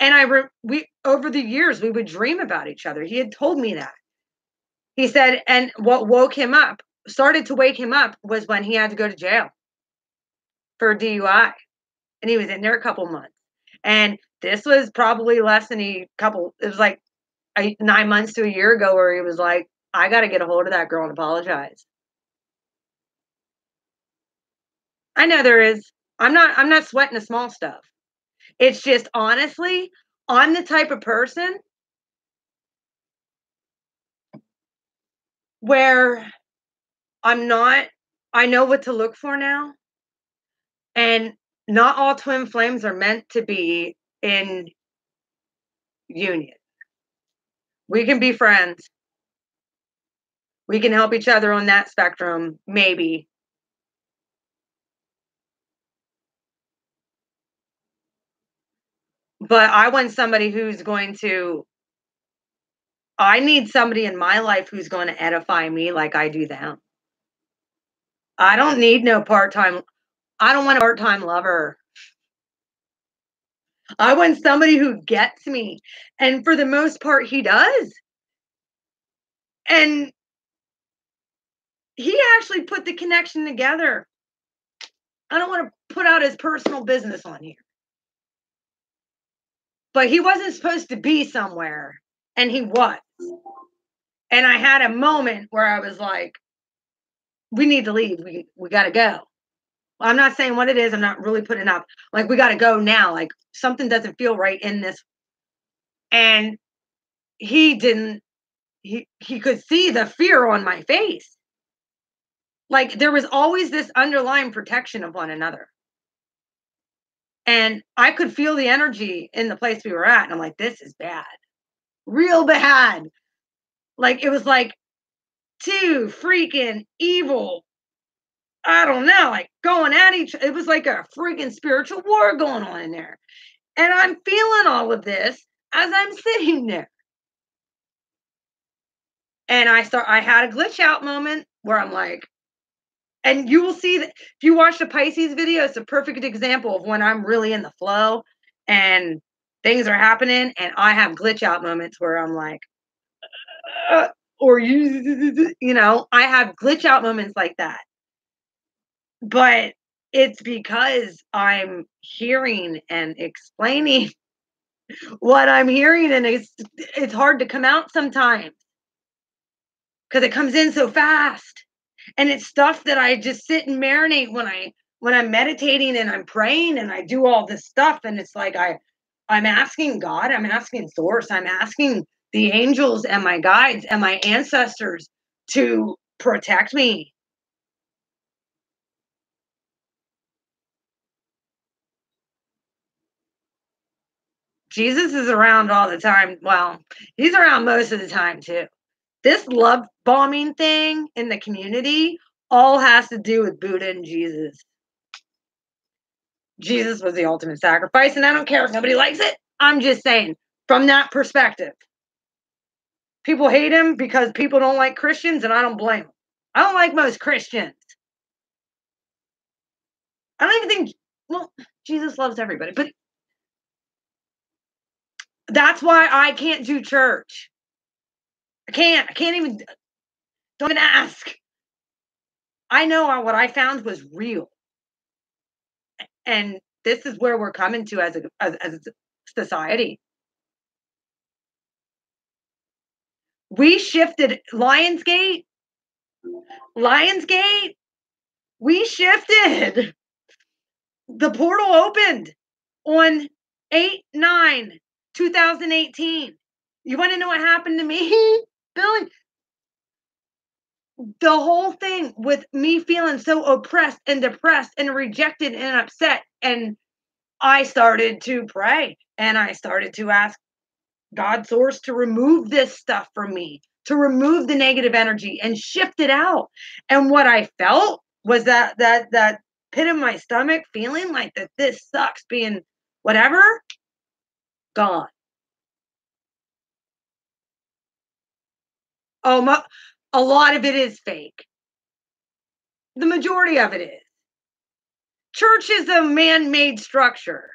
And we over the years we would dream about each other. He had told me that. He said, and what started to wake him up was when he had to go to jail for DUI. And he was in there a couple months. And this was probably less than it was like 9 months to a year ago, where he was like, I got to get a hold of that girl and apologize. I know there is. I'm not sweating the small stuff. It's just, honestly, I'm the type of person where I know what to look for now. And not all twin flames are meant to be in union. We can be friends. We can help each other on that spectrum, maybe. But I need somebody in my life who's going to edify me like I do them. I don't need no part-time. I don't want a part-time lover. I want somebody who gets me. And for the most part, he does. And he actually put the connection together. I don't want to put out his personal business on here. But he wasn't supposed to be somewhere, and he was. And I had a moment where I was like, we need to leave. We got to go. Well, I'm not saying what it is. I'm not really putting up. Like, we got to go now. Like, something doesn't feel right in this. And he could see the fear on my face. Like, there was always this underlying protection of one another. And I could feel the energy in the place we were at. And I'm like, this is bad. Real bad. Like, it was like two freaking evil, I don't know, like going at each. It was like a freaking spiritual war going on in there. And I'm feeling all of this as I'm sitting there. And I had a glitch out moment where I'm like, and you will see that if you watch the Pisces video, it's a perfect example of when I'm really in the flow and things are happening, and I have glitch out moments where I'm like, I have glitch out moments like that. But it's because I'm hearing and explaining what I'm hearing, and it's hard to come out sometimes because it comes in so fast. And it's stuff that I just sit and marinate when I'm meditating and I'm praying and I do all this stuff. And it's like I'm asking God, I'm asking Source, I'm asking the angels and my guides and my ancestors to protect me. Jesus is around all the time. Well, he's around most of the time too. This love bombing thing in the community all has to do with Buddha and Jesus. Jesus was the ultimate sacrifice, and I don't care if nobody likes it. I'm just saying, from that perspective, people hate him because people don't like Christians, and I don't blame them. I don't like most Christians. I don't even think, well, Jesus loves everybody, but that's why I can't do church. I can't even, don't even ask. I know what I found was real. And this is where we're coming to as a society. We shifted Lionsgate, we shifted. The portal opened on 8/9/2018. You want to know what happened to me, Billy? The whole thing with me feeling so oppressed and depressed and rejected and upset. And I started to pray and I started to ask God, Source, to remove this stuff from me, to remove the negative energy and shift it out. And what I felt was that pit in my stomach feeling like that this sucks being whatever, gone. Oh, a lot of it is fake. The majority of it is. Church is a man-made structure.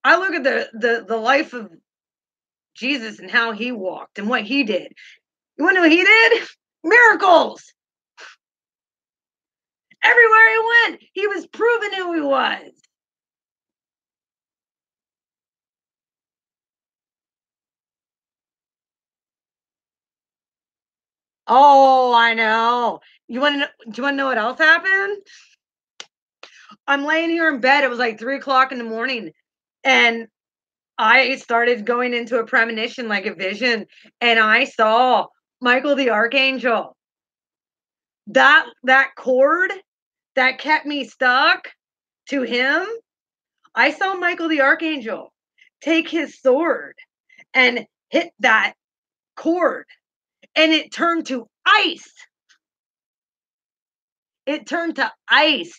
I look at the life of Jesus and how he walked and what he did. You want to know what he did? Miracles. Everywhere he went, he was proving who he was. Oh, I know. You want to know, do you want to know what else happened? I'm laying here in bed. It was like 3 o'clock in the morning. And I started going into a premonition, like a vision. And I saw Michael the Archangel. That cord that kept me stuck to him. I saw Michael the Archangel take his sword and hit that cord. And it turned to ice. It turned to ice.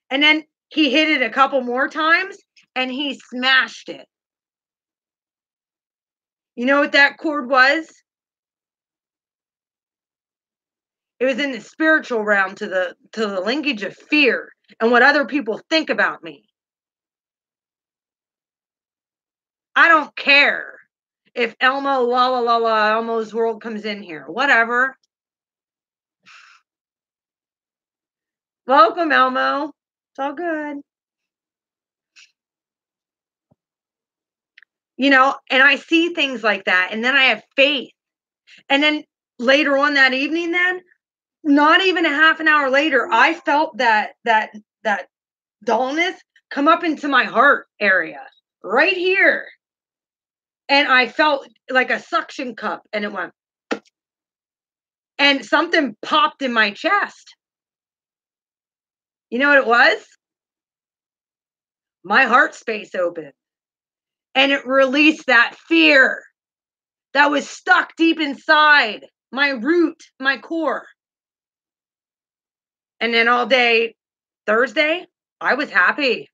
And then he hit it a couple more times and he smashed it. You know what that cord was? It was in the spiritual realm to the linkage of fear and what other people think about me. I don't care if Elmo la la la la Elmo's world comes in here. Whatever. Welcome, Elmo. It's all good. You know, and I see things like that, and then I have faith. And then later on that evening, then, not even a half an hour later, I felt that dullness come up into my heart area, right here. And I felt like a suction cup, and it went, and something popped in my chest. You know what it was? My heart space opened. And it released that fear that was stuck deep inside my root, my core. And then all day Thursday, I was happy.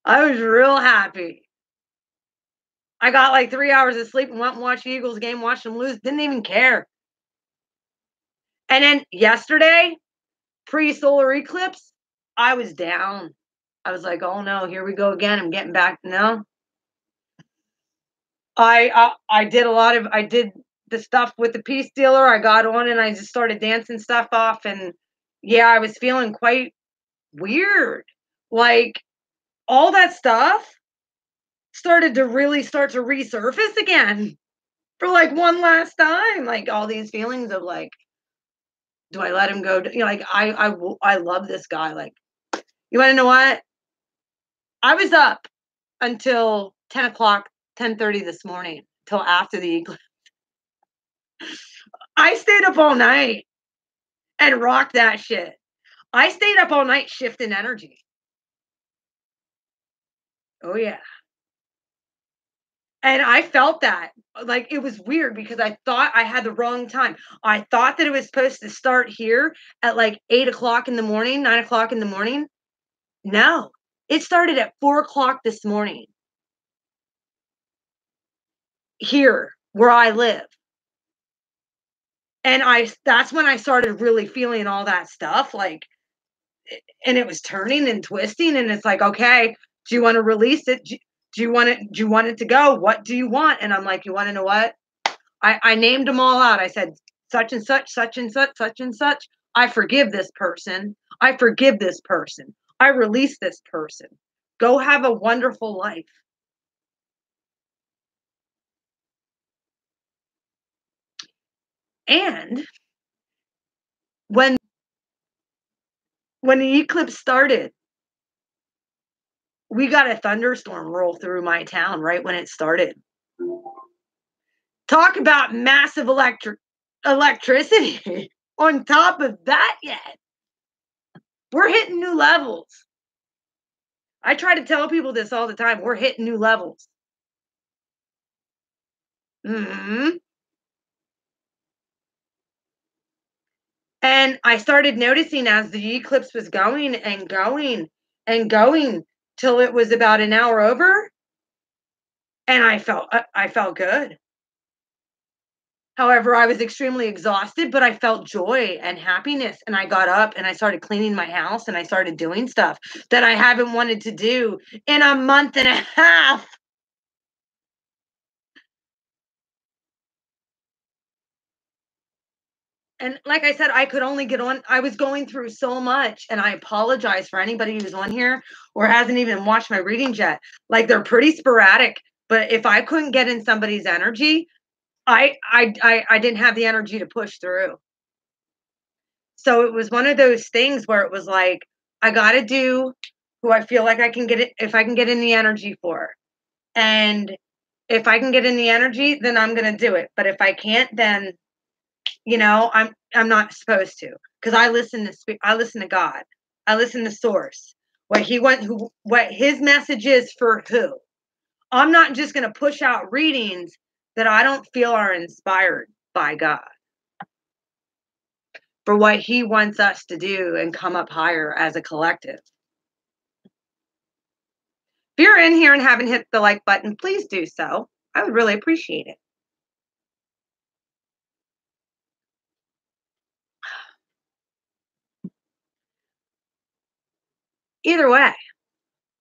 I was real happy. I got like 3 hours of sleep and went and watched the Eagles game, watched them lose, didn't even care. And then yesterday, pre-solar eclipse, I was down. I was like, oh no, here we go again. I'm getting back. No. I did the stuff with the peace dealer. I got on and I just started dancing stuff off, and yeah, I was feeling quite weird. Like all that stuff started to really start to resurface again for like one last time. Like all these feelings of like, do I let him go? You know, like I love this guy. Like, you want to know what? I was up until 10 o'clock, 10:30 this morning, till after the eclipse. I stayed up all night and rocked that shit. I stayed up all night shifting energy. Oh yeah. And I felt that. Like it was weird because I thought I had the wrong time. I thought that it was supposed to start here at like 8 o'clock in the morning, 9 o'clock in the morning. No, it started at 4 o'clock this morning. Here, where I live. And that's when I started really feeling all that stuff. Like, and it was turning and twisting. And it's like, okay, do you want to release it? Do you want it? Do you want it to go? What do you want? And I'm like, you want to know what? I named them all out. I said, such and such, such and such, such and such. I forgive this person. I forgive this person. I release this person. Go have a wonderful life. And when the eclipse started, we got a thunderstorm roll through my town right when it started. Talk about massive electricity. On top of that yet, we're hitting new levels. I try to tell people this all the time. We're hitting new levels. Mm-hmm. And I started noticing as the eclipse was going and going and going till it was about an hour over, and I felt good. However, I was extremely exhausted, but I felt joy and happiness. And I got up and I started cleaning my house and I started doing stuff that I haven't wanted to do in a month and a half. And like I said, I could only get on. I was going through so much, and I apologize for anybody who's on here or hasn't even watched my readings yet. Like they're pretty sporadic, but if I couldn't get in somebody's energy, I didn't have the energy to push through. So it was one of those things where it was like, I got to do who I feel like I can get it, if I can get in the energy for. And if I can get in the energy, then I'm going to do it. But if I can't, then I'm not supposed to, because I listen to God. I listen to source. What his message is for who. I'm not just going to push out readings that I don't feel are inspired by God for what he wants us to do and come up higher as a collective. If you're in here and haven't hit the like button, please do so. I would really appreciate it. Either way,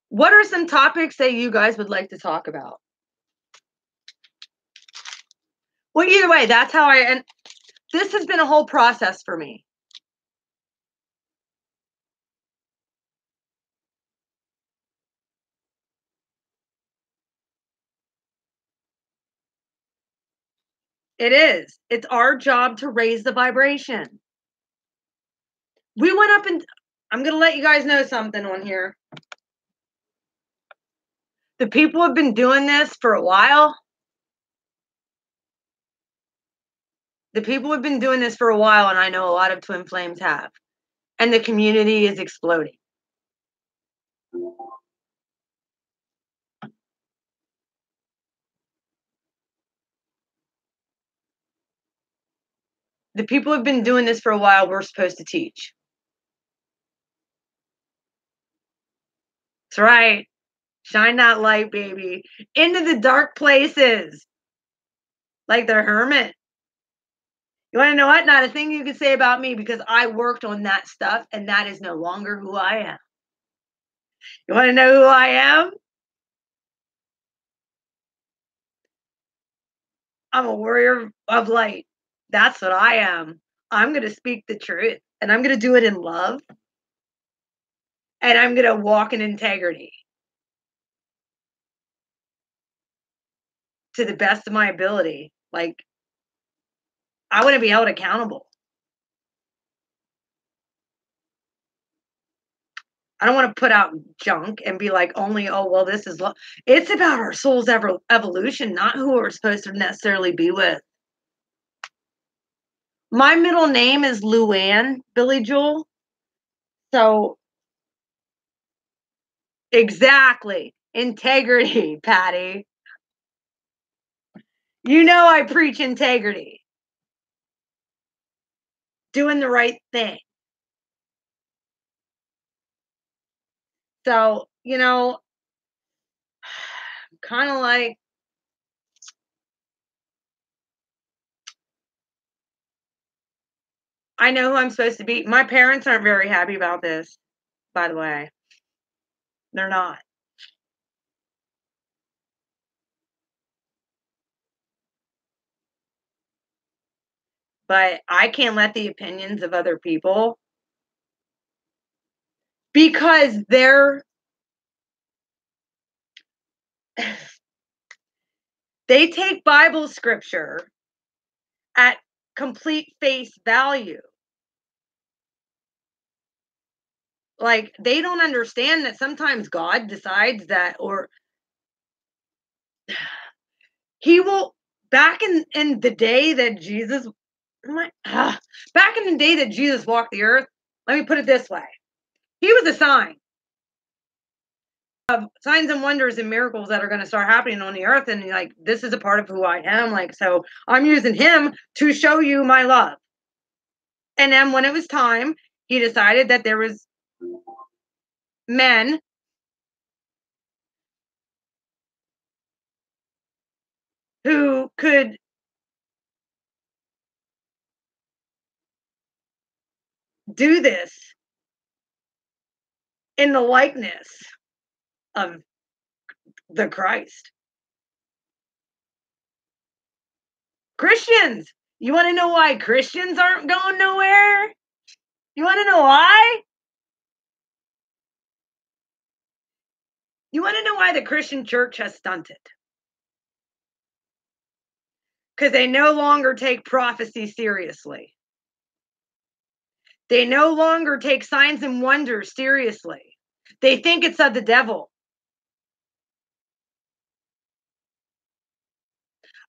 what are some topics that you guys would like to talk about? Well, either way, that's how and this has been a whole process for me. It is. It's our job to raise the vibration. We went up and I'm going to let you guys know something on here. The people have been doing this for a while. The people have been doing this for a while, and I know a lot of Twin Flames have. And the community is exploding. The people have been doing this for a while. We're supposed to teach. That's right. Shine that light, baby, into the dark places. Like the hermit. You want to know what? Not a thing you can say about me, because I worked on that stuff, and that is no longer who I am. You want to know who I am? I'm a warrior of light. That's what I am. I'm going to speak the truth, and I'm going to do it in love, and I'm going to walk in integrity to the best of my ability. Like, I want to be held accountable. I don't want to put out junk and be like, this is love. It's about our soul's evolution, not who we're supposed to necessarily be with. My middle name is Luann, Billy Joel. So, exactly. Integrity, Patty. You know I preach integrity. Doing the right thing. So, kind of like, I know who I'm supposed to be. My parents aren't very happy about this, by the way. They're not. But I can't let the opinions of other people, because they take Bible scripture at complete face value. Like, they don't understand that sometimes God decides that, or he will, back in the day that Jesus walked the earth, let me put it this way. He was a sign of signs and wonders and miracles that are going to start happening on the earth. And like, this is a part of who I am. Like, so I'm using him to show you my love. And then when it was time, he decided that there was men who could do this in the likeness of the Christ. Christians, you want to know why Christians aren't going nowhere? You want to know why? You want to know why the Christian church has stunted? Because they no longer take prophecy seriously. They no longer take signs and wonders seriously. They think it's of the devil.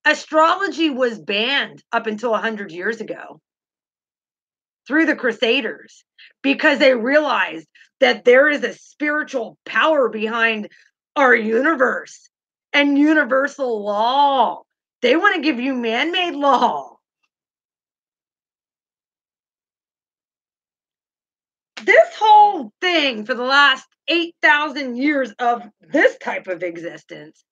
Astrology was banned up until 100 years ago through the Crusaders because they realized that there is a spiritual power behind our universe and universal law. They want to give you man-made law. This whole thing for the last 8,000 years of this type of existence,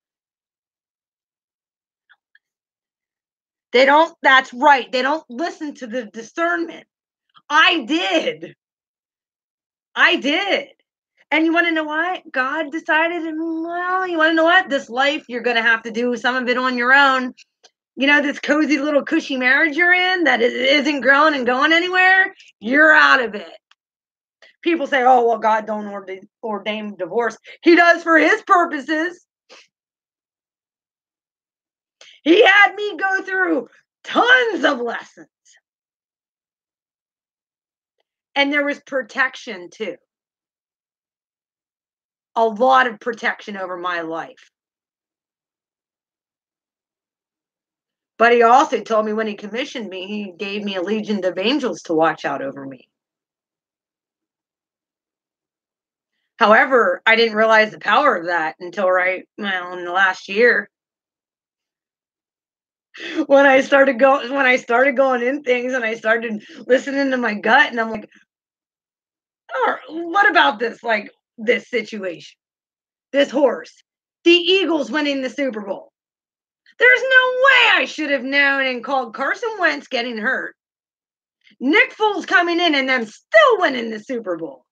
that's right, they don't listen to the discernment. I did. And you want to know why? God decided, well, you want to know what? This life, you're going to have to do some of it on your own. You know, this cozy little cushy marriage you're in that isn't growing and going anywhere, you're out of it. People say, oh, well, God don't ordain divorce. He does for his purposes. He had me go through tons of lessons. And there was protection too. A lot of protection over my life. But he also told me when he commissioned me, he gave me a legion of angels to watch out over me. However, I didn't realize the power of that until in the last year. When I started going in things and I started listening to my gut, and I'm like, oh, what about this? Like this situation, this horse, the Eagles winning the Super Bowl. There's no way I should have known and called Carson Wentz getting hurt. Nick Foles coming in and them still winning the Super Bowl.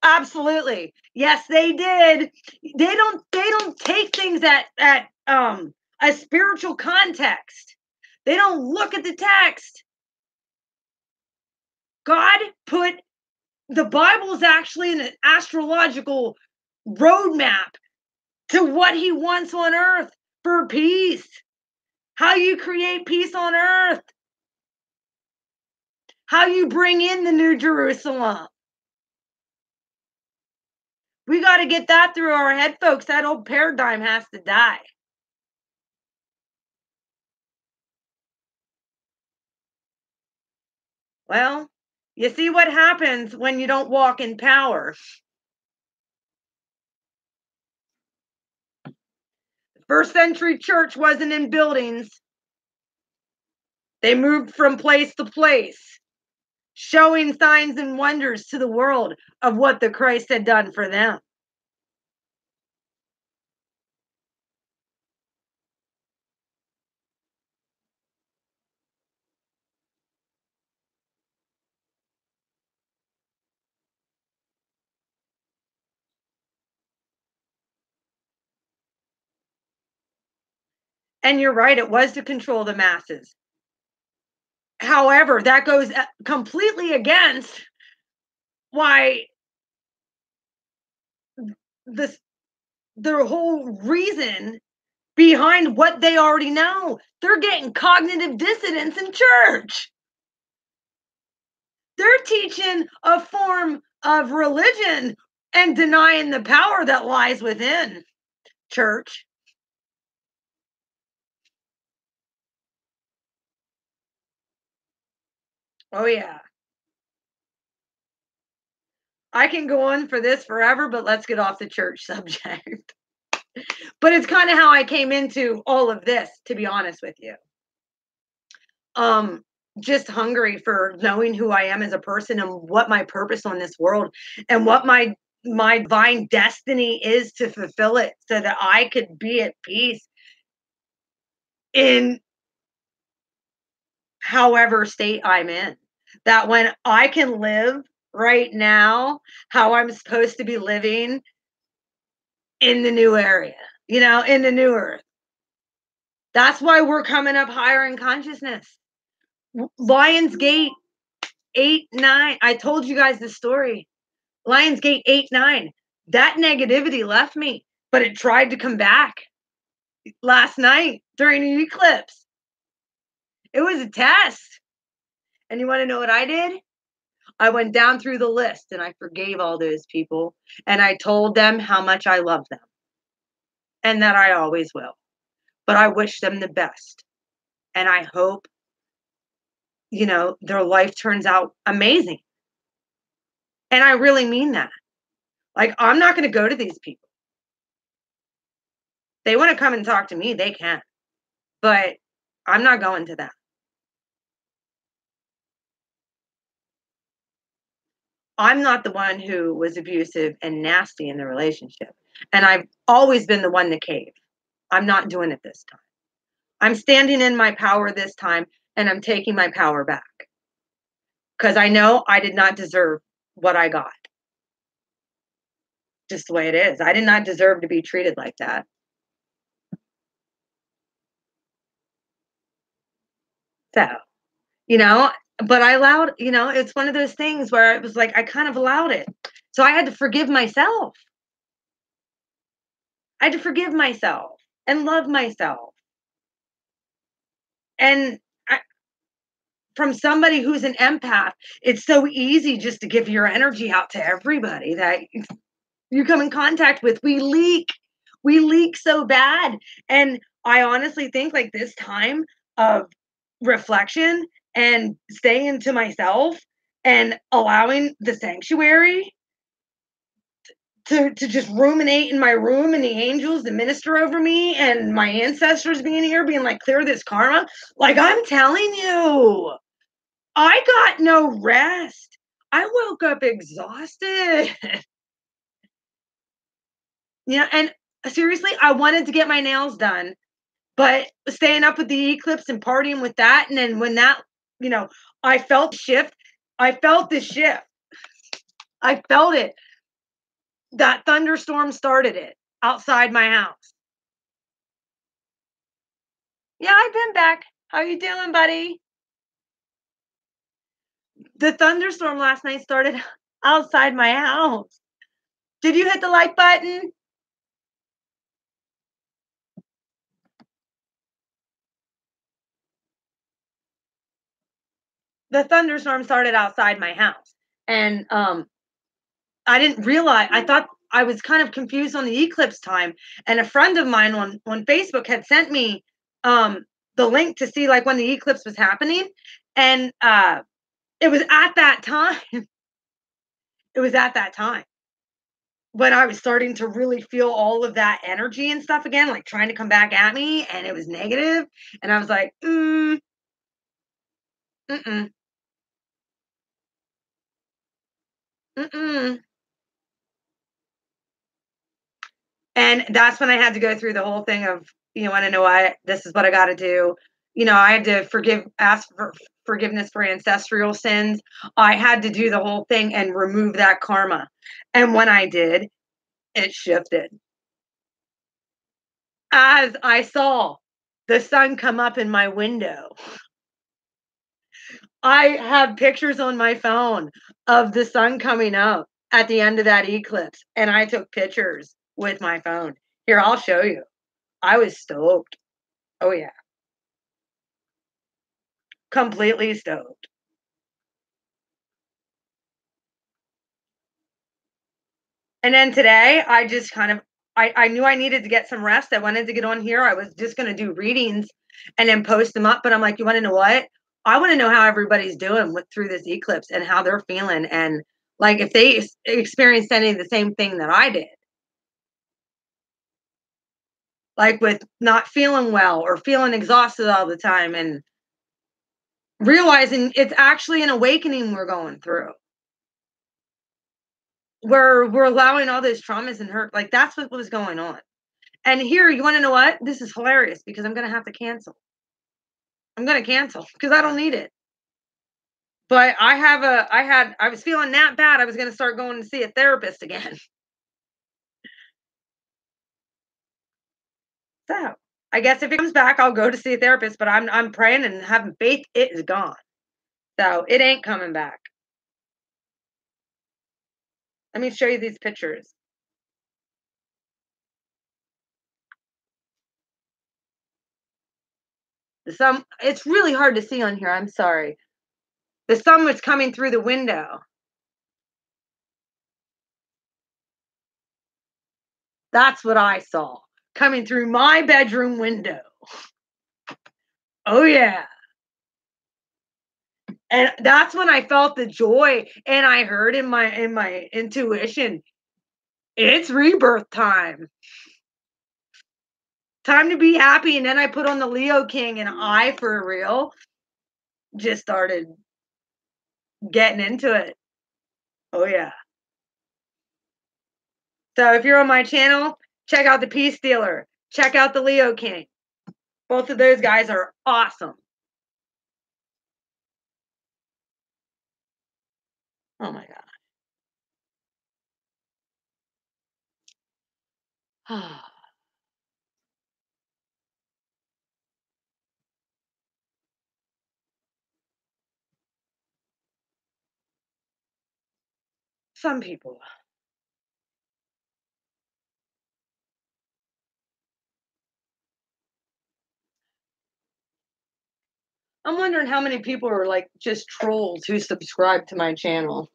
Absolutely. Yes, they did. They don't take things at a spiritual context. They don't look at the text. God put the Bible's actually an astrological roadmap to what he wants on earth for peace. How you create peace on earth. How you bring in the New Jerusalem. We got to get that through our head, folks. That old paradigm has to die. Well, you see what happens when you don't walk in power. The first century church wasn't in buildings. They moved from place to place, showing signs and wonders to the world of what the Christ had done for them. And you're right, it was to control the masses. However, that goes completely against why the whole reason behind what they already know. They're getting cognitive dissonance in church. They're teaching a form of religion and denying the power that lies within church. Oh, yeah. I can go on for this forever, but let's get off the church subject. But it's kind of how I came into all of this, to be honest with you. Just hungry for knowing who I am as a person and what my purpose on this world and what my divine destiny is to fulfill it so that I could be at peace in however state I'm in. That when I can live right now how I'm supposed to be living in the new area, in the new earth. That's why we're coming up higher in consciousness. Lionsgate 8, 9. I told you guys the story. Lionsgate 8, 9. That negativity left me, but it tried to come back last night during the eclipse. It was a test. And you want to know what I did? I went down through the list and I forgave all those people. And I told them how much I love them and that I always will. But I wish them the best. And I hope, their life turns out amazing. And I really mean that. Like, I'm not going to go to these people. They want to come and talk to me, they can. But I'm not going to that. I'm not the one who was abusive and nasty in the relationship. And I've always been the one to cave. I'm not doing it this time. I'm standing in my power this time, and I'm taking my power back. Because I know I did not deserve what I got. Just the way it is. I did not deserve to be treated like that. So, but I allowed, it's one of those things where it was like, I kind of allowed it. So I had to forgive myself. I had to forgive myself and love myself. And from somebody who's an empath, it's so easy just to give your energy out to everybody that you come in contact with. We leak so bad. And I honestly think like this time of reflection and staying to myself and allowing the sanctuary to just ruminate in my room and the angels to minister over me and my ancestors being here being like, clear this karma. Like, I'm telling you, I got no rest. I woke up exhausted. And seriously, I wanted to get my nails done, but staying up with the eclipse and partying with that. And then when that, I felt the shift. I felt the shift. I felt it. That thunderstorm started it outside my house. Yeah, I've been back. How you doing, buddy? The thunderstorm last night started outside my house. Did you hit the like button? The thunderstorm started outside my house. And I didn't realize, I thought I was kind of confused on the eclipse time. And a friend of mine on Facebook had sent me the link to see like when the eclipse was happening. And it was at that time. It was at that time when I was starting to really feel all of that energy and stuff again, like trying to come back at me, and it was negative. And I was like, mm-mm. Mm-mm. And that's when I had to go through the whole thing of, you want to know what? This is what I got to do. I had to ask for forgiveness for ancestral sins. I had to do the whole thing and remove that karma. And when I did, it shifted. As I saw the sun come up in my window, I have pictures on my phone of the sun coming up at the end of that eclipse. And I took pictures with my phone. Here, I'll show you. I was stoked. Oh, yeah. Completely stoked. And then today, I just kind of, I knew I needed to get some rest. I wanted to get on here. I was just going to do readings and then post them up. But I'm like, you want to know what? I want to know how everybody's doing through this eclipse and how they're feeling. And like if they experienced any of the same thing that I did. Like with not feeling well or feeling exhausted all the time and realizing it's actually an awakening we're going through. Where we're allowing all those traumas and hurt. Like that's what was going on. And here, you want to know what? This is hilarious because I'm going to have to cancel. I'm gonna cancel because I don't need it. But I was feeling that bad. I was gonna start going to see a therapist again. So I guess if it comes back, I'll go to see a therapist. But I'm praying and having faith it is gone. So it ain't coming back. Let me show you these pictures. The sun, it's really hard to see on here. I'm sorry. The sun was coming through the window. That's what I saw coming through my bedroom window. Oh, yeah. And that's when I felt the joy and I heard in my intuition, it's rebirth time. Time to be happy. And then I put on the Leo King and I, for real, just started getting into it. Oh, yeah. So if you're on my channel, check out the Peace Dealer. Check out the Leo King. Both of those guys are awesome. Oh, my God. Some people. I'm wondering how many people are like just trolls who subscribe to my channel.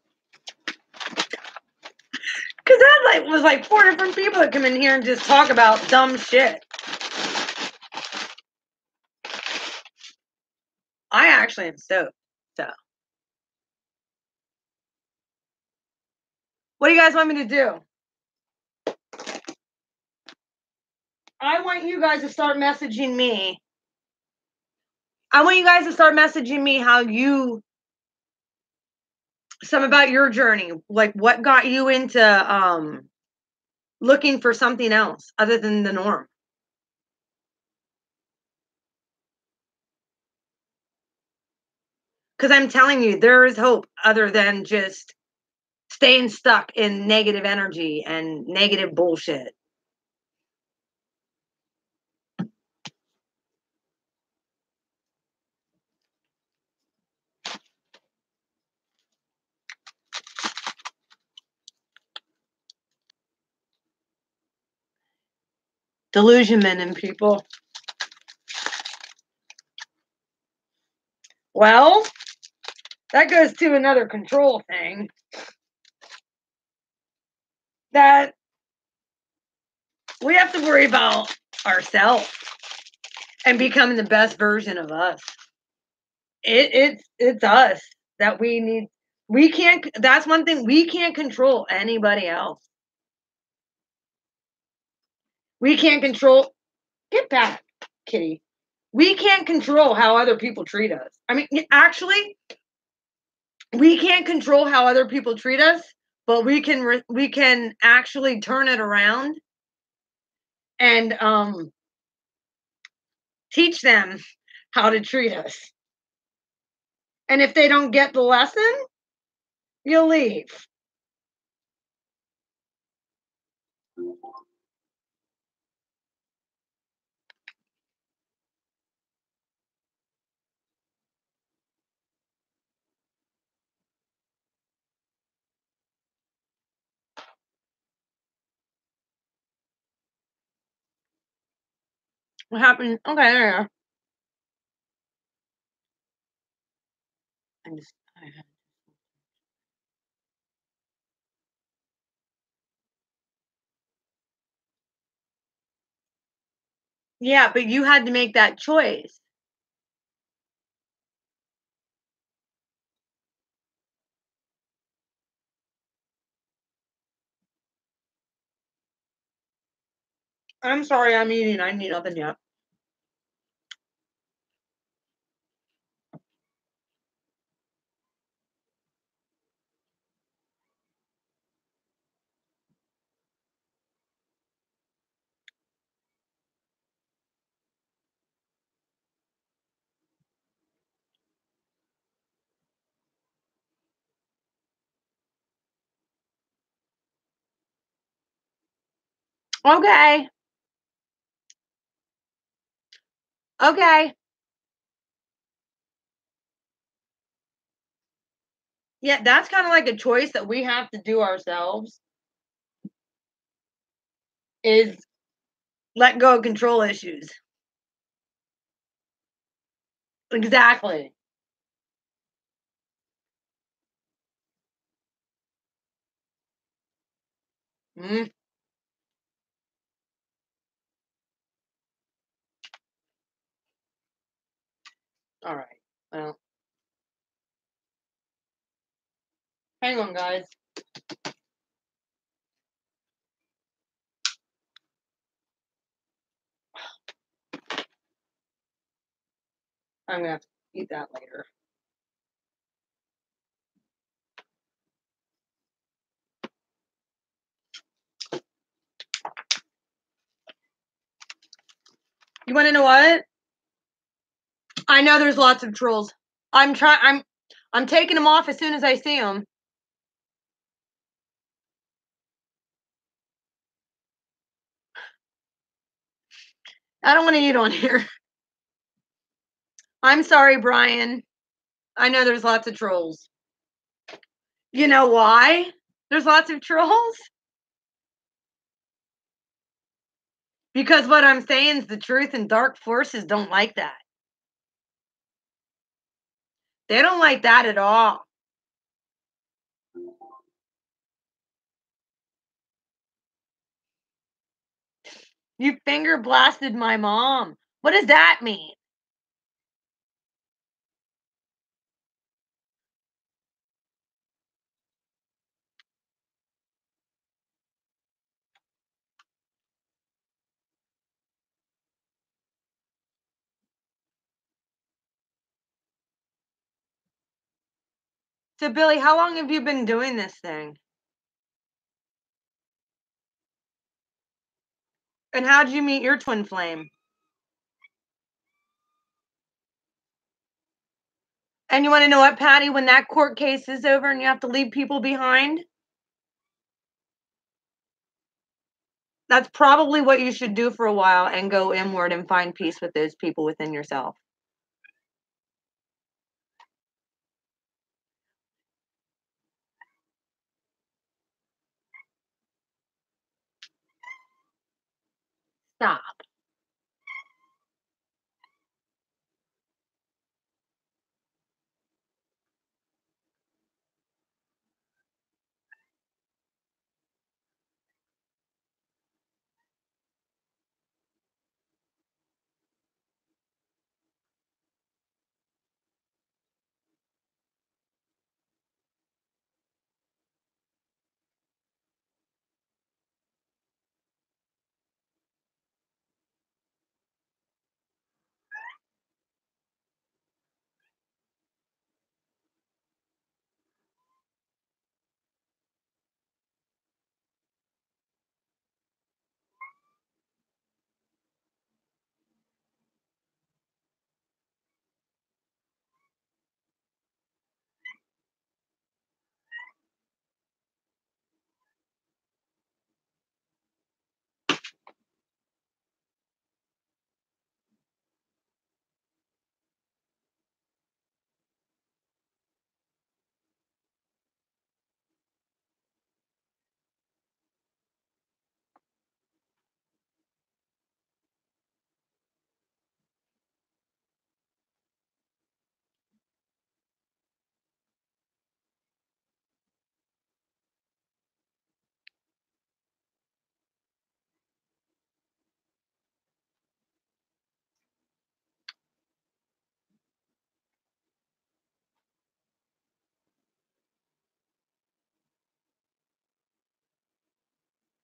Cause that was like 4 different people that come in here and just talk about dumb shit. I actually am stoked. So, what do you guys want me to do? I want you guys to start messaging me. I want you guys to start messaging me some about your journey, like what got you into looking for something else other than the norm. Because I'm telling you, there is hope other than just staying stuck in negative energy and negative bullshit. Delusionment in people. Well, that goes to another control thing. That we have to worry about ourselves and becoming the best version of us. It's us that we need. We can't. That's one thing we can't control anybody else. We can't control. Get back, kitty. We can't control how other people treat us. I mean, actually, we can't control how other people treat us, but we can actually turn it around and teach them how to treat us. And if they don't get the lesson, you'll leave. What happened? Okay, there you are. Yeah, but you had to make that choice. I'm sorry, I'm eating. I need nothing yet. Okay. Okay. Yeah, that's kind of like a choice that we have to do ourselves is let go of control issues. Exactly. Mm, all right. Well, hang on, guys. I'm gonna have to eat that later. You want to know what? I know there's lots of trolls. I'm taking them off as soon as I see them. I don't want to eat on here. I'm sorry, Brian. I know there's lots of trolls. You know why? There's lots of trolls? Because what I'm saying is the truth, and dark forces don't like that. They don't like that at all. You finger blasted my mom. What does that mean? So, Billy, how long have you been doing this thing? And how did you meet your twin flame? And you want to know what, Patty? When that court case is over and you have to leave people behind, that's probably what you should do for a while and go inward and find peace with those people within yourself. Stop.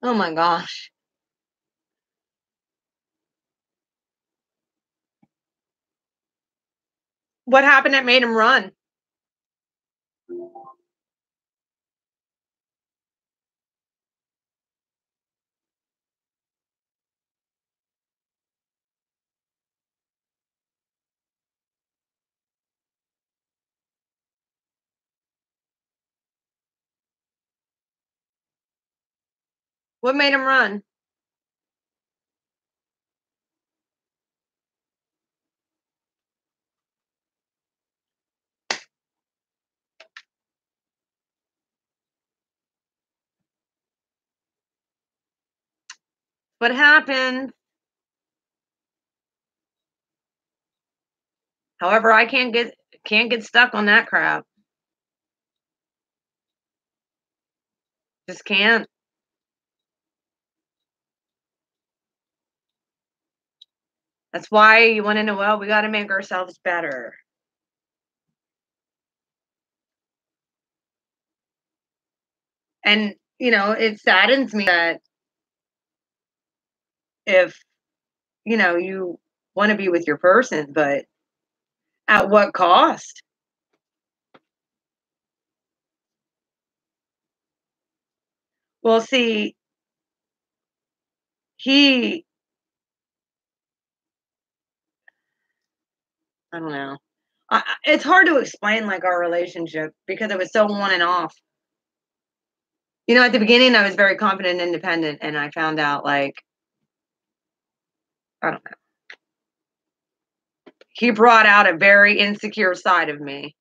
Oh my gosh. What happened that made him run? What made him run? What happened? However, I can't get stuck on that crap. Just can't. That's why you want to know, well, we got to make ourselves better. And, it saddens me that if, you want to be with your person, but at what cost? Well, see, he, I don't know. It's hard to explain like our relationship because it was so on and off. At the beginning, I was very confident and independent, and I found out like, I don't know. He brought out a very insecure side of me.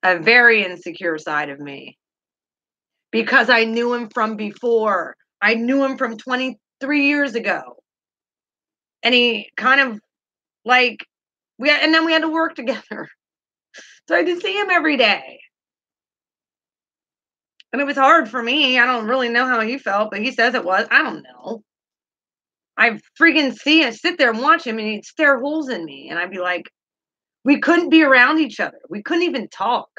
A very insecure side of me. Because I knew him from before. I knew him from 23 years ago. And he kind of like and then we had to work together. So I had to see him every day. And it was hard for me. I don't really know how he felt, but he says it was. I don't know. I freaking sit there and watch him, and he'd stare holes in me. And I'd be like, we couldn't be around each other. We couldn't even talk.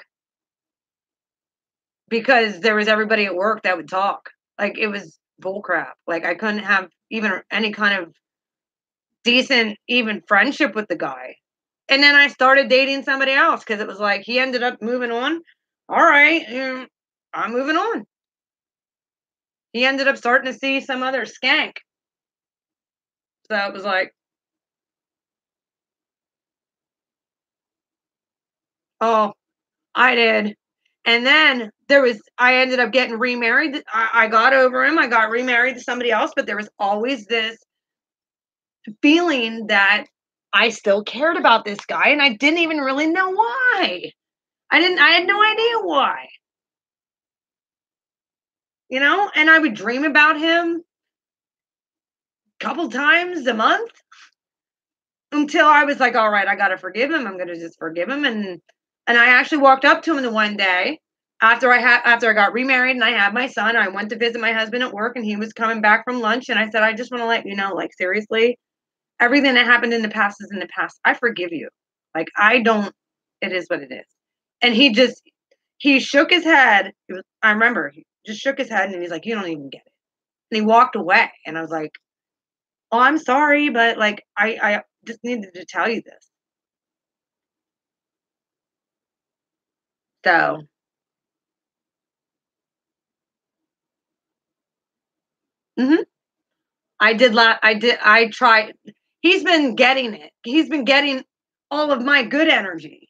Because there was everybody at work that would talk. Like, it was bullcrap. Like, I couldn't have even any kind of decent, even friendship with the guy. And then I started dating somebody else because it was like he ended up moving on. All right, I'm moving on. He ended up starting to see some other skank. So it was like, oh, I did. And then I ended up getting remarried. I got over him. I got remarried to somebody else, but there was always this feeling that I still cared about this guy, and I didn't even really know why. I had no idea why. And I would dream about him a couple times a month until I was like, all right, I got to forgive him. I'm going to just forgive him. And I actually walked up to him the one day after I got remarried and I had my son. I went to visit my husband at work, and he was coming back from lunch. And I said, I just want to let you know, like, seriously, everything that happened in the past is in the past. I forgive you. Like, it is what it is. And he shook his head. I remember he just shook his head, and he's like, you don't even get it. And he walked away. And I was like, oh, I'm sorry, but like, I just needed to tell you this. So, mhm. I tried. He's been getting it. He's been getting all of my good energy.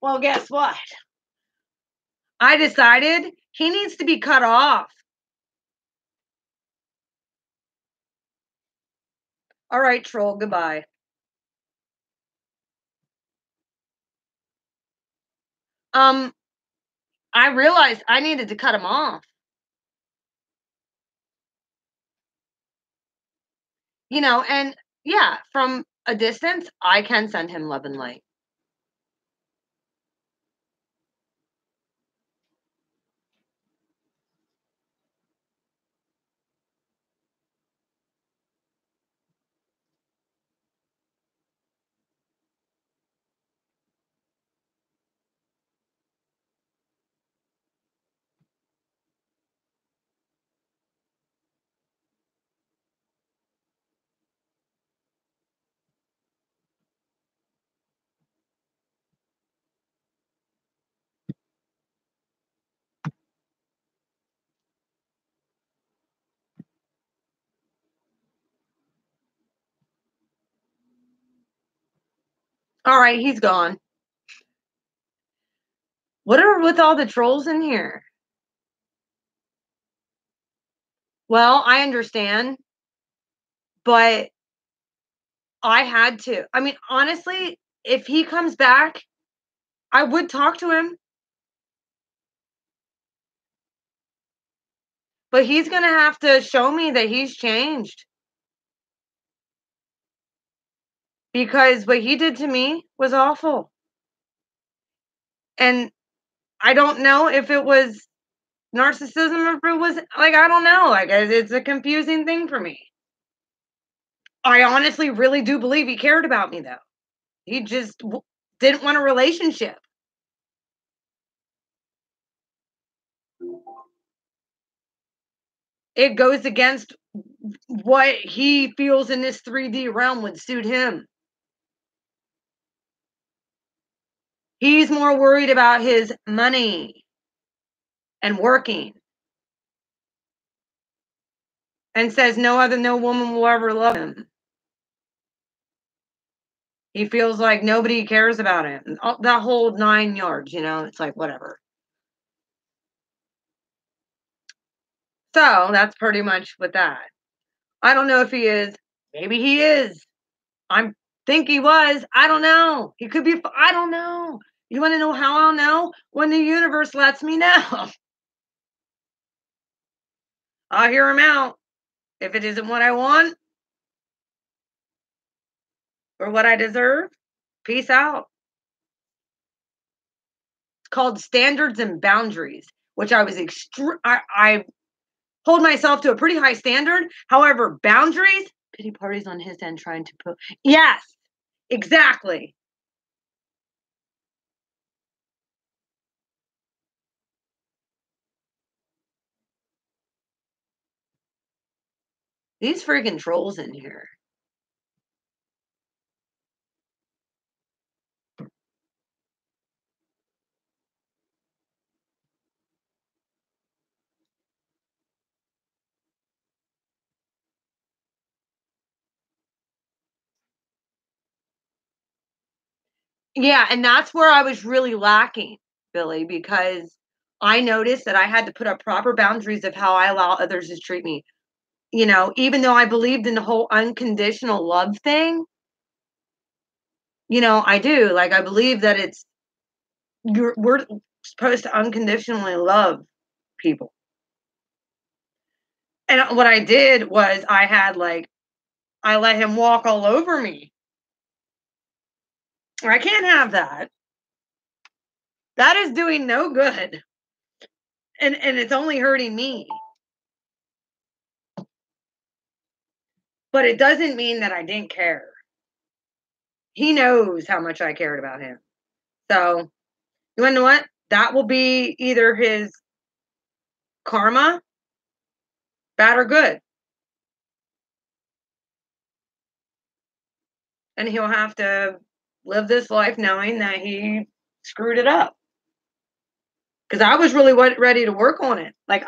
Well, guess what? I decided he needs to be cut off. All right, troll, goodbye. I realized I needed to cut him off. And yeah, from a distance, I can send him love and light. All right, he's gone. What are with all the trolls in here? Well, I understand, but I had to. I mean, honestly, if he comes back, I would talk to him. But he's going to have to show me that he's changed. Because what he did to me was awful. And I don't know if it was narcissism or if it was, like, I don't know. Like, it's a confusing thing for me. I honestly really do believe he cared about me, though. He just didn't want a relationship. It goes against what he feels in this 3D realm would suit him. He's more worried about his money and working. And says no woman will ever love him. He feels like nobody cares about him. That whole 9 yards, it's like, whatever. So that's pretty much with that. I don't know if he is. Maybe he is. I think he was. I don't know. He could be. I don't know. You want to know how I'll know? When the universe lets me know. I'll hear him out. If it isn't what I want or what I deserve, peace out. It's called standards and boundaries, which I was I hold myself to a pretty high standard. However, boundaries, pity parties on his end trying to put. Yes, exactly. These freaking trolls in here. Yeah, and that's where I was really lacking, Billy, because I noticed that I had to put up proper boundaries of how I allow others to treat me. Even though I believed in the whole unconditional love thing, I do. Like, I believe that we're supposed to unconditionally love people. And what I did was I let him walk all over me. I can't have that. That is doing no good. And it's only hurting me. But it doesn't mean that I didn't care. He knows how much I cared about him. So, you want to know what? That will be either his karma, bad or good. And he'll have to live this life knowing that he screwed it up. Because I was really ready to work on it. Like,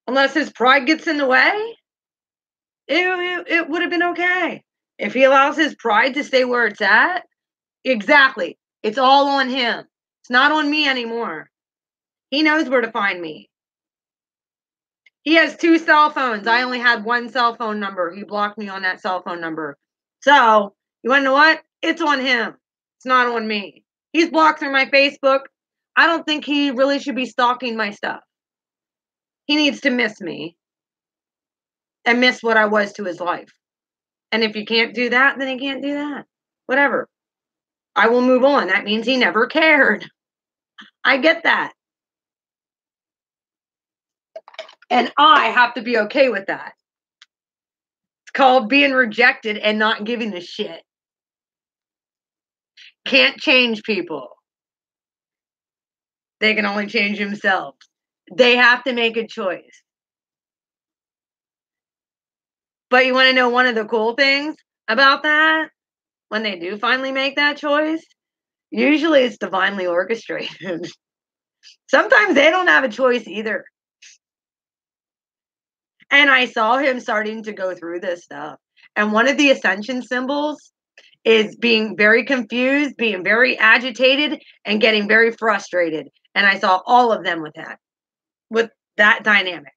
unless his pride gets in the way, it would have been okay. If he allows his pride to stay where it's at, exactly. It's all on him. It's not on me anymore. He knows where to find me. He has 2 cell phones. I only had 1 cell phone number. He blocked me on that cell phone number. So, you want to know what? It's on him. It's not on me. He's blocked through my Facebook. I don't think he really should be stalking my stuff. He needs to miss me and miss what I was to his life. And if you can't do that, then he can't do that. Whatever. I will move on. That means he never cared. I get that. And I have to be okay with that. It's called being rejected and not giving a shit. Can't change people. They can only change themselves. They have to make a choice. But you want to know one of the cool things about that? When they do finally make that choice, usually it's divinely orchestrated. Sometimes they don't have a choice either. And I saw him starting to go through this stuff. And one of the ascension symbols is being very confused, being very agitated, and getting very frustrated. And I saw all of them with that dynamic.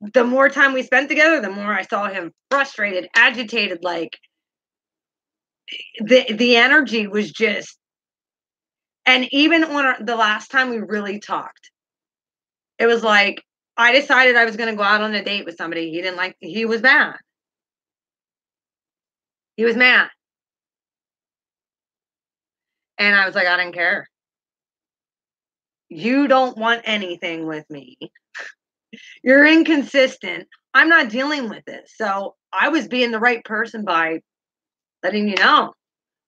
The more time we spent together, the more I saw him frustrated, agitated, like the energy was just, And even on the last time we really talked, it was like, I decided I was going to go out on a date with somebody. He didn't like, he was mad. He was mad. And I was like, I don't care. You don't want anything with me. You're inconsistent. I'm not dealing with this. So I was being the right person by letting you know.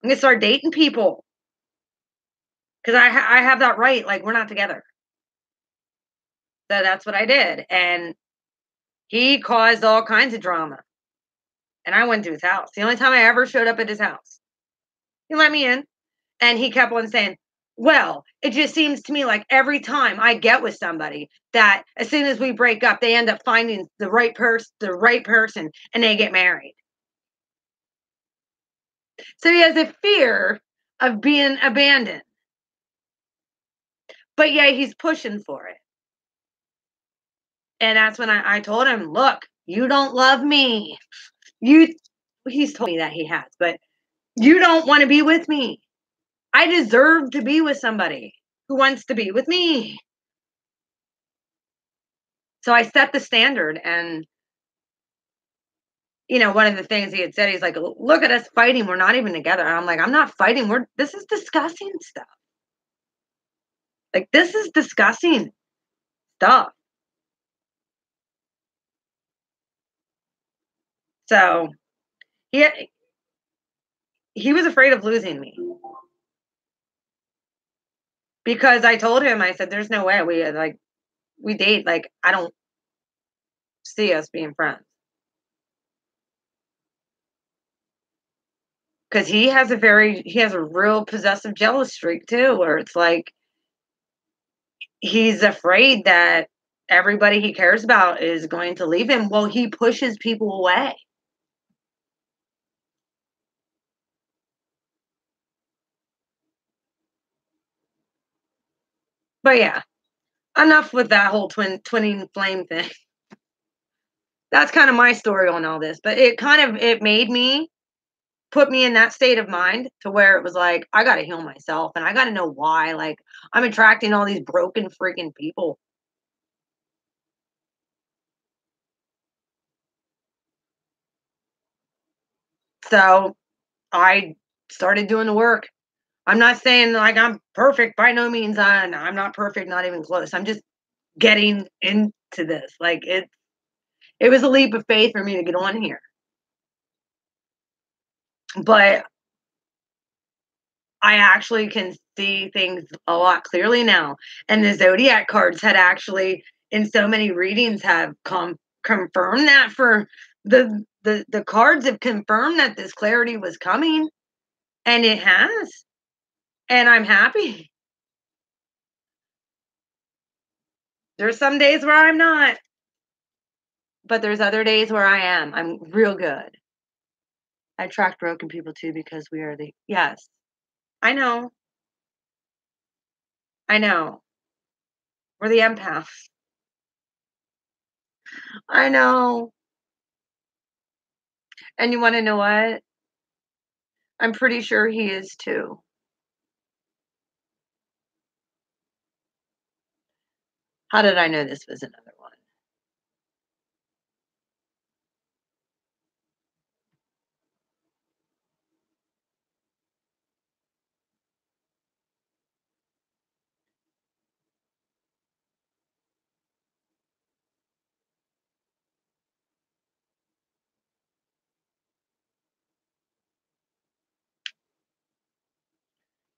I'm going to start dating people. Because I have that right. Like, we're not together. So that's what I did. And he caused all kinds of drama. And I went to his house. The only time I ever showed up at his house. He let me in. And he kept on saying, well, it just seems to me like every time I get with somebody that as soon as we break up, they end up finding the right person, and they get married. So he has a fear of being abandoned. But yeah, he's pushing for it. And that's when I told him, look, you don't love me. He's told me that he has, but you don't want to be with me. I deserve to be with somebody who wants to be with me. So I set the standard. And, one of the things he had said, he's like, look at us fighting. We're not even together. And I'm like, I'm not fighting. This is discussing stuff. Like, this is discussing stuff. So he was afraid of losing me. Because I told him, I said, there's no way we date. Like, I don't see us being friends. Because he has a real possessive jealous streak too, where it's like, he's afraid that everybody he cares about is going to leave him. Well, he pushes people away. But yeah, enough with that whole twinning flame thing. That's kind of my story on all this. But it made me, put me in that state of mind to where it was like, I got to heal myself, and I got to know why. Like, I'm attracting all these broken freaking people. So I started doing the work. I'm not saying like I'm perfect by no means. I'm not perfect, not even close. I'm just getting into this. Like, it was a leap of faith for me to get on here. But I actually can see things a lot clearly now. And the zodiac cards had actually, in so many readings, have confirmed that. For the cards have confirmed that this clarity was coming, and it has. And I'm happy. There's some days where I'm not, but there's other days where I am. I'm real good. I attract broken people too, because we are yes. I know. I know. We're the empaths. I know. And you want to know what? I'm pretty sure he is too. How did I know this was another one?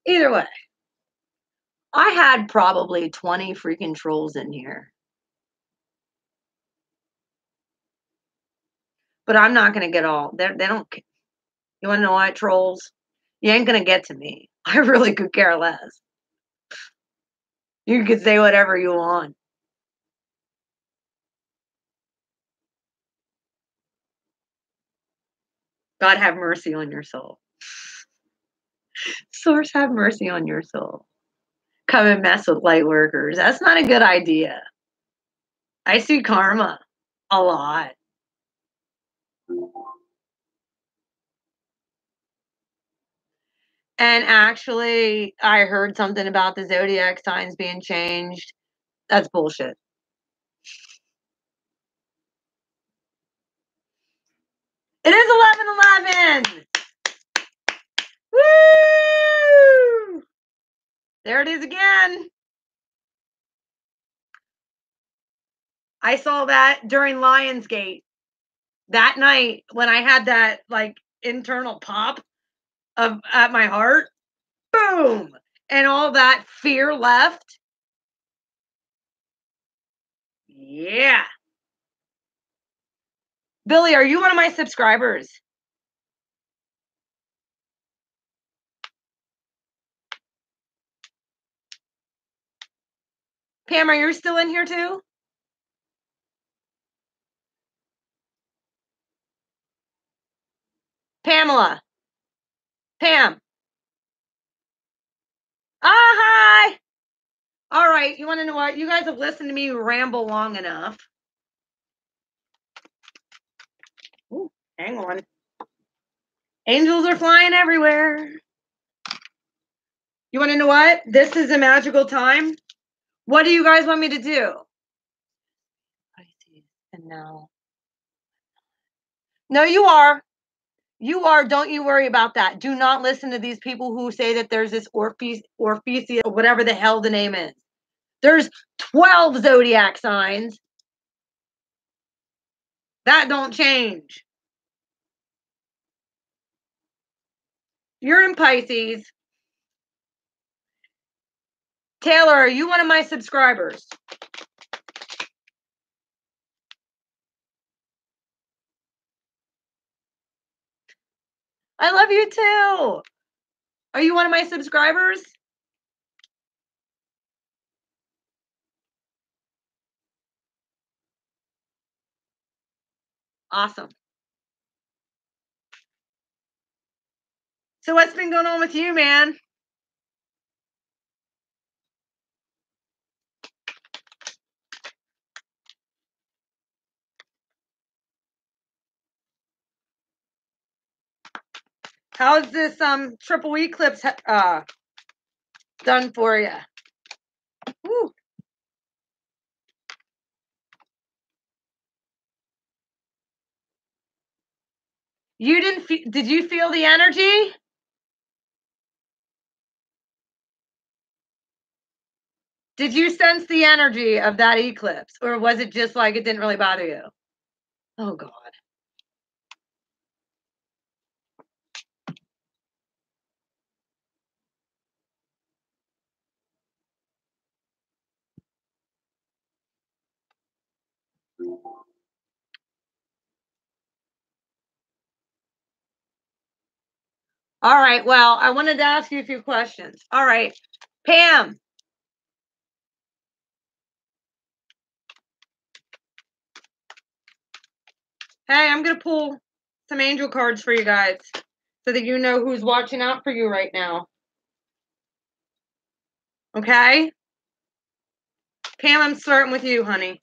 Either way, I had probably 20 freaking trolls in here. But I'm not going to get all. They don't. You want to know why, trolls? You ain't going to get to me. I really could care less. You could say whatever you want. God have mercy on your soul. Source, have mercy on your soul. Come and mess with light workers. That's not a good idea. I see karma a lot. And actually, I heard something about the zodiac signs being changed. That's bullshit. It is 11:11. Woo! There it is again. I saw that during Lionsgate that night when I had that like internal pop at my heart. Boom! And all that fear left. Yeah. Billy, are you one of my subscribers? Pam, are you still in here too? Pamela. Pam. Hi. All right. You want to know what? You guys have listened to me ramble long enough. Ooh, hang on. Angels are flying everywhere. You want to know what? This is a magical time. What do you guys want me to do? And now. No, you are. You are. Don't you worry about that. Do not listen to these people who say that there's this Orpheus, whatever the hell the name is. There's 12 zodiac signs. That don't change. You're in Pisces. Taylor, are you one of my subscribers? I love you too. Are you one of my subscribers? Awesome. So what's been going on with you, man? How's this triple eclipse done for you? Woo. You didn't did you feel the energy? Did you sense the energy of that eclipse, or was it just like it didn't really bother you? Oh God. All right. Well, I wanted to ask you a few questions. All right. Pam. Hey, I'm going to pull some angel cards for you guys so that you know who's watching out for you right now. Okay? Pam, I'm starting with you, honey.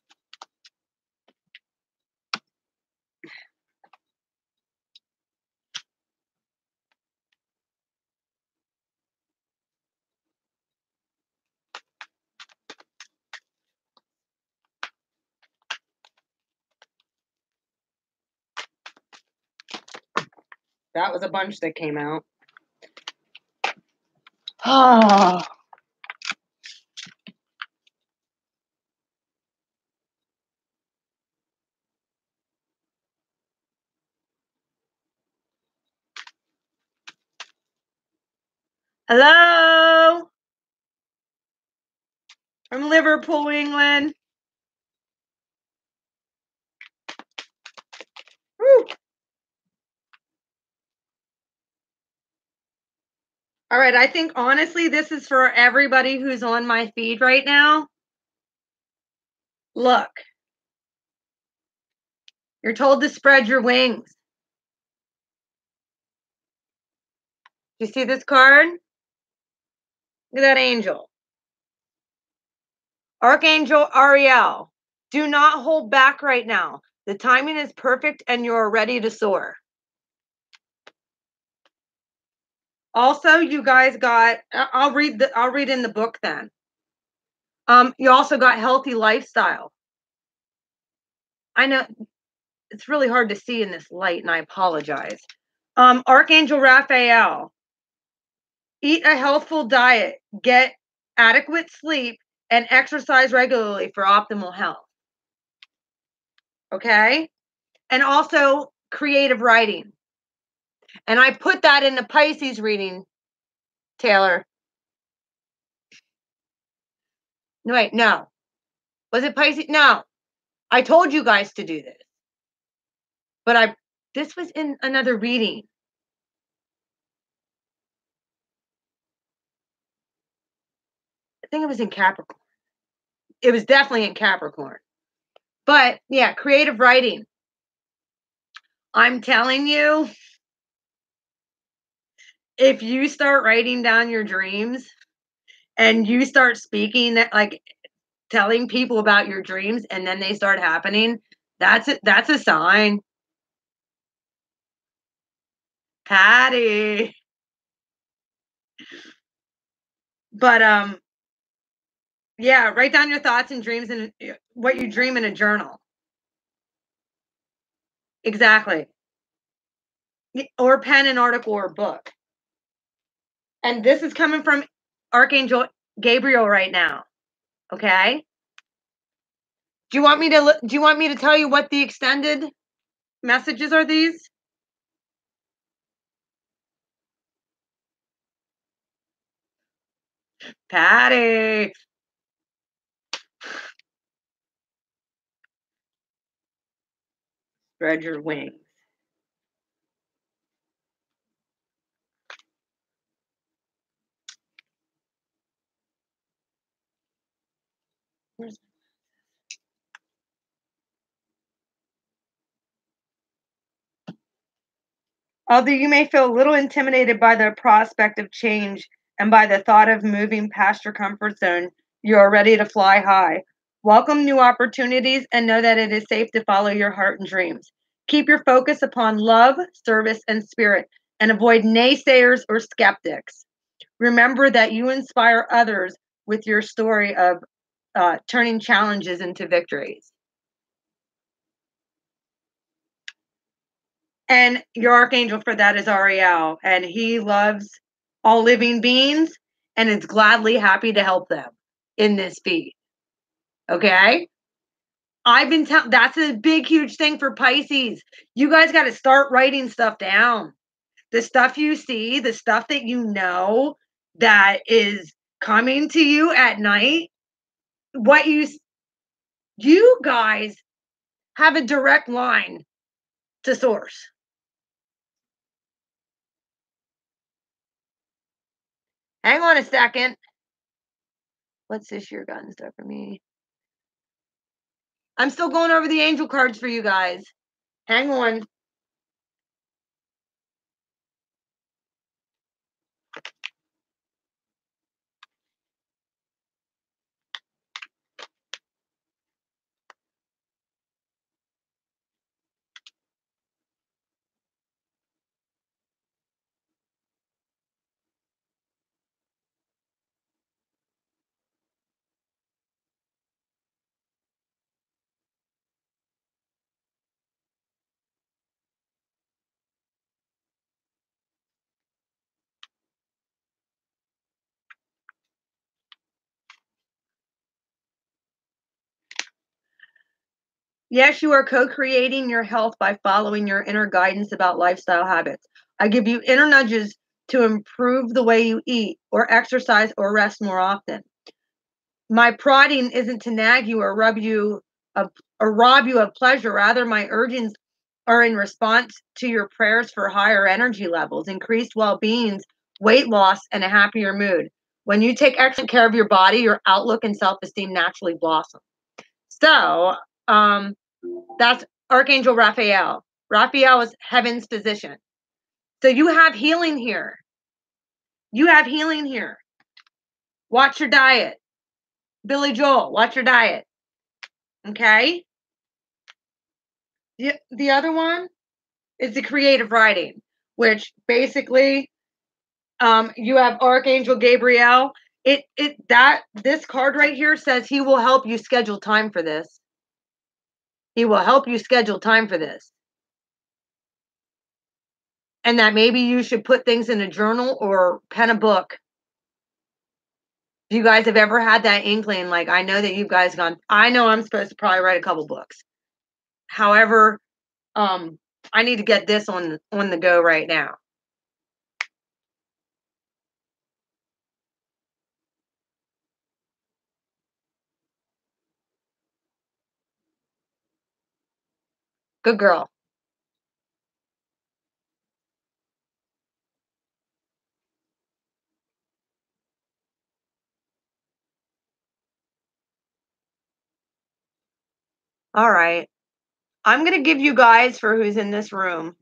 That was a bunch that came out. Oh. Hello? From Liverpool, England. Woo. All right, I think honestly, this is for everybody who's on my feed right now. Look, you're told to spread your wings. You see this card? Look at that angel. Archangel Ariel. Do not hold back right now. The timing is perfect and you're ready to soar. Also, you guys got, I'll read in the book then. You also got healthy lifestyle. I know it's really hard to see in this light, and I apologize. Archangel Raphael, eat a healthful diet, get adequate sleep, and exercise regularly for optimal health. Okay? And also creative writing. And I put that in the Pisces reading, Taylor. No, wait, no. Was it Pisces? No. I told you guys to do this. But this was in another reading. I think it was in Capricorn. It was definitely in Capricorn. But yeah, creative writing. I'm telling you, if you start writing down your dreams and you start speaking, like telling people about your dreams, and then they start happening, that's a sign. Patty. But yeah, write down your thoughts and dreams and what you dream in a journal. Exactly. Or pen an article or book. And this is coming from Archangel Gabriel right now. Okay? Do you want me to tell you what the extended messages are these? Patty. Spread your wings. Although you may feel a little intimidated by the prospect of change and by the thought of moving past your comfort zone, you are ready to fly high. Welcome new opportunities and know that it is safe to follow your heart and dreams. Keep your focus upon love, service, and spirit, and avoid naysayers or skeptics. Remember that you inspire others with your story of turning challenges into victories. And your archangel for that is Ariel, and he loves all living beings and is gladly happy to help them in this feat. Okay? I've been telling, that's a big, huge thing for Pisces. You guys got to start writing stuff down. The stuff you see, the stuff that you know that is coming to you at night, what you guys have a direct line to source. Hang on a second. What's this year gotten stuff for me? I'm still going over the angel cards for you guys. Hang on. Yes, you are co-creating your health by following your inner guidance about lifestyle habits. I give you inner nudges to improve the way you eat or exercise or rest more often. My prodding isn't to nag you or rob you of pleasure. Rather, my urgings are in response to your prayers for higher energy levels, increased well-being, weight loss, and a happier mood. When you take excellent care of your body, your outlook and self-esteem naturally blossom. So, that's Archangel Raphael. Raphael is heaven's physician. So you have healing here. You have healing here. Watch your diet. Billy Joel, watch your diet. Okay? The other one is the creative writing, which basically You have Archangel Gabriel. This card right here says he will help you schedule time for this. He will help you schedule time for this. And that maybe you should put things in a journal or pen a book. If you guys have ever had that inkling, like I know that you guys I know I'm supposed to probably write a couple books. However, I need to get this on the go right now. Good girl. All right. I'm going to give you guys, for who's in this room,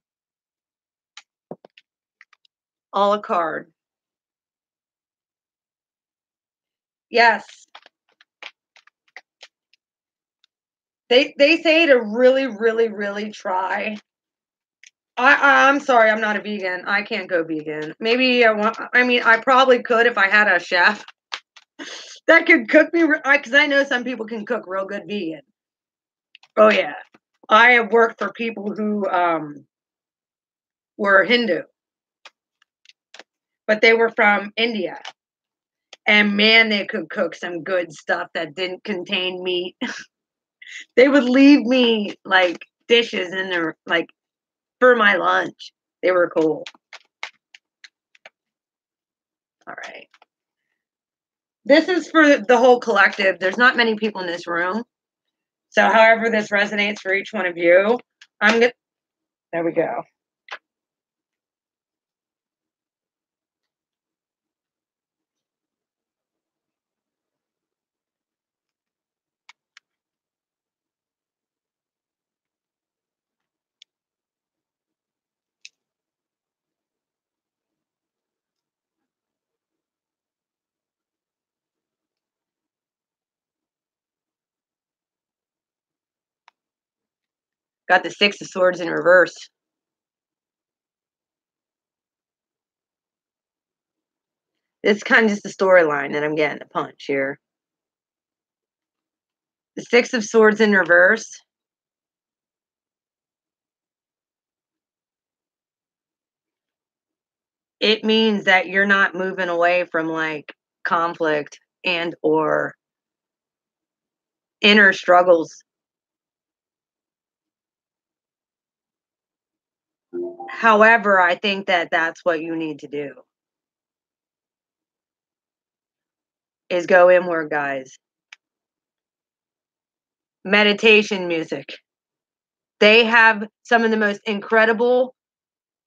all a card. Yes. They say to really, really, really try. I'm sorry, I'm not a vegan. I can't go vegan. Maybe I probably could if I had a chef that could cook me, because I know some people can cook real good vegan. Oh yeah. I have worked for people who were Hindu, but they were from India. And man, they could cook some good stuff that didn't contain meat. They would leave me like dishes in there, like for my lunch. They were cool. All right. This is for the whole collective. There's not many people in this room. So however this resonates for each one of you, there we go. Got the Six of Swords in reverse. It's kind of just the storyline that I'm getting a punch here. The Six of Swords in reverse. It means that you're not moving away from like conflict and or inner struggles. However, I think that that's what you need to do. Is go inward, guys. Meditation music. They have some of the most incredible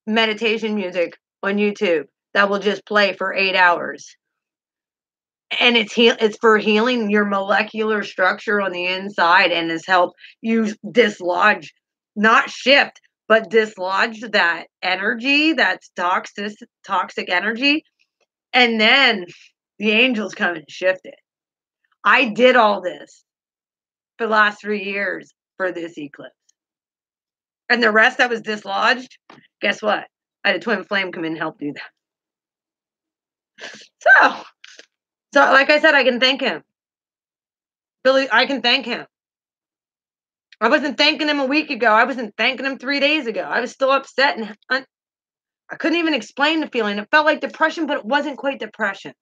meditation music on YouTube that will just play for 8 hours. And it's for healing your molecular structure on the inside, and has helped you dislodge, not shift, but dislodge that energy, that's toxic energy. And then the angels come and shift it. I did all this for the last 3 years for this eclipse. And the rest that was dislodged, guess what? I had a twin flame come in and help do that. So like I said, I can thank him. Billy, I can thank him. I wasn't thanking him a week ago. I wasn't thanking him 3 days ago. I was still upset, and I couldn't even explain the feeling. It felt like depression, but it wasn't quite depression.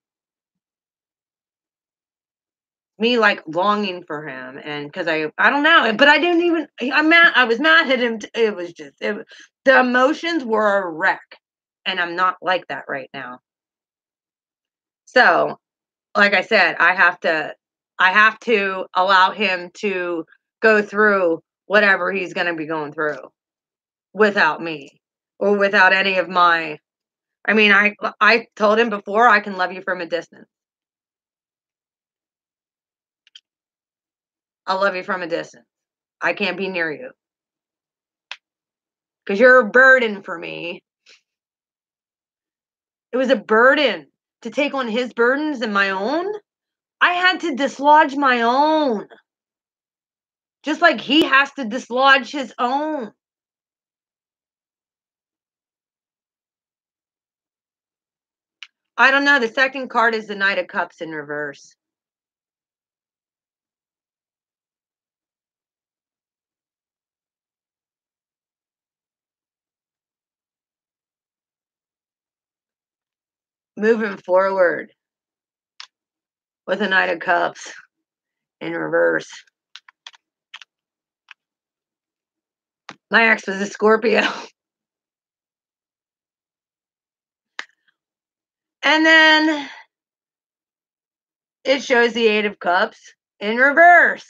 Me like longing for him, and because I don't know, but I didn't even. I was mad at him. It was just the emotions were a wreck, and I'm not like that right now. So, like I said, I have to allow him to go through whatever he's going to be going through without me or without any of my. I mean, I told him before, I can love you from a distance. I'll love you from a distance. I can't be near you because you're a burden for me. It was a burden to take on his burdens and my own. I had to dislodge my own, just like he has to dislodge his own. I don't know. The second card is the Knight of Cups in reverse. Moving forward with the Knight of Cups in reverse. My ex was a Scorpio. And then it shows the Eight of Cups in reverse.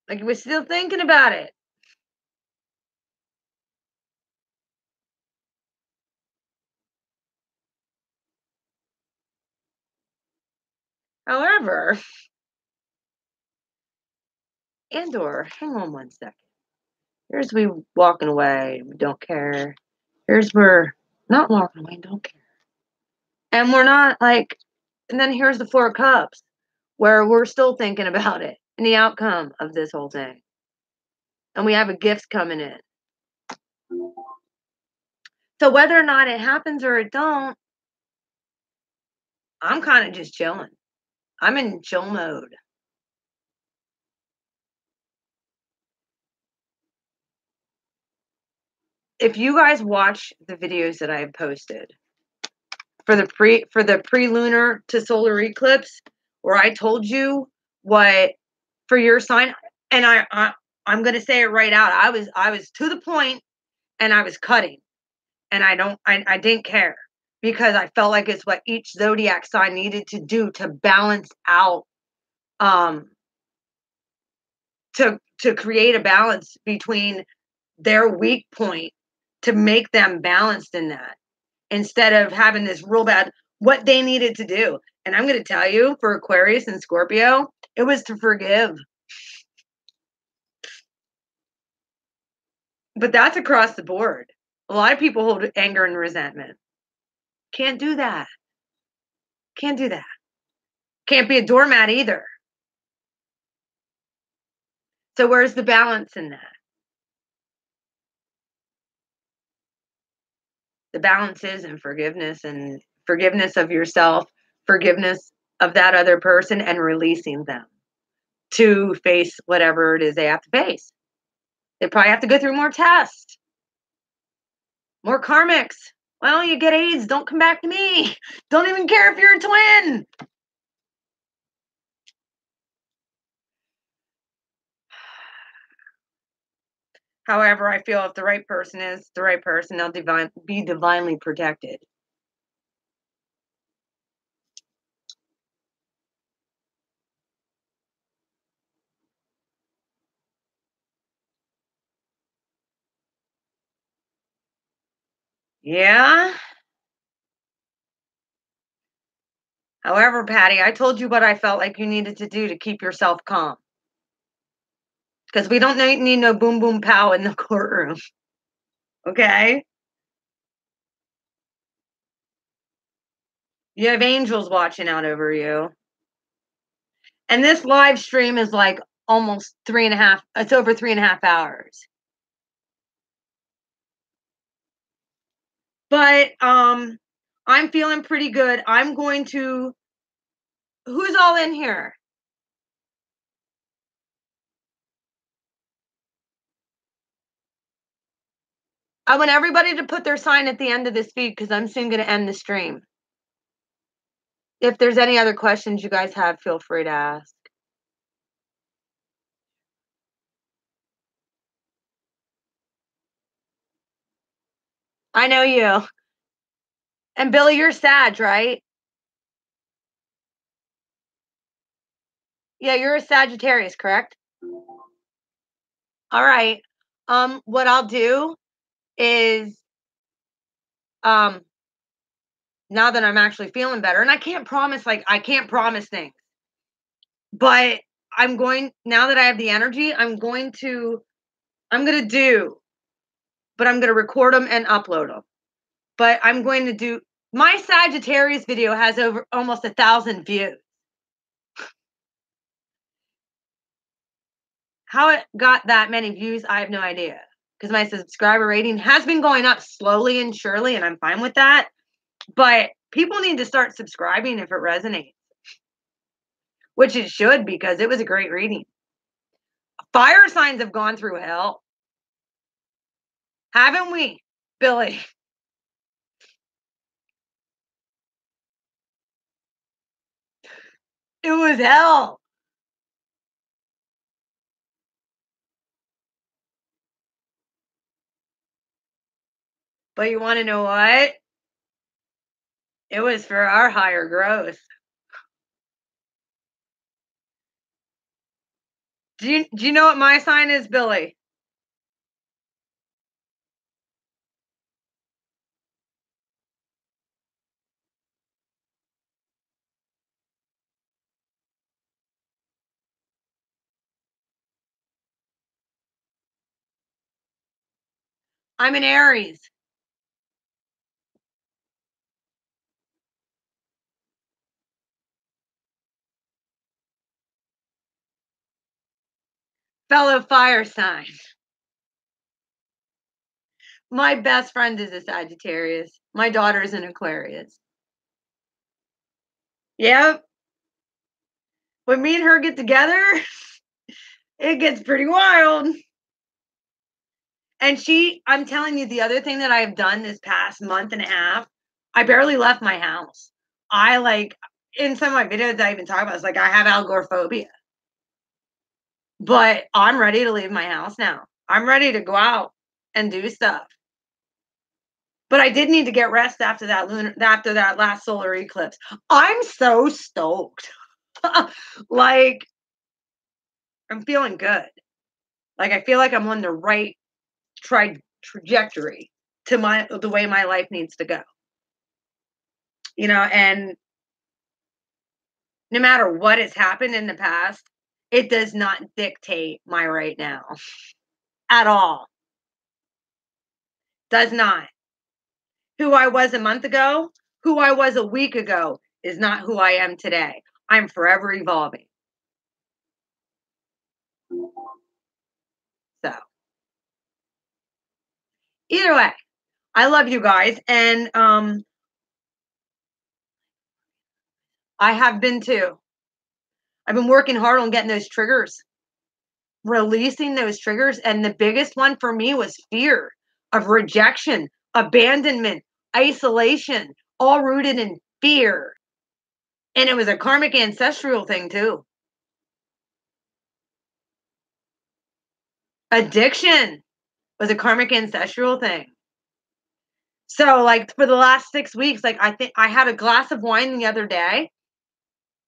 Like we're still thinking about it. However, Andor, hang on one second. Here's we walking away, we don't care. Here's we're not walking away, don't care. And we're not like, and then here's the Four of Cups, where we're still thinking about it and the outcome of this whole thing. And we have a gift coming in. So whether or not it happens or it don't, I'm kind of just chilling. I'm in chill mode. If you guys watch the videos that I have posted for the pre-lunar to solar eclipse, where I told you what for your sign, and I'm gonna say it right out. I was to the point, and I was cutting, and I didn't care because I felt like it's what each zodiac sign needed to do to balance out, to create a balance between their weak point to make them balanced in that, instead of having this real bad what they needed to do. And I'm going to tell you, for Aquarius and Scorpio, it was to forgive. But that's across the board. A lot of people hold anger and resentment. Can't do that. Can't do that. Can't be a doormat either. So where's the balance in that? The balance is in forgiveness, and forgiveness of yourself, forgiveness of that other person, and releasing them to face whatever it is they have to face. They probably have to go through more tests, more karmics. Well, you get AIDS, don't come back to me. Don't even care if you're a twin. However, I feel if the right person is the right person, they'll be divinely protected. Yeah. However, Patty, I told you what I felt like you needed to do to keep yourself calm. Because we don't need no boom, boom, pow in the courtroom. Okay? You have angels watching out over you. And this live stream is like almost 3.5, it's over 3.5 hours. But I'm feeling pretty good. I'm going to, who's all in here? I want everybody to put their sign at the end of this feed because I'm soon going to end the stream. If there's any other questions you guys have, feel free to ask. I know you. And Billy, you're Sag, right? Yeah, you're a Sagittarius, correct? All right. What I'll do is, now that I'm actually feeling better, and I can't promise things, but I'm going, now that I have the energy, I'm going to record them and upload them. But I'm going to do, my Sagittarius video has over almost 1,000 views. How it got that many views, I have no idea. Because my subscriber rating has been going up slowly and surely, and I'm fine with that. But people need to start subscribing if it resonates. Which it should, because it was a great reading. Fire signs have gone through hell. Haven't we, Billy? It was hell. But you want to know what? It was for our higher growth. Do you know what my sign is, Billy? I'm an Aries. Fellow fire sign. My best friend is a Sagittarius. My daughter's an Aquarius. Yep. When me and her get together, it gets pretty wild. And I'm telling you, the other thing that I've done this past month and a half, I barely left my house. In some of my videos I even talk about, it's like I have agoraphobia. But I'm ready to leave my house now. I'm ready to go out and do stuff. But I did need to get rest after that last solar eclipse. I'm so stoked. Like, I'm feeling good. Like, I feel like I'm on the right trajectory to the way my life needs to go. And no matter what has happened in the past, it does not dictate my right now at all. Does not. Who I was a month ago, who I was a week ago is not who I am today. I'm forever evolving. So, either way, I love you guys. And I have been too. I've been working hard on getting those triggers, releasing those triggers. And the biggest one for me was fear of rejection, abandonment, isolation, all rooted in fear. And it was a karmic ancestral thing too. Addiction was a karmic ancestral thing. So, like, for the last 6 weeks, like, I think I had a glass of wine the other day,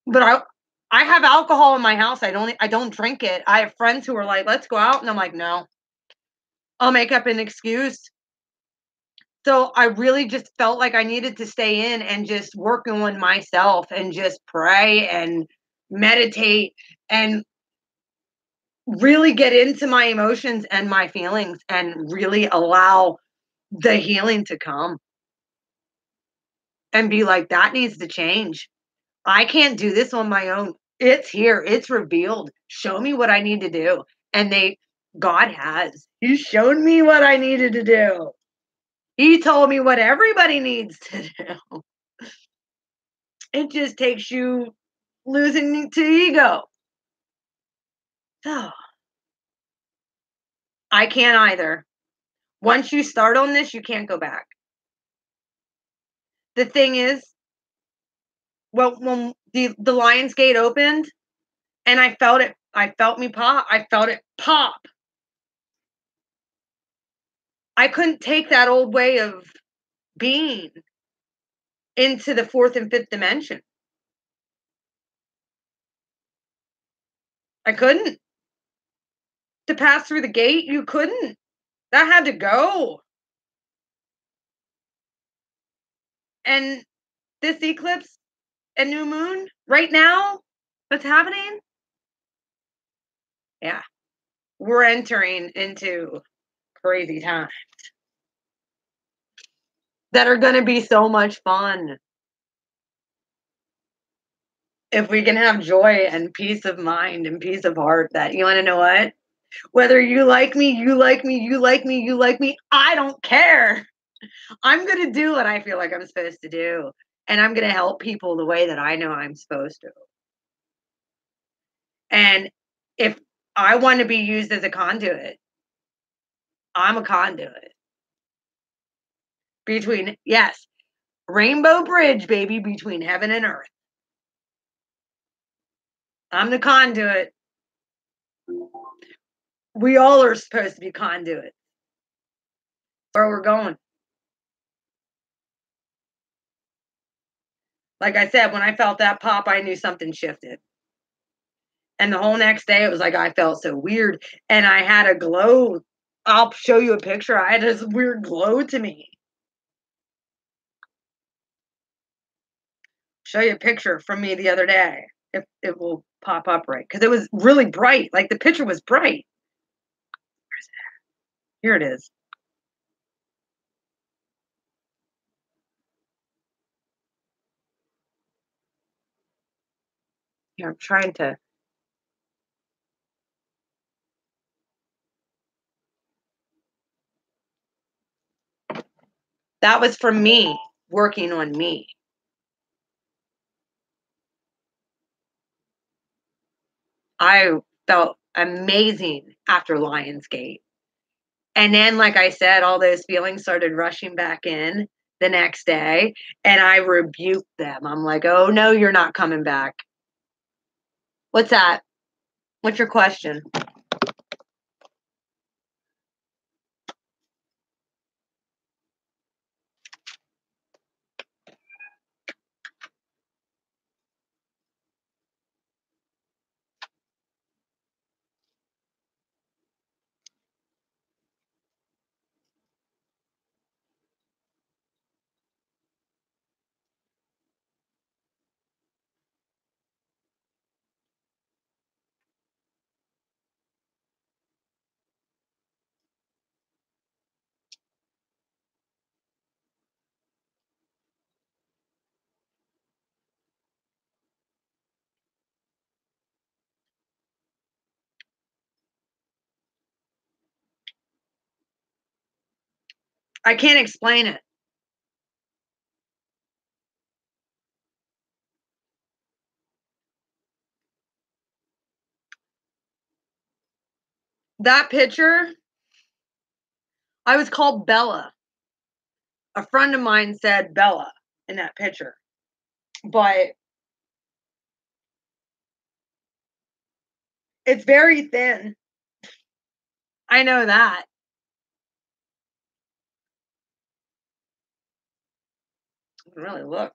but I have alcohol in my house. I don't drink it. I have friends who are like, let's go out. And I'm like, no, I'll make up an excuse. So I really just felt like I needed to stay in and just work on myself and just pray and meditate and really get into my emotions and my feelings and really allow the healing to come and be like, that needs to change. I can't do this on my own. It's here. It's revealed. Show me what I need to do. And God has. He's shown me what I needed to do. He told me what everybody needs to do. It just takes you losing to ego. So, I can't either. Once you start on this, you can't go back. The thing is, well, when the Lion's Gate opened and I felt it pop. I couldn't take that old way of being into the fourth and fifth dimension. I couldn't. To pass through the gate, you couldn't. That had to go. And this eclipse and new moon, right now, what's happening? Yeah. We're entering into crazy times that are going to be so much fun. If we can have joy and peace of mind and peace of heart, that, you want to know what? Whether you like me, you like me, you like me, you like me, I don't care. I'm going to do what I feel like I'm supposed to do. And I'm going to help people the way that I know I'm supposed to. And if I want to be used as a conduit, I'm a conduit. Between, yes, Rainbow Bridge, baby, between heaven and earth. I'm the conduit. We all are supposed to be conduits. Where we're going. Like I said, when I felt that pop, I knew something shifted. And the whole next day, it was like I felt so weird. And I had a glow. I'll show you a picture. I had this weird glow to me. Show you a picture from me the other day. If it will pop up right. Because it was really bright. Like the picture was bright. Here it is. Here, I'm trying to. That was from me working on me. I felt amazing after Lionsgate. And then, like I said, all those feelings started rushing back in the next day. And I rebuked them. I'm like, oh, no, you're not coming back. What's that? What's your question? I can't explain it. That picture, I was called Bella. A friend of mine said Bella in that picture. But it's very thin. I know that. I can really look.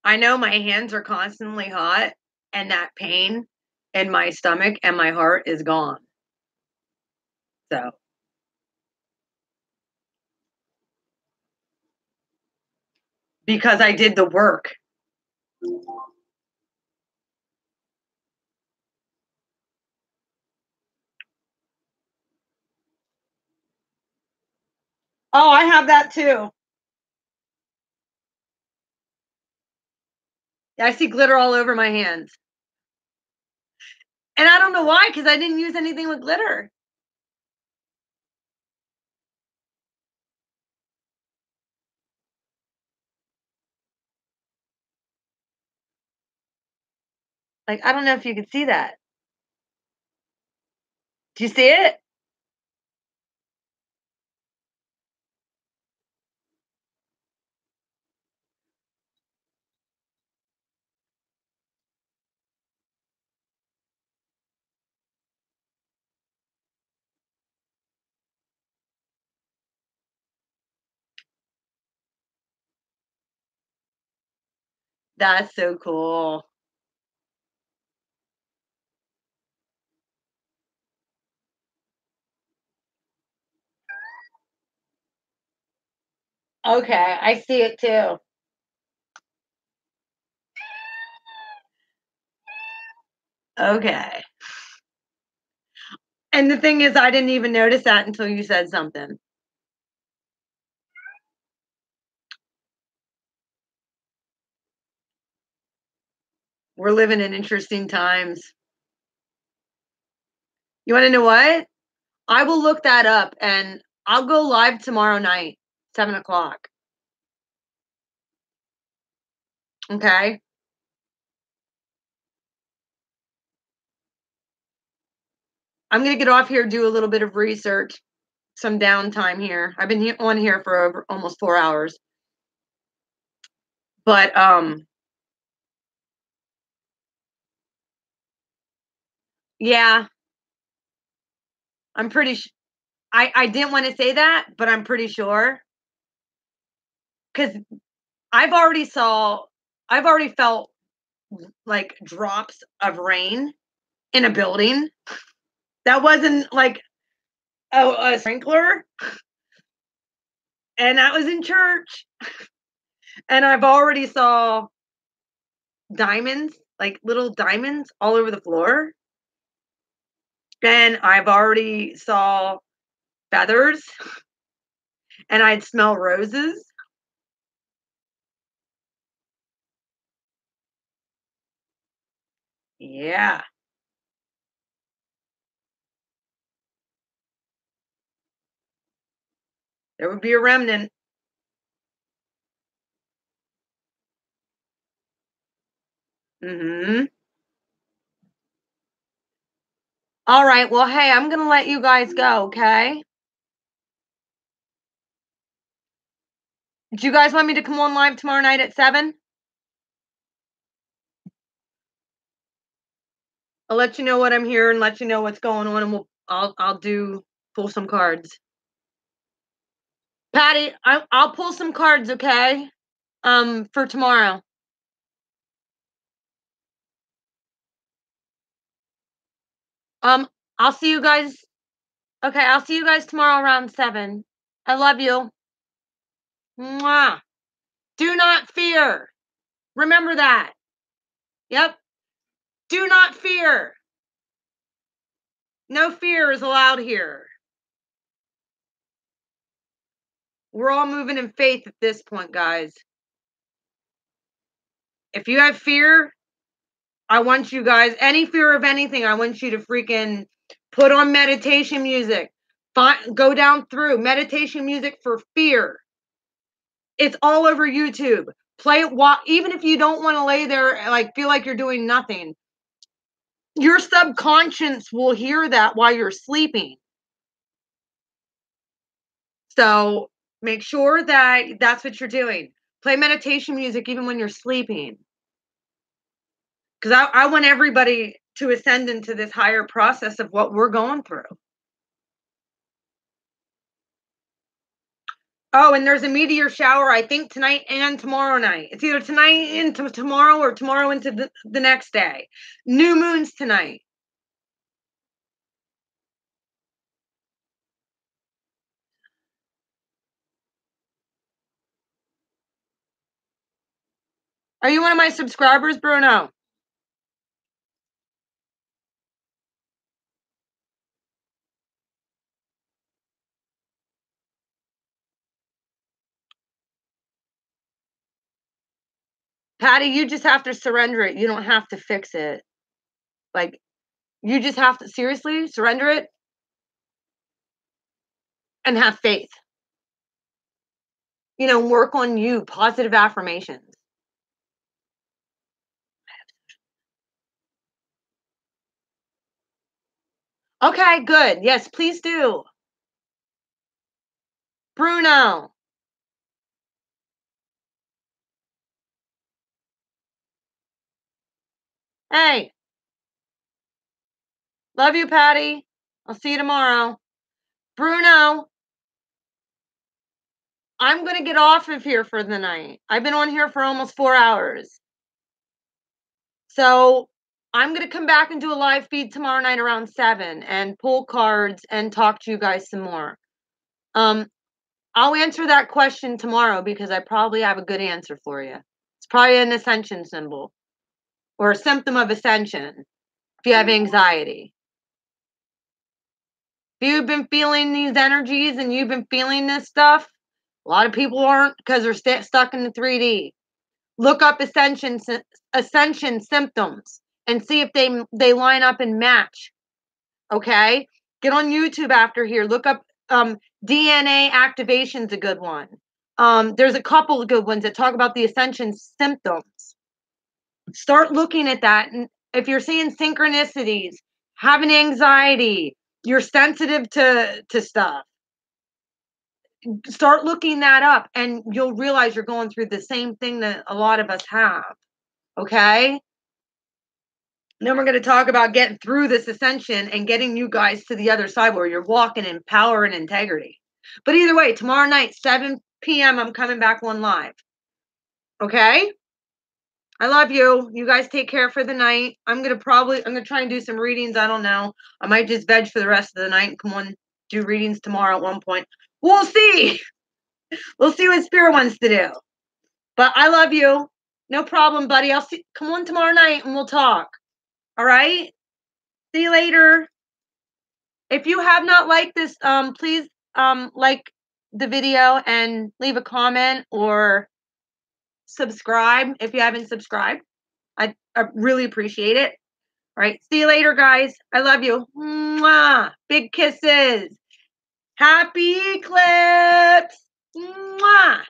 I know my hands are constantly hot, and that pain in my stomach and my heart is gone. So. Because I did the work. Oh, I have that too. I see glitter all over my hands. And I don't know why, because I didn't use anything with glitter. Like, I don't know if you could see that. Do you see it? That's so cool. Okay, I see it too. Okay. And the thing is, I didn't even notice that until you said something. We're living in interesting times. You want to know what? I will look that up and I'll go live tomorrow night, 7 o'clock. Okay. I'm going to get off here, do a little bit of research, some downtime here. I've been on here for almost 4 hours. But, yeah, I'm pretty I didn't want to say that, but I'm pretty sure. Because I've already felt like drops of rain in a building. That wasn't like a sprinkler. And that was in church. And I've already saw diamonds, like little diamonds all over the floor. And I've already saw feathers. And I'd smell roses. Yeah. There would be a remnant. Mm-hmm. All right. Well, hey, I'm going to let you guys go, okay? Do you guys want me to come on live tomorrow night at 7? I'll let you know what I'm here and let you know what's going on, and I'll pull some cards. Patty, I'll pull some cards, okay? For tomorrow. I'll see you guys. Okay, I'll see you guys tomorrow around 7. I love you. Mwah. Do not fear. Remember that. Yep. Do not fear. No fear is allowed here. We're all moving in faith at this point, guys. If you have fear, I want you guys, any fear of anything, I want you to freaking put on meditation music. Go down through meditation music for fear. It's all over YouTube. Play it even if you don't want to lay there, like feel like you're doing nothing. Your subconscious will hear that while you're sleeping. So make sure that that's what you're doing. Play meditation music even when you're sleeping. Because I want everybody to ascend into this higher process of what we're going through. Oh, and there's a meteor shower, I think, tonight and tomorrow night. It's either tonight into tomorrow or tomorrow into the next day. New moon's tonight. Are you one of my subscribers, Bruno? Patty, you just have to surrender it. You don't have to fix it. Like, you just have to seriously surrender it and have faith. You know, work on you, positive affirmations. Okay, good. Yes, please do. Bruno. Hey. Love you, Patty. I'll see you tomorrow. Bruno. I'm going to get off of here for the night. I've been on here for almost 4 hours. So I'm going to come back and do a live feed tomorrow night around 7 and pull cards and talk to you guys some more. I'll answer that question tomorrow because I probably have a good answer for you. It's probably an ascension symbol or a symptom of ascension if you have anxiety. If you've been feeling these energies and you've been feeling this stuff, a lot of people aren't because they're stuck in the 3D. Look up ascension symptoms and see if they line up and match. Okay? Get on YouTube after here. Look up DNA activation's a good one. There's a couple of good ones that talk about the ascension symptoms. Start looking at that. And if you're seeing synchronicities, having anxiety, you're sensitive to stuff, start looking that up and you'll realize you're going through the same thing that a lot of us have. Okay? And then we're going to talk about getting through this ascension and getting you guys to the other side where you're walking in power and integrity. But either way, tomorrow night, 7 p.m., I'm coming back on live. Okay? I love you. You guys take care for the night. I'm going to try and do some readings. I don't know. I might just veg for the rest of the night and come on, do readings tomorrow at one point. We'll see. We'll see what Spirit wants to do. But I love you. No problem, buddy. Come on tomorrow night and we'll talk. All right? See you later. If you have not liked this, please like the video and leave a comment or subscribe if you haven't subscribed. I really appreciate it. All right. See you later, guys. I love you. Mwah. Big kisses. Happy eclipse. Mwah.